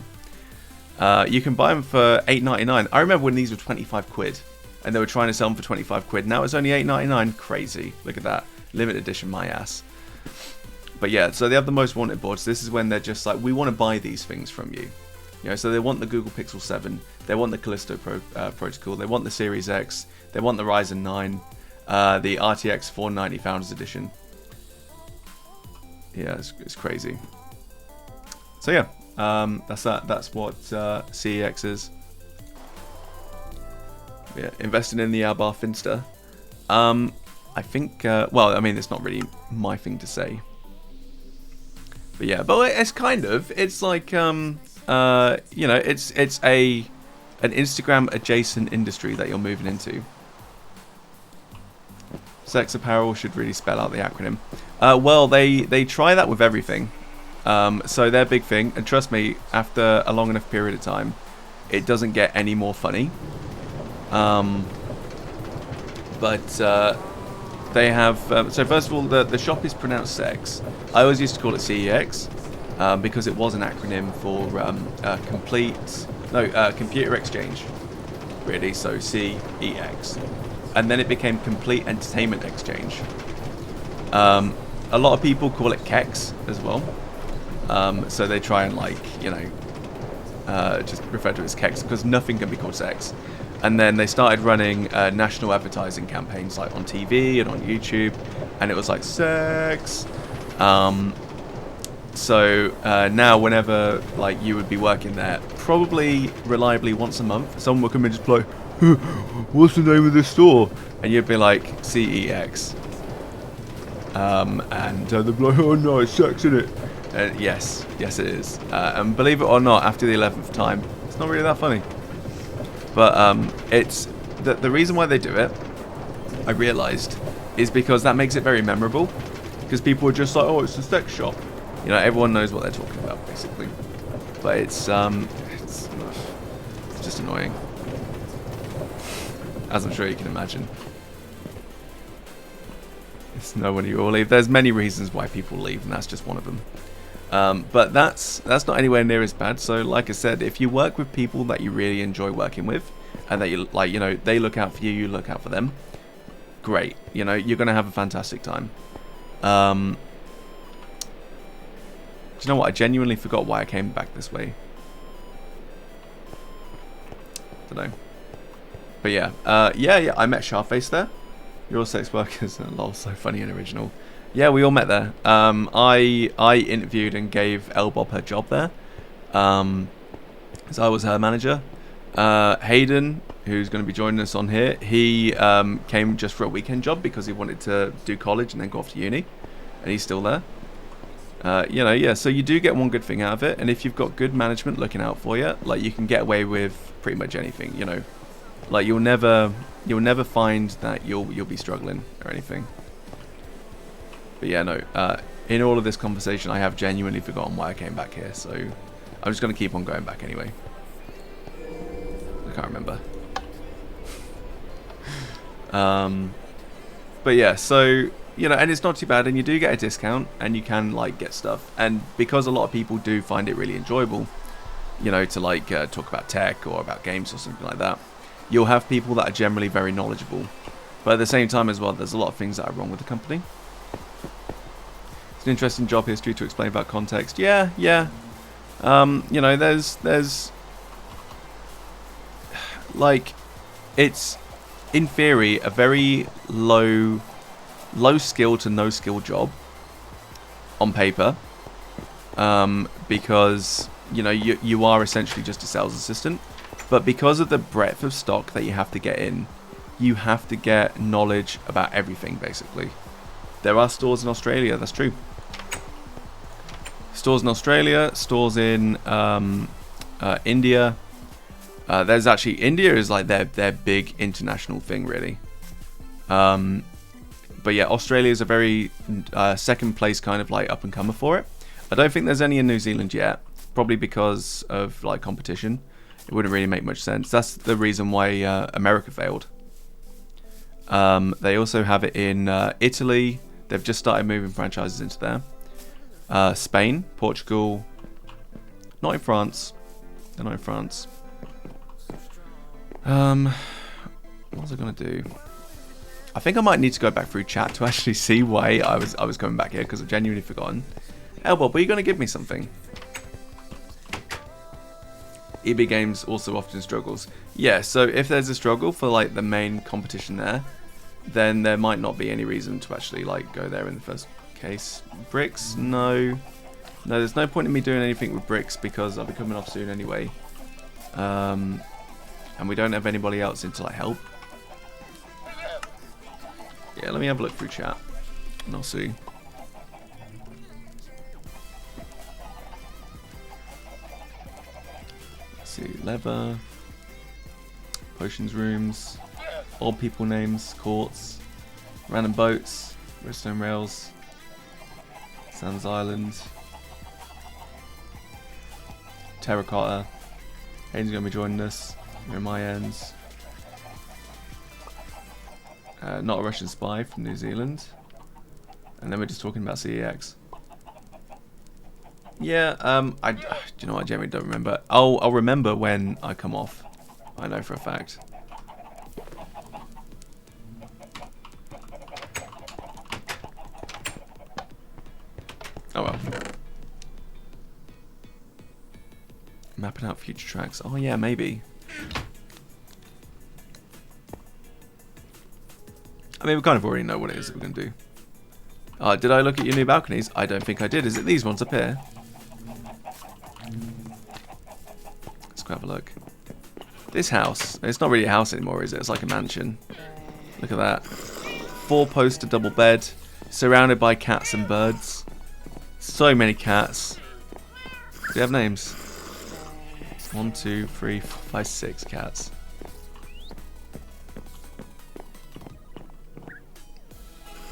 You can buy them for $8.99. I remember when these were 25 quid and they were trying to sell them for 25 quid. Now it's only $8.99. Crazy. Look at that. Limited edition, my ass. But yeah, so they have the most wanted boards. This is when they're just like, we want to buy these things from you. You know, so they want the Google Pixel 7, they want the Callisto protocol, they want the Series X, they want the Ryzen 9, the RTX 490 Founders Edition. Yeah, it's crazy. So yeah, That's what CEX is. Yeah, investing in the Albar Finster. I think. Well, I mean, it's not really my thing to say. But yeah, but it's kind of. It's like you know, it's an Instagram adjacent industry that you're moving into. Sex apparel should really spell out the acronym. Well, they try that with everything. So their big thing, and trust me, after a long enough period of time, it doesn't get any more funny. But they have. So first of all, the shop is pronounced Sex. I always used to call it CEX because it was an acronym for computer exchange. Really, so CEX. And then it became Complete Entertainment Exchange. A lot of people call it KEX as well. So they try and, like, you know, just refer to it as KEX because nothing can be called sex. And then they started running national advertising campaigns, like on TV and on YouTube, and it was like sex. So now whenever, like, you would be working there, probably reliably once a month, someone would come in and just play, what's the name of this store? And you'd be like, CEX. And they'd be like, oh no, it's sex, isn't it? Yes it is. And believe it or not, after the 11th time, it's not really that funny. But it's the reason why they do it, I realised, is because that makes it very memorable. Because people are just like, oh, it's a sex shop. You know, everyone knows what they're talking about, basically. But it's just annoying, as I'm sure you can imagine. It's no wonder you all leave. There's many reasons why people leave, and that's just one of them. But that's not anywhere near as bad. So, like I said, if you work with people that you really enjoy working with, and that you like, you know, they look out for you, you look out for them, great. You know, you're gonna have a fantastic time. Do you know what? I genuinely forgot why I came back this way. Don't know. But yeah, yeah. I met Sharface there. You're all sex workers. Lol, so funny and original. Yeah, we all met there. I interviewed and gave Elbob her job there. So I was her manager. Hayden, who's going to be joining us on here, he came just for a weekend job because he wanted to do college and then go off to uni, and he's still there. You know, yeah. So you do get one good thing out of it, and if you've got good management looking out for you, like, you can get away with pretty much anything. You know, like you'll never find that you'll be struggling or anything. But yeah, no. In all of this conversation, I have genuinely forgotten why I came back here, so I'm just going to keep on going back anyway. I can't remember. But yeah, so, you know, and it's not too bad, and you do get a discount, and you can, like, get stuff. And because a lot of people do find it really enjoyable, you know, to, like, talk about tech or about games or something like that, you'll have people that are generally very knowledgeable. But at the same time as well, there's a lot of things that are wrong with the company. It's an interesting job history to explain about context. Yeah. You know, there's like, it's in theory a very low skill to no skill job on paper, because, you know, you are essentially just a sales assistant, but because of the breadth of stock that you have to get in, you have to get knowledge about everything, basically. There are stores in Australia, that's true. Stores in Australia, stores in India. There's actually, India is like their big international thing, really. But yeah, Australia is a very second place kind of like up and comer for it. I don't think there's any in New Zealand yet, probably because of like competition. It wouldn't really make much sense. That's the reason why America failed. They also have it in Italy. They've just started moving franchises into there. Spain, Portugal, not in France. They're not in France. What was I gonna do? I think I might need to go back through chat to actually see why I was coming back here, because I've genuinely forgotten. Elbob, are you gonna give me something? EB Games also often struggles. Yeah, so if there's a struggle for like the main competition there, then there might not be any reason to actually like go there in the first case. Bricks, no. No, there's no point in me doing anything with bricks because I'll be coming off soon anyway. And we don't have anybody else in to like help. Yeah, let me have a look through chat and I'll see. Let's see, leather, potions rooms, old people names, courts, random boats, redstone rails, Sands Island, terracotta. Hayden's gonna be joining us. Near my ends. Not a Russian spy from New Zealand. And then we're just talking about CEX. Yeah, do you know what? I generally don't remember. I'll remember when I come off. I know for a fact. Oh well. Mapping out future tracks. Oh yeah, maybe. I mean, we kind of already know what it is that we're going to do. Did I look at your new balconies? I don't think I did. Is it these ones up here? Let's go have a look. This house. It's not really a house anymore, is it? It's like a mansion. Look at that. 4-poster double bed. Surrounded by cats and birds. So many cats. Do they have names? 1, 2, 3, 4, 5, 6 cats.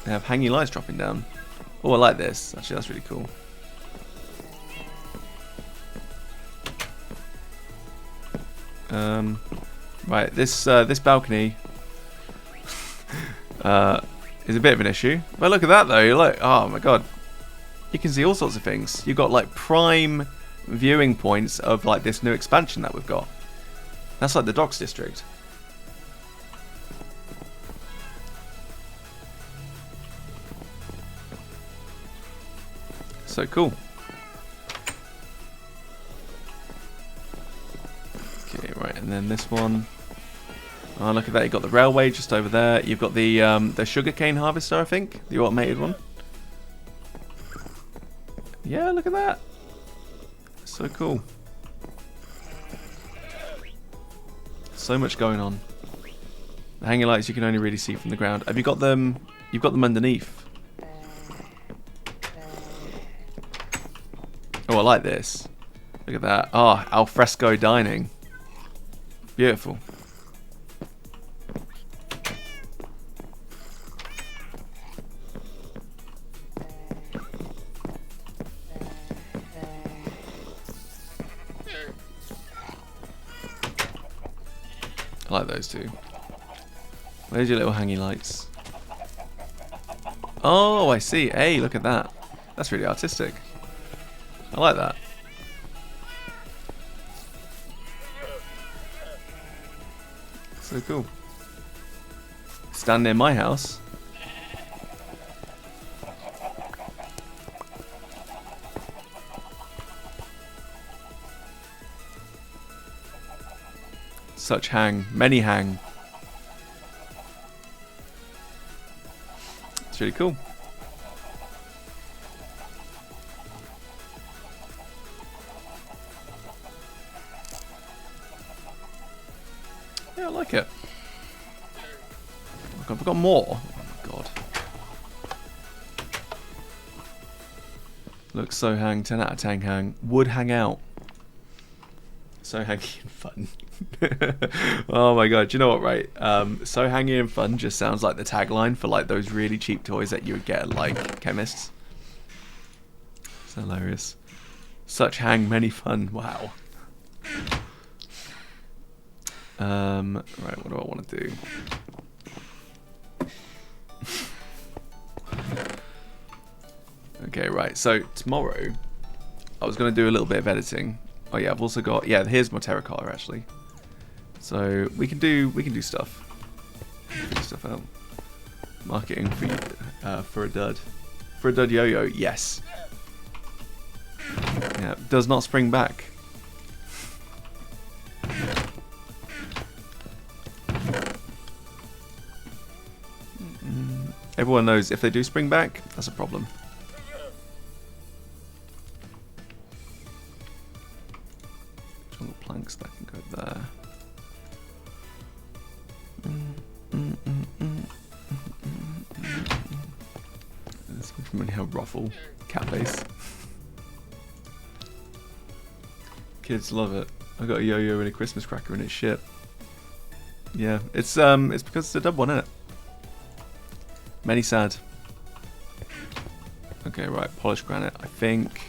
They have hanging lights dropping down. Oh, I like this. Actually, that's really cool. Right, this balcony is a bit of an issue. But look at that though. Look, oh my god, you can see all sorts of things. You've got like prime viewing points of like this new expansion that we've got. That's like the docks district. So cool. Okay, right, and then this one. Oh, look at that! You've got the railway just over there. You've got the sugarcane harvester, I think, the automated one. Yeah, look at that. So cool. So much going on. The hanging lights you can only really see from the ground. Have you got them? You've got them underneath. Oh, I like this. Look at that. Oh, al fresco dining. Beautiful. I like those two. Where's your little hanging lights? Oh, I see. Hey, look at that. That's really artistic. I like that. So cool. Stand near my house. Such hang. Many hang. It's really cool. Yeah, I like it. Look, I've got more. Oh my god. Looks so hang. 10 out of 10 hang. Would hang out. So hangy and fun. Oh my god. Do you know what, right? So hangy and fun just sounds like the tagline for like those really cheap toys that you would get at like chemists. It's hilarious. Such hang, many fun. Wow. Right, what do I want to do? Okay, right. So tomorrow, I was going to do a little bit of editing. Oh yeah, I've also got here's my terracotta actually. So we can do stuff. Figure stuff out. Marketing for a dud. For a dud yo-yo, yes. Yeah, does not spring back. Everyone knows if they do spring back, that's a problem. planks that can go there. This really have ruffle cat face. Kids love it. I got a yo-yo and a Christmas cracker and it's shit. Yeah, it's because it's a dub one, isn't it? Many sad. Okay, right, polished granite. I think.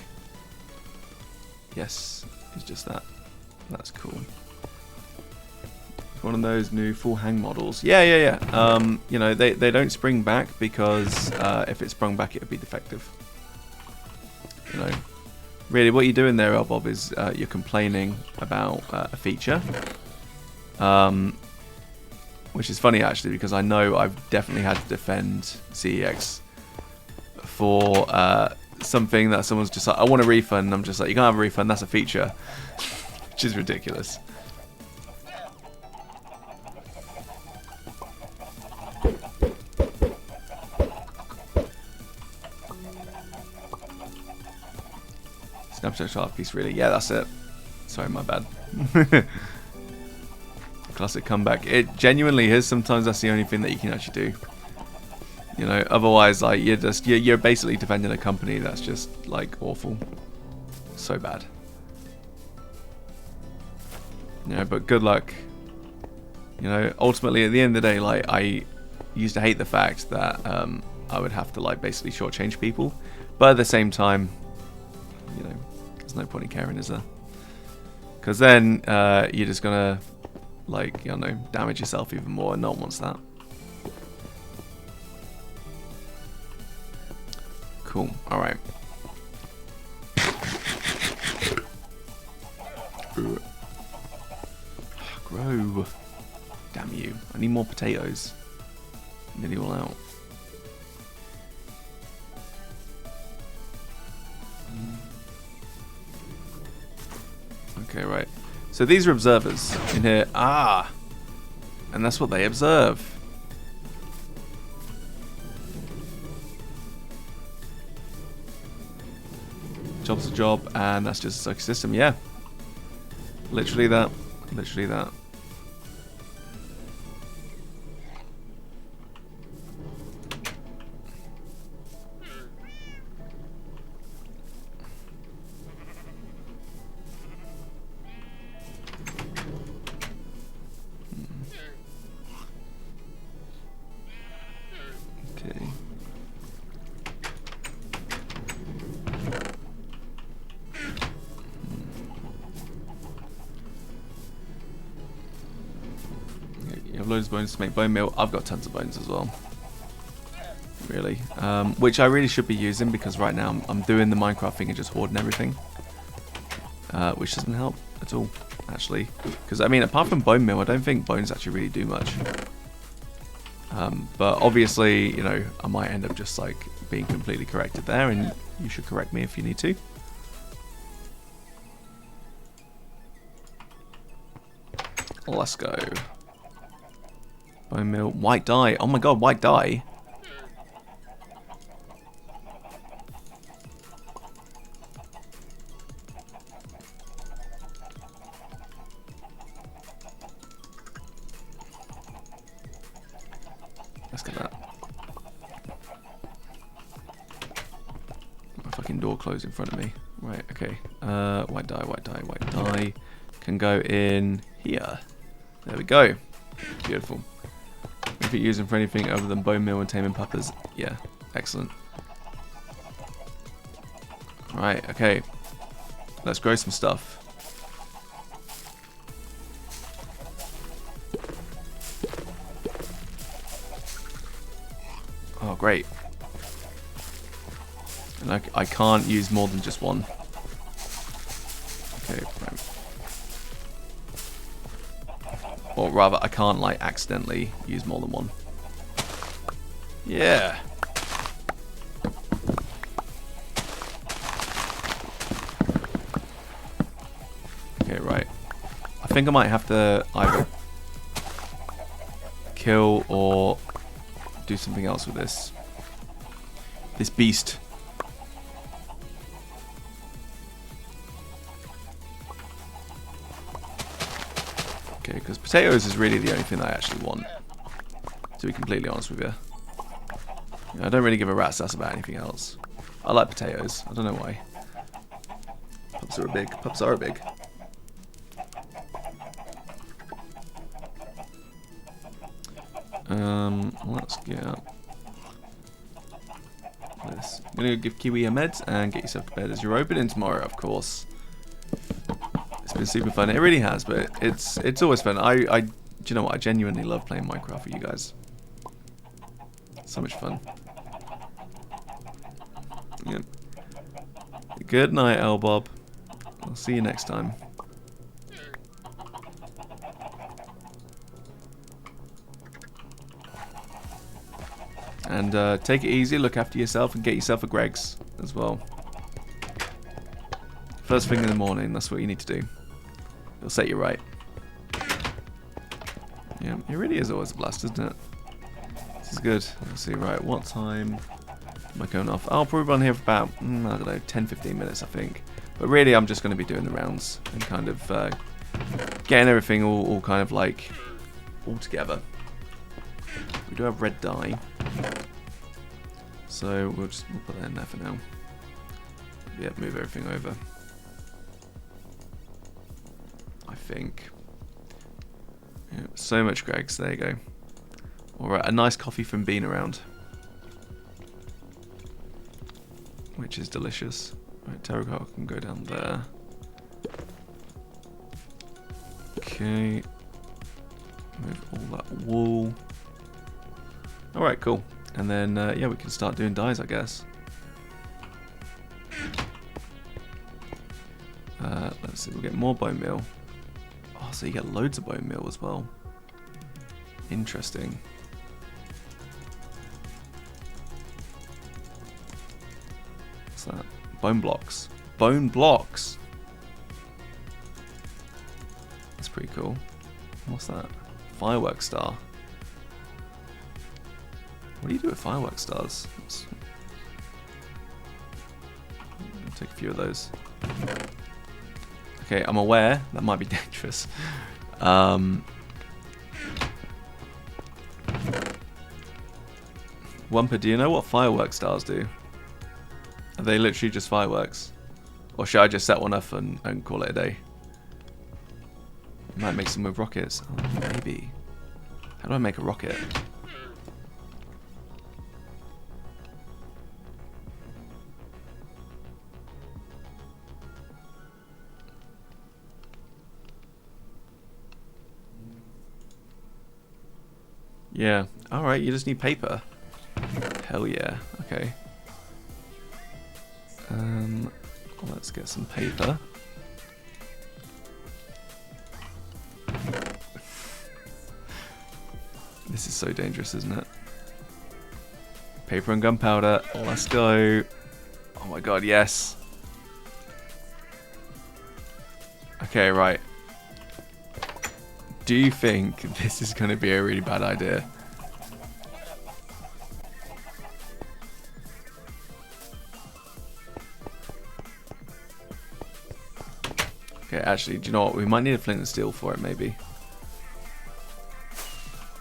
Yes, it's just that. That's cool. One of those new full hang models. Yeah. You know, they don't spring back because if it sprung back, it would be defective. You know, really, what you're doing there, El Bob, is you're complaining about a feature. Which is funny actually, because I know I've definitely had to defend CEX for something that someone's just like, I want a refund, and I'm just like, you can't have a refund, that's a feature. Which is ridiculous. Snapshot art piece, really? Yeah, that's it. Sorry, my bad. Classic comeback. It genuinely is. Sometimes that's the only thing that you can actually do. You know, otherwise, like you're basically defending a company that's just like awful, so bad. You know, but good luck. You know, ultimately at the end of the day, like I used to hate the fact that I would have to like basically shortchange people, but at the same time, you know, there's no point in caring, is there? Because then you're just gonna like, you know, damage yourself even more, and no one wants that. Cool. All right. Grow. Damn you. I need more potatoes. Nearly all out. Okay, right. So these are observers in here. Ah! And that's what they observe. Job's a job, and that's just a system. Yeah. Literally that. Literally that. Okay. You have loads of bones to make bone meal. I've got tons of bones as well. Really. Which I really should be using, because right now I'm doing the Minecraft thing and just hoarding everything. Which doesn't help at all, actually. Because, I mean, apart from bone meal, I don't think bones actually really do much. But obviously, you know, I might end up just like being completely corrected there, and you should correct me if you need to. Let's go. Bone meal. White dye. Oh my god, white dye. Let's get that. My fucking door closed in front of me. Right, okay. White dye, white dye, white dye. Can go in here. There we go. Beautiful. If you're using for anything other than bone meal and taming puppers, yeah, excellent. Right, okay. Let's grow some stuff. Oh, great. And I can't use more than just one. Okay, right. Or rather, I can't like accidentally use more than one. Yeah. Okay, right. I think I might have to either kill or do something else with this beast. Okay, because potatoes is really the only thing I actually want, to be completely honest with you. I don't really give a rat's ass about anything else. I like potatoes. I don't know why. Pups are big. Pups are big. Let's get this. I'm gonna give Kiwi a meds and get yourself to bed as you're opening tomorrow, of course. It's been super fun. It really has, but it's always fun. Do you know what? I genuinely love playing Minecraft with you guys. So much fun. Yep. Good night, Elbob. I'll see you next time. And take it easy, look after yourself, and get yourself a Greg's as well. First thing in the morning, that's what you need to do. It'll set you right. Yeah, it really is always a blast, isn't it? This is good. Let's see, right, what time am I going off? I'll probably run here for about, I don't know, 10-15 minutes, I think. But really, I'm just going to be doing the rounds and kind of getting everything all kind of like all together. We do have red dye, so we'll put that in there for now. Yeah, move everything over. I think. Yeah, so much Greg's. There you go. All right, a nice coffee from Bean around, which is delicious. Right, terracotta can go down there. Okay. Move all that wool. Alright, cool. And then, yeah, we can start doing dyes, I guess. Let's see, we'll get more bone meal. Oh, so you get loads of bone meal as well. Interesting. What's that? Bone blocks. Bone blocks! That's pretty cool. What's that? Firework star. What do you do with firework stars? I'll take a few of those. Okay, I'm aware that might be dangerous. Wumper, do you know what firework stars do? Are they literally just fireworks? Or should I just set one up and call it a day? Might make some with rockets. Oh, maybe. How do I make a rocket? Yeah. Alright, you just need paper. Hell yeah. Okay. Let's get some paper. This is so dangerous, isn't it? Paper and gunpowder. Let's go. Oh my god, yes. Okay, right. Do you think this is going to be a really bad idea? Okay, actually, do you know what? We might need a flint and steel for it, maybe.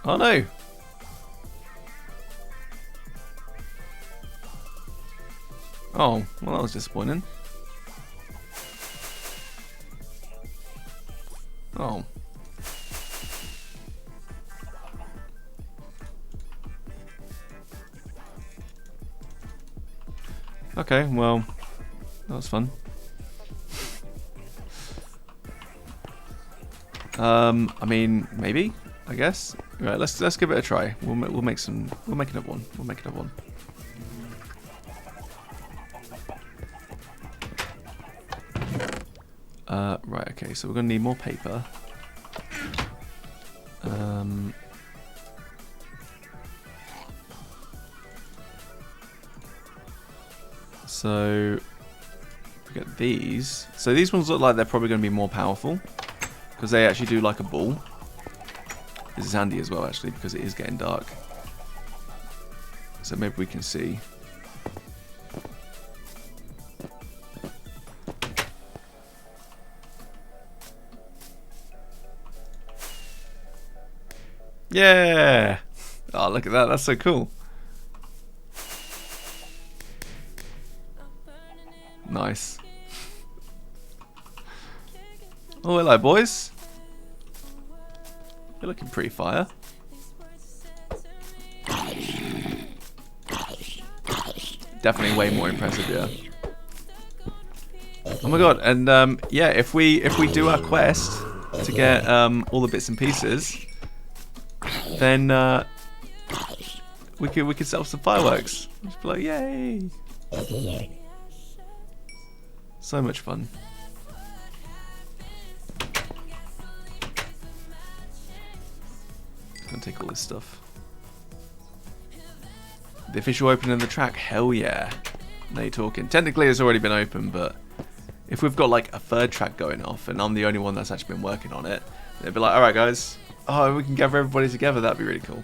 Oh no! Oh, well, that was disappointing. Oh. Okay, well, that was fun. I mean, maybe, I guess. Right, let's give it a try. We'll make another one. We'll make another one. Right, okay, so we're gonna need more paper. So we get these. So these ones look like they're probably going to be more powerful because they actually do like a ball. This is handy as well, actually, because it is getting dark. So maybe we can see. Yeah. Oh, look at that. That's so cool. Nice. Oh, hello, boys. You're looking pretty fire. Definitely way more impressive, yeah. Oh my god, and yeah, if we do our quest to get all the bits and pieces, then we could sell some fireworks. Just be like, yay! So much fun. Gonna take all this stuff. The official opening of the track, hell yeah. Now you're talking. Technically it's already been open, but if we've got like a third track going off and I'm the only one that's actually been working on it, they'd be like, alright guys, oh, we can gather everybody together, that'd be really cool.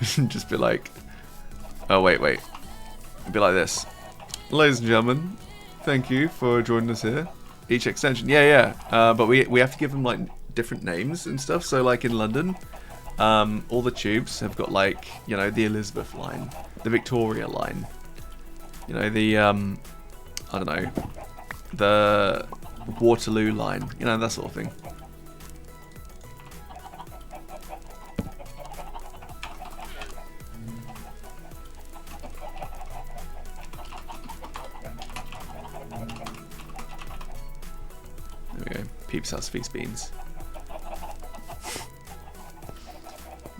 Just be like, oh wait. It'd be like this. Ladies and gentlemen, thank you for joining us here. Each extension, yeah. But we have to give them like different names and stuff, so like in London, all the tubes have got like, you know, the Elizabeth line, the Victoria line, you know, the I don't know, the Waterloo line, you know, that sort of thing. There we go. Peeps House Feast Beans.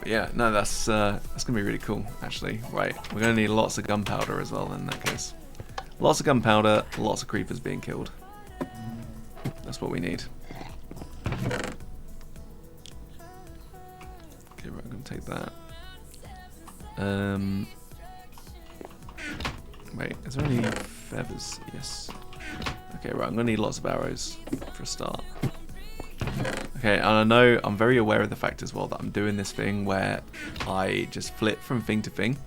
But yeah, no, that's gonna be really cool, actually. Right, we're gonna need lots of gunpowder as well in that case. Lots of gunpowder, lots of creepers being killed. That's what we need. Okay, right, I'm gonna take that. Wait, is there any feathers? Yes. Okay, right, I'm gonna need lots of arrows for a start. Okay, and I know I'm very aware of the fact as well that I'm doing this thing where I just flip from thing to thing.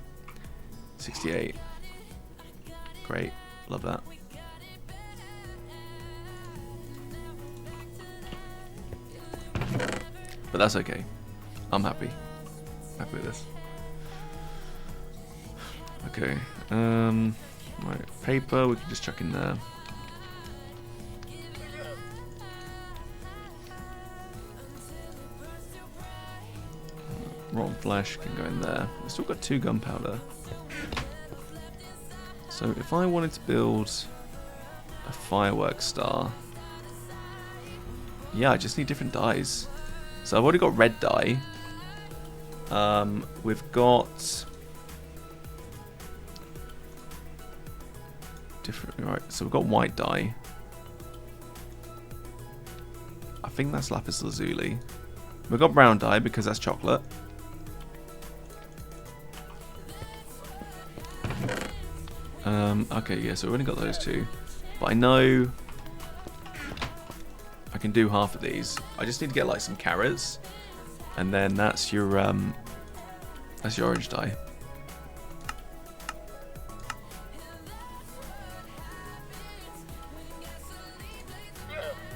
68. Great, love that. But that's okay. I'm happy. Happy with this. Okay. Right, paper we can just chuck in there. Rotten flesh can go in there. We've still got 2 gunpowder. So if I wanted to build a fireworks star, yeah, I just need different dyes. So I've already got red dye. We've got different. Right, so we've got white dye. I think that's lapis lazuli. We've got brown dye because that's chocolate. Okay, yeah, so we've only got those 2. But I know I can do half of these. I just need to get like some carrots, and then that's your orange dye.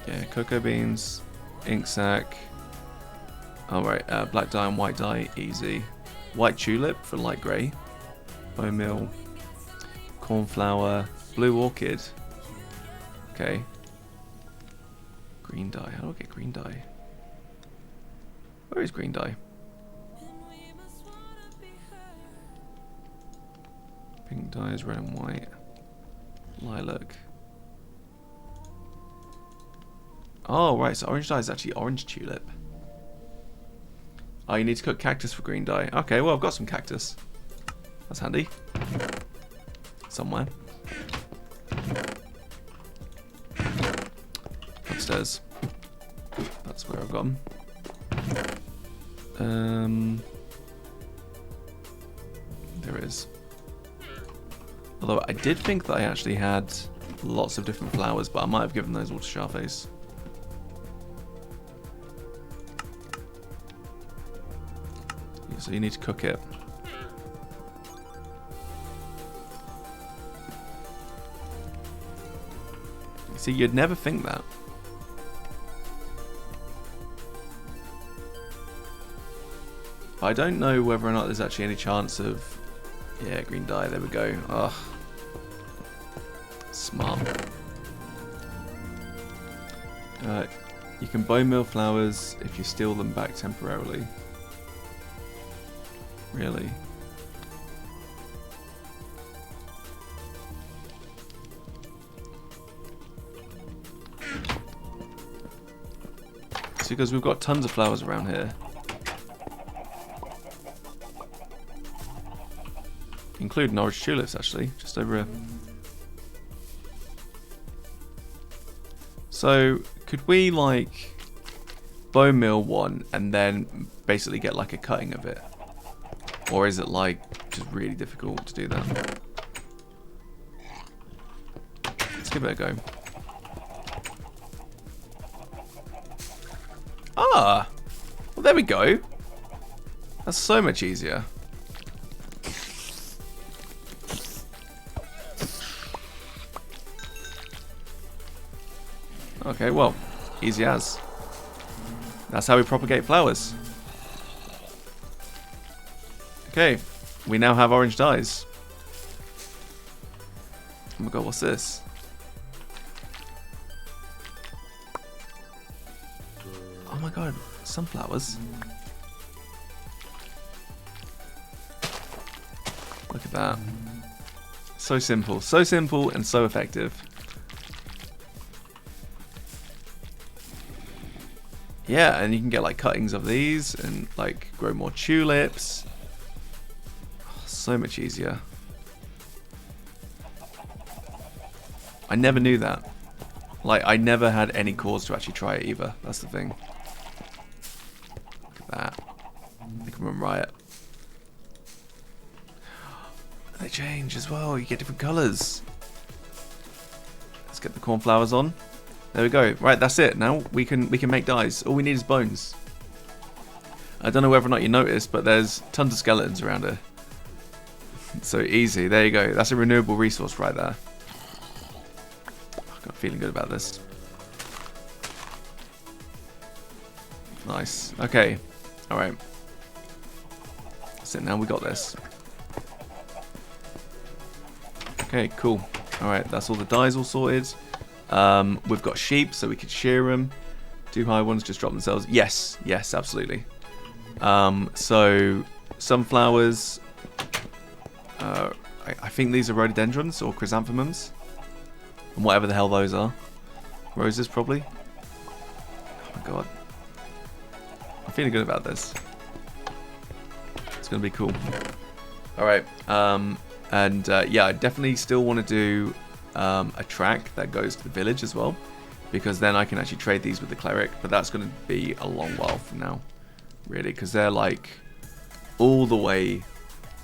Yeah, cocoa beans, ink sac. Alright, black dye and white dye, easy. White tulip for light grey. Bone meal. Cornflower. Blue orchid. Okay. Green dye. How do I get green dye? Where is green dye? Pink dye is red and white. Lilac. Oh, right. So orange dye is actually orange tulip. Oh, you need to cook cactus for green dye. Okay, well, I've got some cactus. That's handy. Somewhere. Upstairs. That's where I've got them. There is. Although I did think that I actually had lots of different flowers, but I might have given those all to Sharface. Yeah, so you need to cook it. See, you'd never think that. I don't know whether or not there's actually any chance of... Yeah, green dye, there we go. Ugh. Smart. You can bone meal flowers if you steal them back temporarily. Really? It's because we've got tons of flowers around here. Including orange tulips, actually, just over here. So, could we, like, bone meal one and then basically get, like, a cutting of it? Or is it, like, just really difficult to do that? Let's give it a go. Ah! Well, there we go. That's so much easier. Okay, well, easy as. That's how we propagate flowers. Okay, we now have orange dyes. Oh my god, what's this? Oh my god, sunflowers. Look at that. So simple and so effective. Yeah, and you can get like cuttings of these and like grow more tulips. Oh, so much easier. I never knew that. Like, I never had any cause to actually try it either. That's the thing. Look at that. They can run riot. They change as well. You get different colours. Let's get the cornflowers on. There we go. Right, that's it. Now we can make dyes. All we need is bones. I don't know whether or not you noticed, but there's tons of skeletons around here. So easy. There you go. That's a renewable resource right there. I'm feeling good about this. Nice. Okay. All right. So now we got this. Okay, cool. All right, that's all the dyes all sorted. We've got sheep, so we could shear them. 2 high ones just drop themselves. Yes, yes, absolutely. So sunflowers. I think these are rhododendrons or chrysanthemums, and whatever the hell those are. Roses, probably. Oh my god, I'm feeling good about this. It's gonna be cool. All right, yeah, I definitely still want to do a track that goes to the village as well, because then I can actually trade these with the cleric, but that's going to be a long while from now, really, because they're like all the way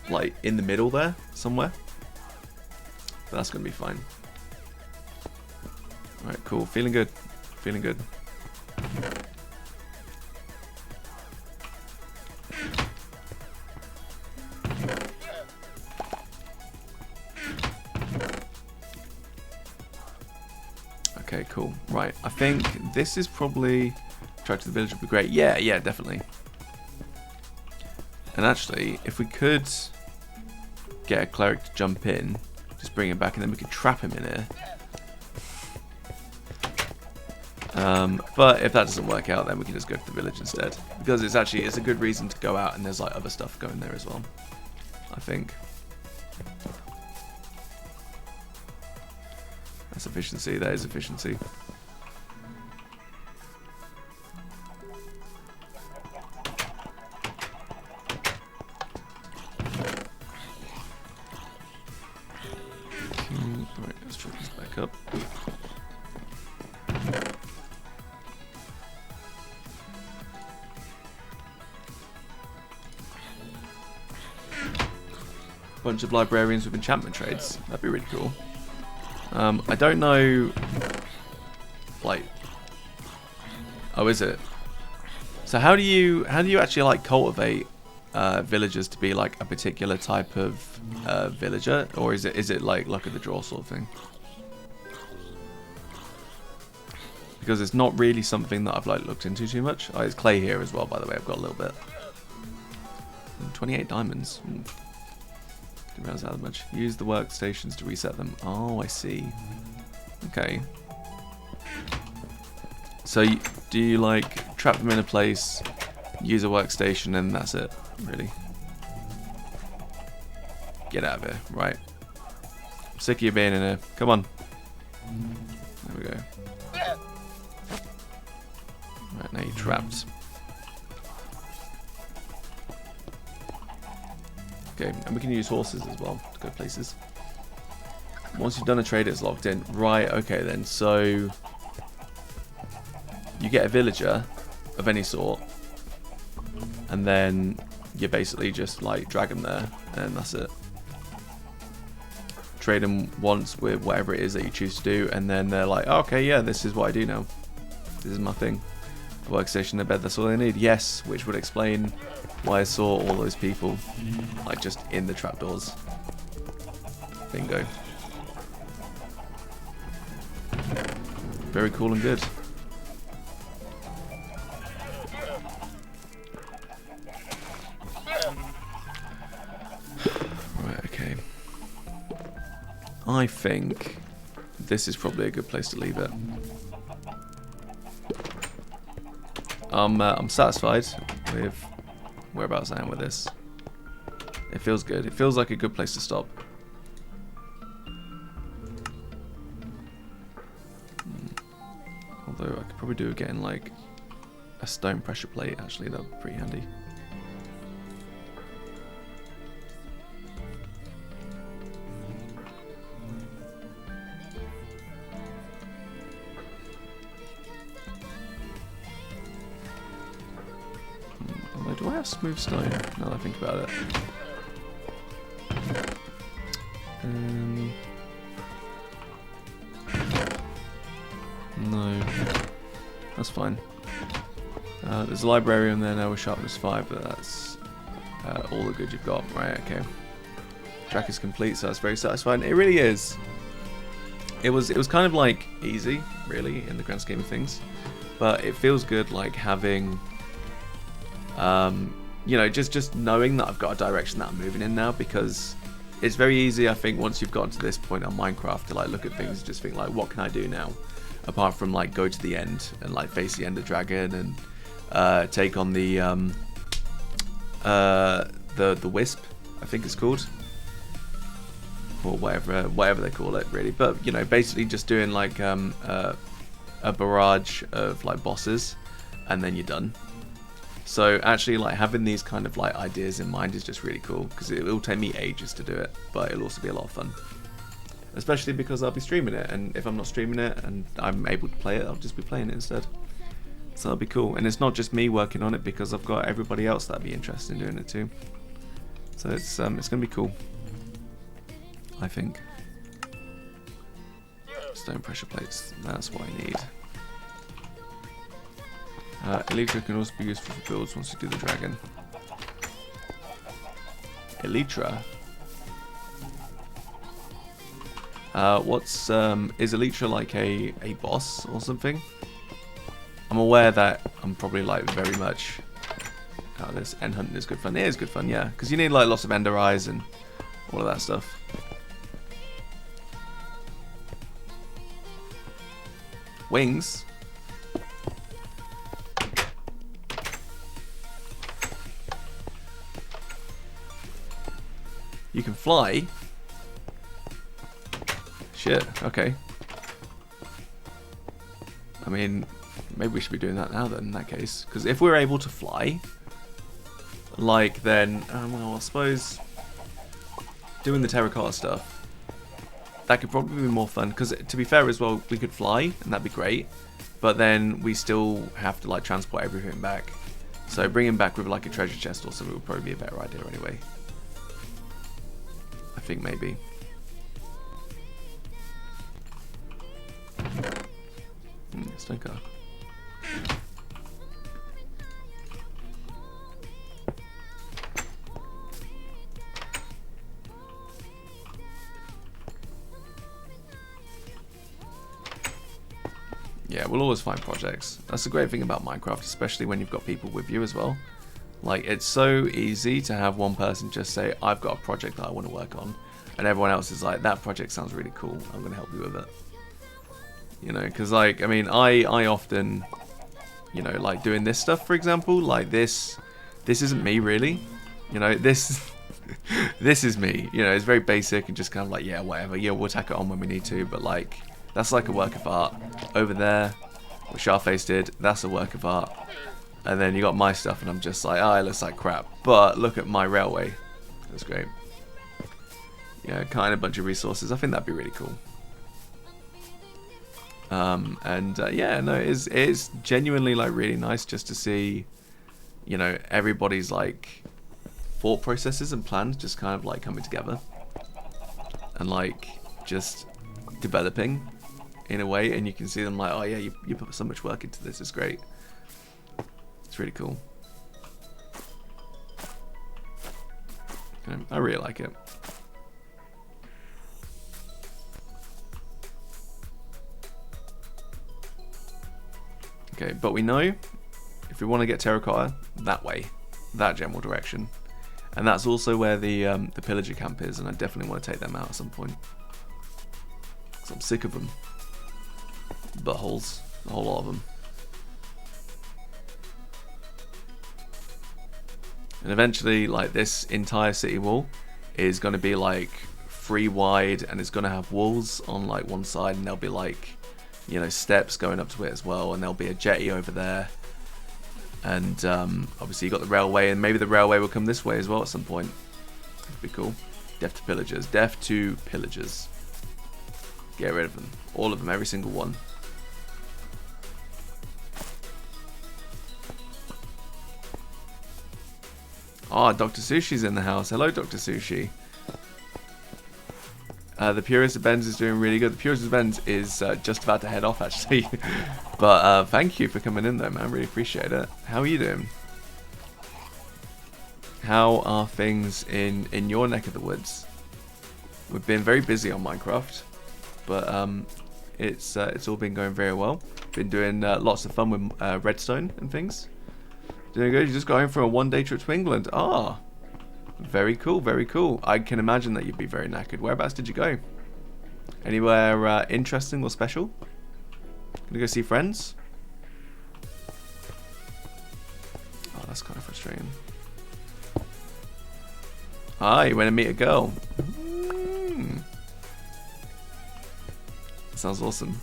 like in the middle there somewhere, but that's going to be fine. Alright, cool. Feeling good. Feeling good. Okay, cool. Right, I think this is probably... Track to the village would be great. Yeah, yeah, definitely. And actually, if we could get a cleric to jump in, just bring him back, and then we could trap him in here. But if that doesn't work out, then we can just go to the village instead, because it's a good reason to go out, and there's like other stuff going there as well, I think. That's efficiency. That is efficiency. Alright, let's try this back up. Bunch of librarians with enchantment trades. That'd be really cool. I don't know, like, oh, is it? So how do you actually like cultivate villagers to be like a particular type of villager, or is it like luck of the draw sort of thing? Because it's not really something that I've like looked into too much. Oh, it's clay here as well, by the way. I've got a little bit. 28 diamonds. Didn't realize that much. Use the workstations to reset them. Oh, I see. Okay. So do you like trap them in a place, use a workstation, and that's it? Really? Get out of here. Right. I'm sick of you being in here. Come on. There we go. Right, now you're trapped. Okay, and we can use horses as well to go places. Once you've done a trade, it's locked in. Right, okay then. So you get a villager of any sort, and then you basically just like drag them there, and that's it. Trade them once with whatever it is that you choose to do, and then they're like, oh, okay, yeah, this is what I do now. This is my thing. A workstation, a bed, that's all they need. Yes, which would explain why I saw all those people like just in the trapdoors. Bingo. Very cool and good. Right, okay. I think this is probably a good place to leave it. I'm satisfied with whereabouts I am with this. It feels good. It feels like a good place to stop. Although I could probably do getting like a stone pressure plate. Actually, that would be pretty handy. Do I have smooth stone? Now that I think about it. No. That's fine. There's a librarian there now with sharpness 5, but that's all the good you've got. Right, okay. Track is complete, so that's very satisfying. It really is. It was kind of like easy, really, in the grand scheme of things. But it feels good like having... you know, just knowing that I've got a direction that I'm moving in now, because it's very easy, I think, once you've gotten to this point on Minecraft to like look at things and just think like, what can I do now, apart from like go to the end and like face the Ender Dragon and take on the Wisp, I think it's called, or whatever they call it, really. But you know, basically just doing like a barrage of like bosses, and then you're done. So actually, like having these kind of like ideas in mind is just really cool, because it will take me ages to do it, but it'll also be a lot of fun. Especially because I'll be streaming it, and if I'm not streaming it and I'm able to play it, I'll just be playing it instead. So that'll be cool, and it's not just me working on it, because I've got everybody else that'd be interested in doing it too. So it's gonna be cool, I think. Stone pressure plates, that's what I need. Elytra can also be useful for builds once you do the dragon. Elytra? Is Elytra like a boss or something? I'm aware that I'm probably like very much... Oh, this end hunting is good fun. It is good fun, yeah. Because you need like lots of ender eyes and all of that stuff. Wings? You can fly? Shit, okay. I mean, maybe we should be doing that now then, in that case. Because if we're able to fly, like then, well, I suppose doing the terracotta stuff, that could probably be more fun. Because to be fair as well, we could fly, and that'd be great. But then we still have to like transport everything back. So bringing back with like a treasure chest or something would probably be a better idea anyway. I think maybe. Stone car. Yeah, we'll always find projects. That's the great thing about Minecraft, especially when you've got people with you as well. Like, it's so easy to have one person just say, I've got a project that I want to work on, and everyone else is like, that project sounds really cool, I'm going to help you with it. You know, because, like, I mean, I often, you know, like doing this stuff, for example, like this isn't me, really. You know, this is me. You know, it's very basic and just kind of like, yeah, whatever. Yeah, we'll tack it on when we need to, but, like, that's like a work of art. Over there, what Sharface did, that's a work of art. And then you got my stuff, and I'm just like, oh, it looks like crap. But look at my railway. That's great. Yeah, kind of a bunch of resources. I think that'd be really cool. Yeah, no, it is genuinely like really nice just to see, you know, everybody's like thought processes and plans just kind of like coming together and like just developing in a way, and you can see them like, oh yeah, you put so much work into this. It's great. It's really cool. I really like it. Okay, but we know if we want to get terracotta, that way, that general direction, and that's also where the pillager camp is, and I definitely want to take them out at some point. Cause I'm sick of them. Buttholes, a whole lot of them. And eventually, like, this entire city wall is going to be like 3 wide, and it's going to have walls on like one side, and there'll be like, you know, steps going up to it as well, and there'll be a jetty over there, and obviously you got the railway, and maybe the railway will come this way as well at some point. That'd be cool. Death to pillagers. Death to pillagers. Get rid of them. All of them. Every single one. Ah, Dr. Sushi's in the house. Hello, Dr. Sushi. The Purist of Benz is doing really good. The Purist of Benz is just about to head off, actually. But thank you for coming in, though, man. Really appreciate it. How are you doing? How are things in your neck of the woods? We've been very busy on Minecraft, but it's all been going very well. Been doing lots of fun with redstone and things. Doing good. You're just going for a 1-day trip to England. Ah. Very cool, very cool. I can imagine that you'd be very knackered. Whereabouts did you go? Anywhere interesting or special? Gonna go see friends? Oh, that's kind of frustrating. Ah, you went to meet a girl. Sounds awesome.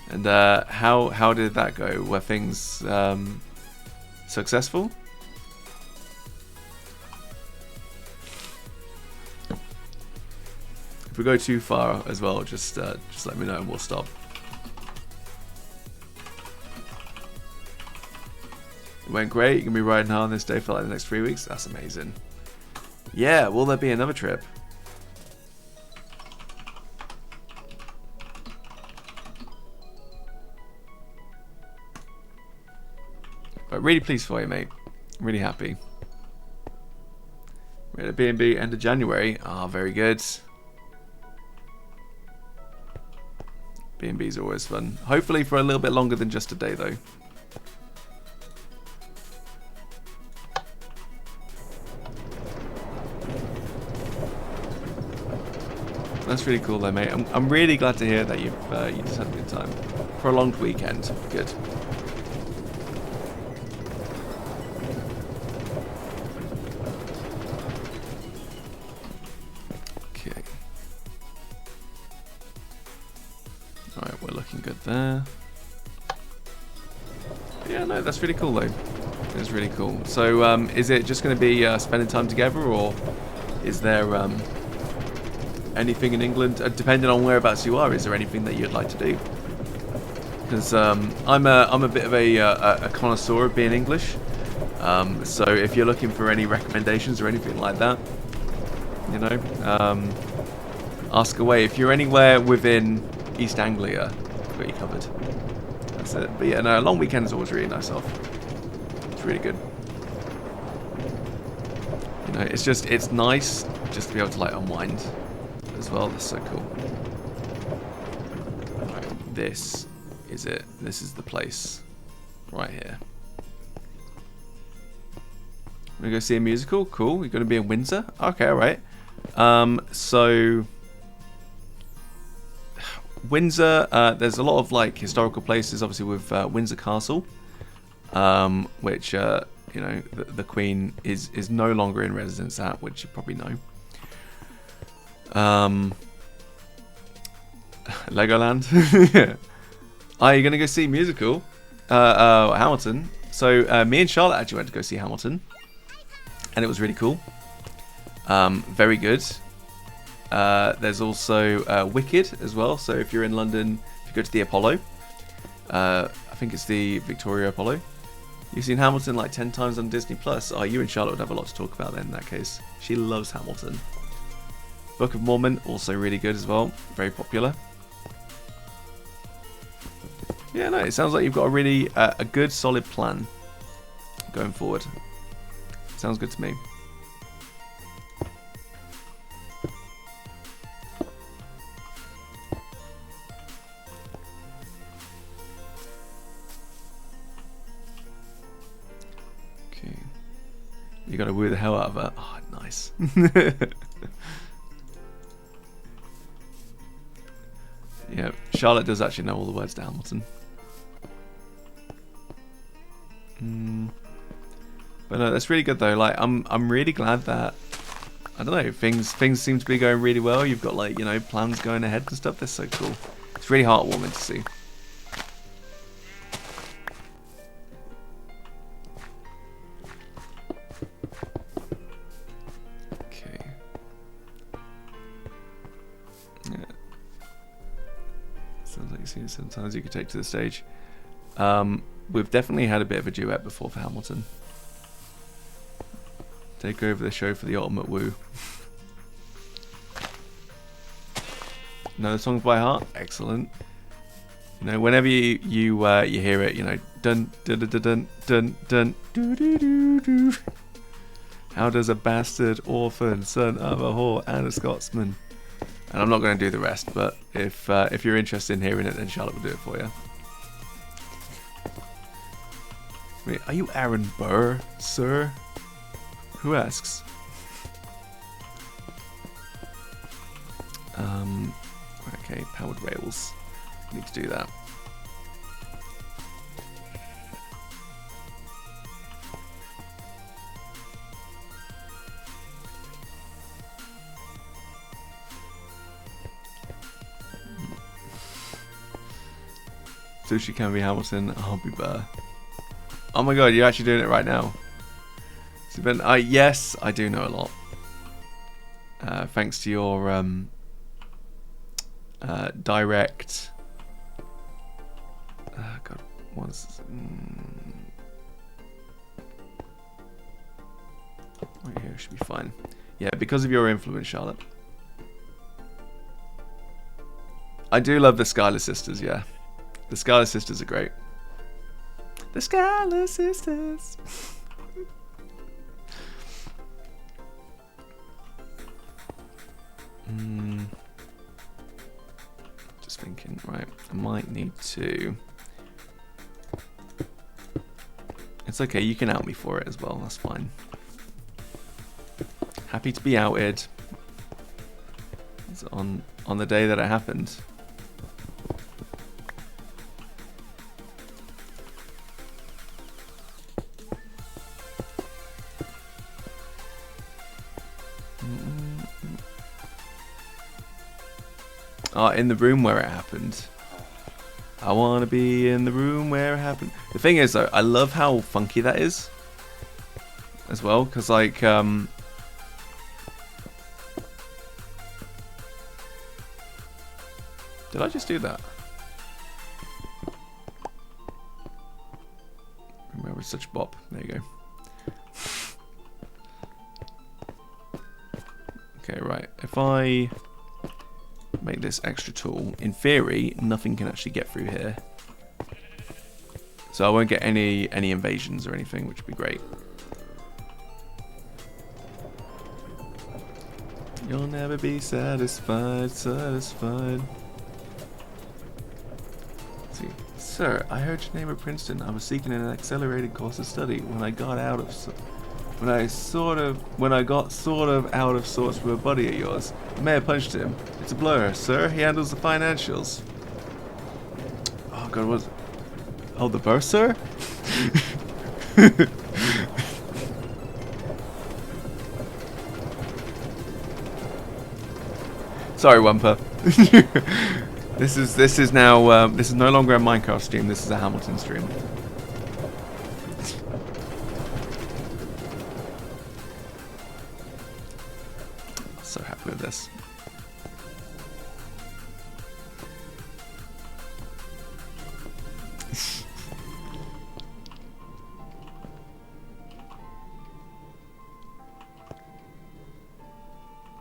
And how did that go? Were things successful? If we go too far as well, just let me know and we'll stop. It went great. You're going to be riding hard on this day for like the next 3 weeks. That's amazing. Yeah, will there be another trip? But really pleased for you, mate. Really happy. We're at B&B end of January. Ah, very good. B&B's always fun. Hopefully for a little bit longer than just a day, though. That's really cool, though, mate. I'm really glad to hear that you just had a good time. Prolonged weekend. Good. Okay. Alright, we're looking good there. Yeah, no, that's really cool, though. It's really cool. So, is it just going to be spending time together, or is there anything in England, depending on whereabouts you are, is there anything that you'd like to do? Because I'm a bit of a connoisseur of being English. So if you're looking for any recommendations or anything like that, you know, ask away. If you're anywhere within East Anglia, I've got you covered. That's it. But yeah, no, a long weekend is always really nice off. It's really good. You know, it's nice just to be able to like unwind as well. That's so cool. Right, this is it. This is the place right here. We go see a musical. Cool. You're going to be in Windsor. Okay, all right. So Windsor. There's a lot of like historical places. Obviously, with Windsor Castle, which you know the Queen is no longer in residence at, which you probably know. Legoland. Yeah. Are you going to go see musical? Hamilton. So me and Charlotte actually went to go see Hamilton, and it was really cool. Very good. There's also Wicked as well. So if you're in London, if you go to the Apollo, I think it's the Victoria Apollo. You've seen Hamilton like 10 times on Disney Plus. Oh, you and Charlotte would have a lot to talk about then in that case. She loves Hamilton. Book of Mormon, also really good as well. Very popular. Yeah, no, it sounds like you've got a really a good, solid plan going forward. Sounds good to me. Okay. You gotta woo the hell out of her. Oh, nice. Yeah, Charlotte does actually know all the words to Hamilton. But no, that's really good though. Like, I'm really glad that, I don't know, things seem to be going really well. You've got like, you know, plans going ahead and stuff. That's so cool. It's really heartwarming to see. Okay. Yeah. Sounds like you've seen it sometimes you could take to the stage. We've definitely had a bit of a duet before for Hamilton. Take over the show for the ultimate woo. Know the songs by heart? Excellent. You know, whenever you hear it, you know, dun dun dun dun dun dun doo doo doo doo. How does a bastard orphan, son of a whore and a Scotsman? And I'm not going to do the rest, but if you're interested in hearing it, then Charlotte will do it for you. Wait, are you Aaron Burr, sir? Who asks? Okay, powered rails. Need to do that. Sushi can be Hamilton. I'll be Burr. Oh my god, you're actually doing it right now. So Ben, yes, I do know a lot. Thanks to your direct. God, what's right here should be fine. Yeah, because of your influence, Charlotte. I do love the Schuyler sisters. Yeah, the Schuyler sisters are great. The Schuyler sisters. Just thinking, right, I might need to. It's okay, you can out me for it as well, that's fine. Happy to be outed. It's on the day that it happened. In the room where it happened. I want to be in the room where it happened. The thing is, though, I love how funky that is. As well, because, like, did I just do that? Remember, it's such a bop. There you go. Okay, right. If I make this extra tool, in theory nothing can actually get through here, so I won't get any invasions or anything, which would be great. You'll never be satisfied. Let's see. Sir, I heard your name at Princeton. I was seeking an accelerated course of study. When I got out of When I got sort of out of sorts with a buddy of yours, I may have punched him. It's a blur, sir. He handles the financials. Oh god, what? Oh, the bursar? Sorry, Wumper. This is now this is no longer a Minecraft stream. This is a Hamilton stream. So happy with this.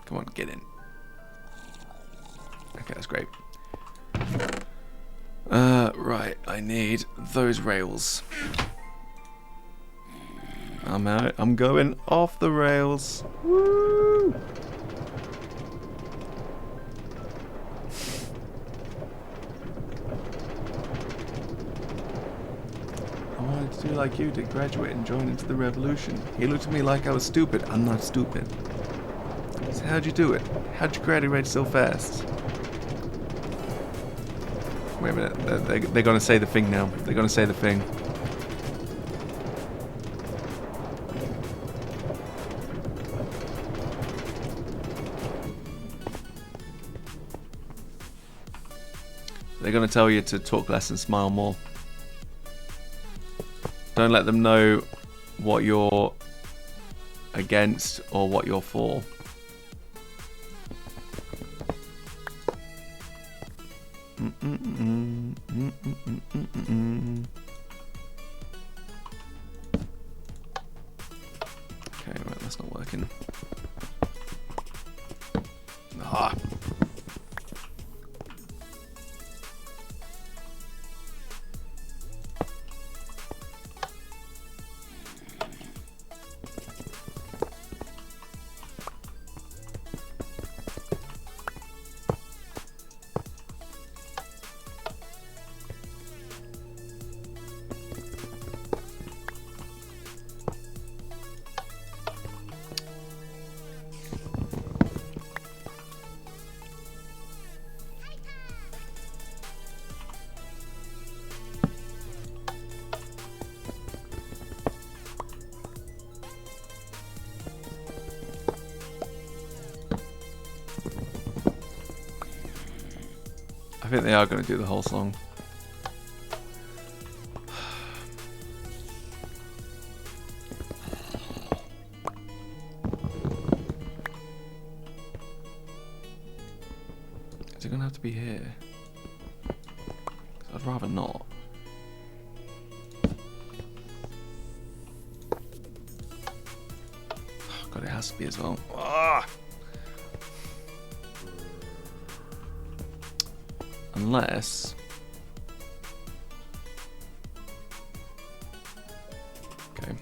Come on, get in. Okay, that's great. Right, I need those rails. I'm out. I'm going off the rails. Woo! I wanted to do like you did, graduate and join into the revolution. He looked at me like I was stupid. I'm not stupid. So how'd you do it? How'd you graduate so fast? Wait a minute, they're gonna say the thing now. They're gonna say the thing. They're gonna tell you to talk less and smile more. Don't let them know what you're against or what you're for. Okay, right, that's not working. Ah. I think they are going to do the whole song. Is it going to have to be here? 'Cause I'd rather not. God, it has to be as well. Ah! Unless... Okay.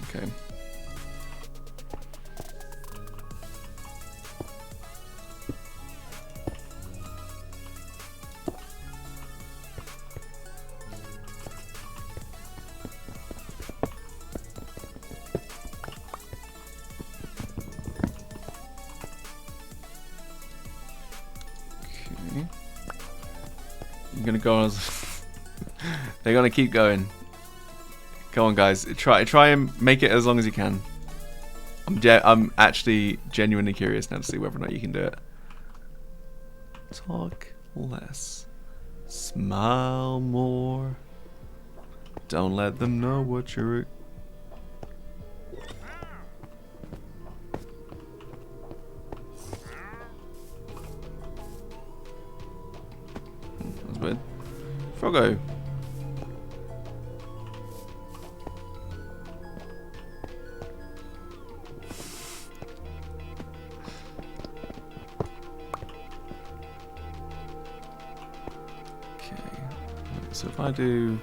Okay. You're gonna go on as they're gonna keep going. Come on, guys, try and make it as long as you can. I'm actually genuinely curious now to see whether or not you can do it. Talk less, smile more. Don't let them know what you're. That's weird. Froggo. So if I do...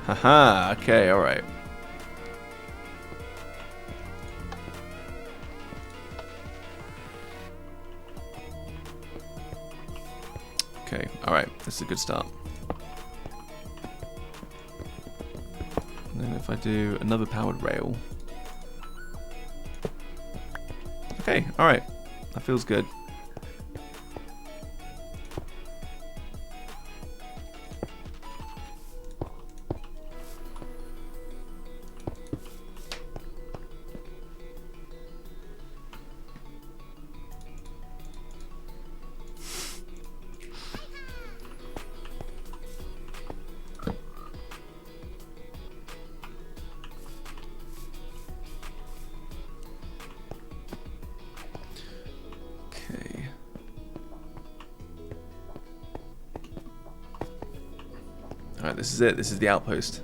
Haha, okay, alright. Okay, alright, this is a good start. And then if I do another powered rail. Okay, alright, that feels good. Okay. Alright, this is it. This is the outpost.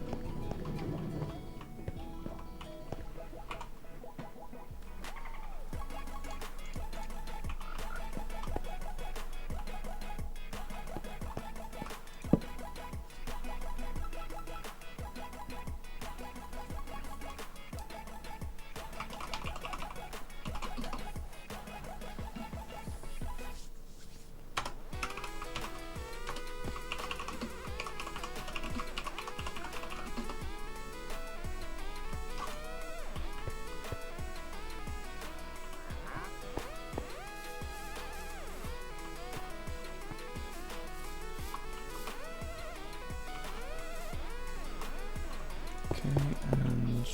Okay, and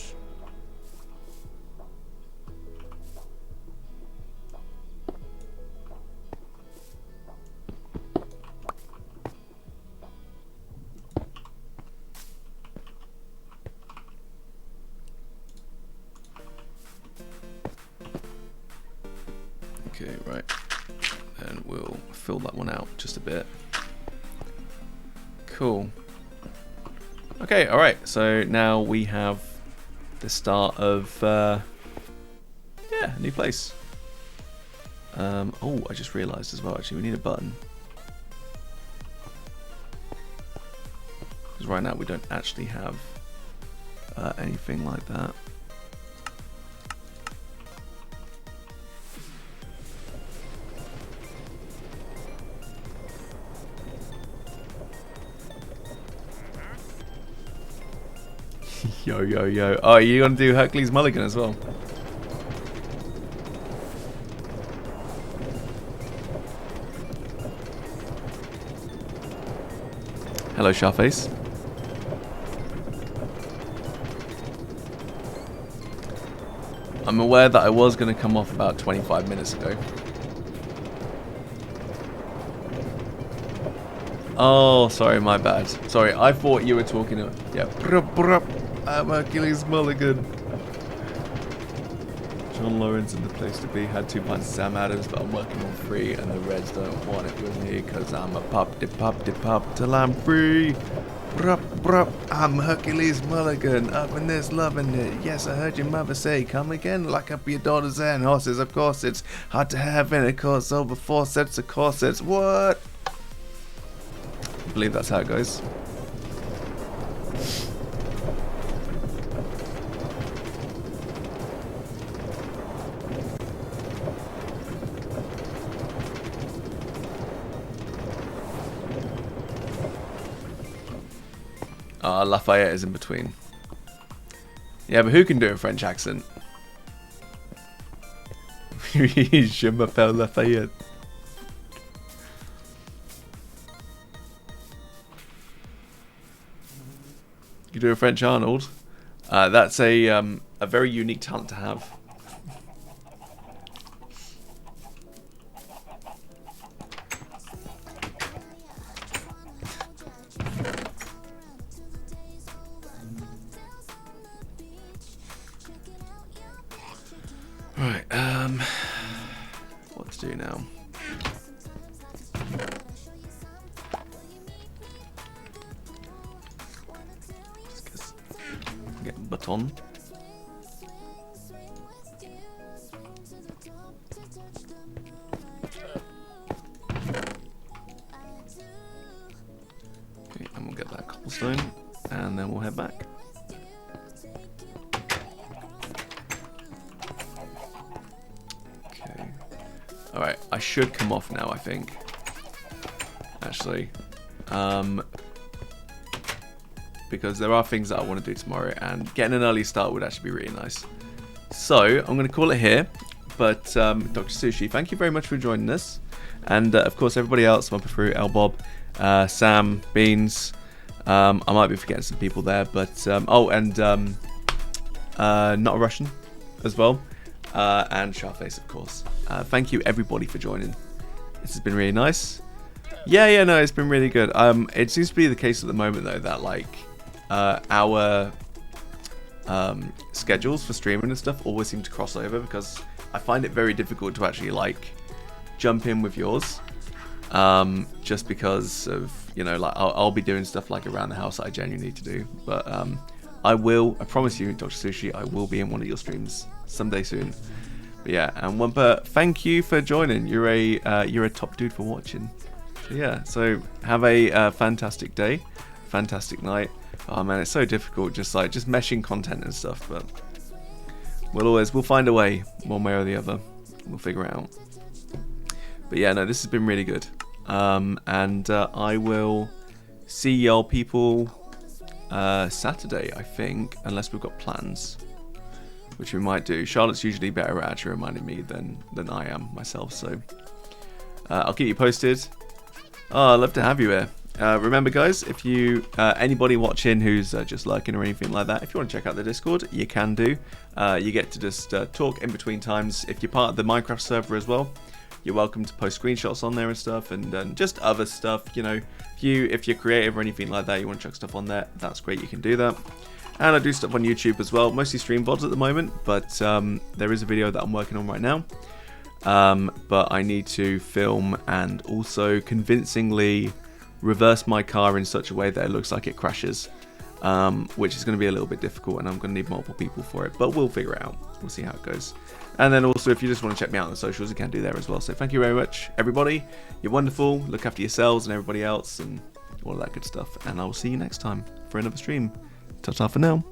okay, right. And we'll fill that one out just a bit. Cool. Okay, alright, so now we have the start of, yeah, a new place. Oh, I just realised as well, actually, we need a button. Because right now we don't actually have anything like that. Yo, yo, yo. Oh, you're going to do Hercules Mulligan as well? Hello, Sharface. I'm aware that I was going to come off about 25 minutes ago. Oh, sorry, my bad. Sorry, I thought you were talking to... Yeah. I'm Hercules Mulligan. John Lawrence in the place to be. Had 2 pints of Sam Adams, but I'm working on 3, and the Reds don't want it with me, cause I'm a pop till I'm free. I'm Hercules Mulligan, up in this, loving it. Yes, I heard your mother say, come again, lock up your daughters and horses. Of course, it's hard to have intercourse over 4 sets of corsets. What? I believe that's how it goes. Lafayette is in between. Yeah, but who can do a French accent? Je m'appelle Lafayette. You do a French Arnold? That's a very unique talent to have. Right, what to do now? Just get baton. Okay, and we'll get that cobblestone. and then we'll head back. Okay. Alright, I should come off now, I think. Actually. Because there are things that I want to do tomorrow, and getting an early start would actually be really nice. So, I'm going to call it here. But, Dr. Sushi, thank you very much for joining us. And, of course, everybody else, Mumper Fruit, El Bob, Sam, Beans. I might be forgetting some people there, but... oh, and Not a Russian as well. And Sharface, of course. Thank you, everybody, for joining. This has been really nice. Yeah, no, it's been really good. It seems to be the case at the moment, though, that, like, our schedules for streaming and stuff always seem to cross over, because I find it very difficult to actually, like, jump in with yours. Just because of, you know, like, I'll be doing stuff, like, around the house that I genuinely need to do. But I promise you, Dr. Sushi, I will be in one of your streams someday soon. But yeah, and Wumper, thank you for joining. You're a top dude for watching. So yeah, so have a fantastic day, fantastic night. Oh man, it's so difficult just meshing content and stuff, but we'll find a way, one way or the other. We'll figure it out. But yeah, no, this has been really good. And I will see y'all people Saturday, I think, unless we've got plans, which we might do. Charlotte's usually better at actually reminding me than I am myself, so I'll keep you posted. Oh, I'd love to have you here. Remember, guys, if you anybody watching who's just lurking or anything like that, if you want to check out the Discord, you can do. You get to just talk in between times. If you're part of the Minecraft server as well, you're welcome to post screenshots on there and stuff, and just other stuff. You know, if you're creative or anything like that, you want to chuck stuff on there, that's great. You can do that. And I do stuff on YouTube as well, mostly stream VODs at the moment, but there is a video that I'm working on right now. But I need to film and also convincingly reverse my car in such a way that it looks like it crashes, which is going to be a little bit difficult, and I'm going to need multiple people for it, but we'll figure it out. We'll see how it goes. And then also, if you just want to check me out on the socials, you can do there as well. So thank you very much, everybody. You're wonderful. Look after yourselves and everybody else and all of that good stuff. And I will see you next time for another stream. Ta-ta for now.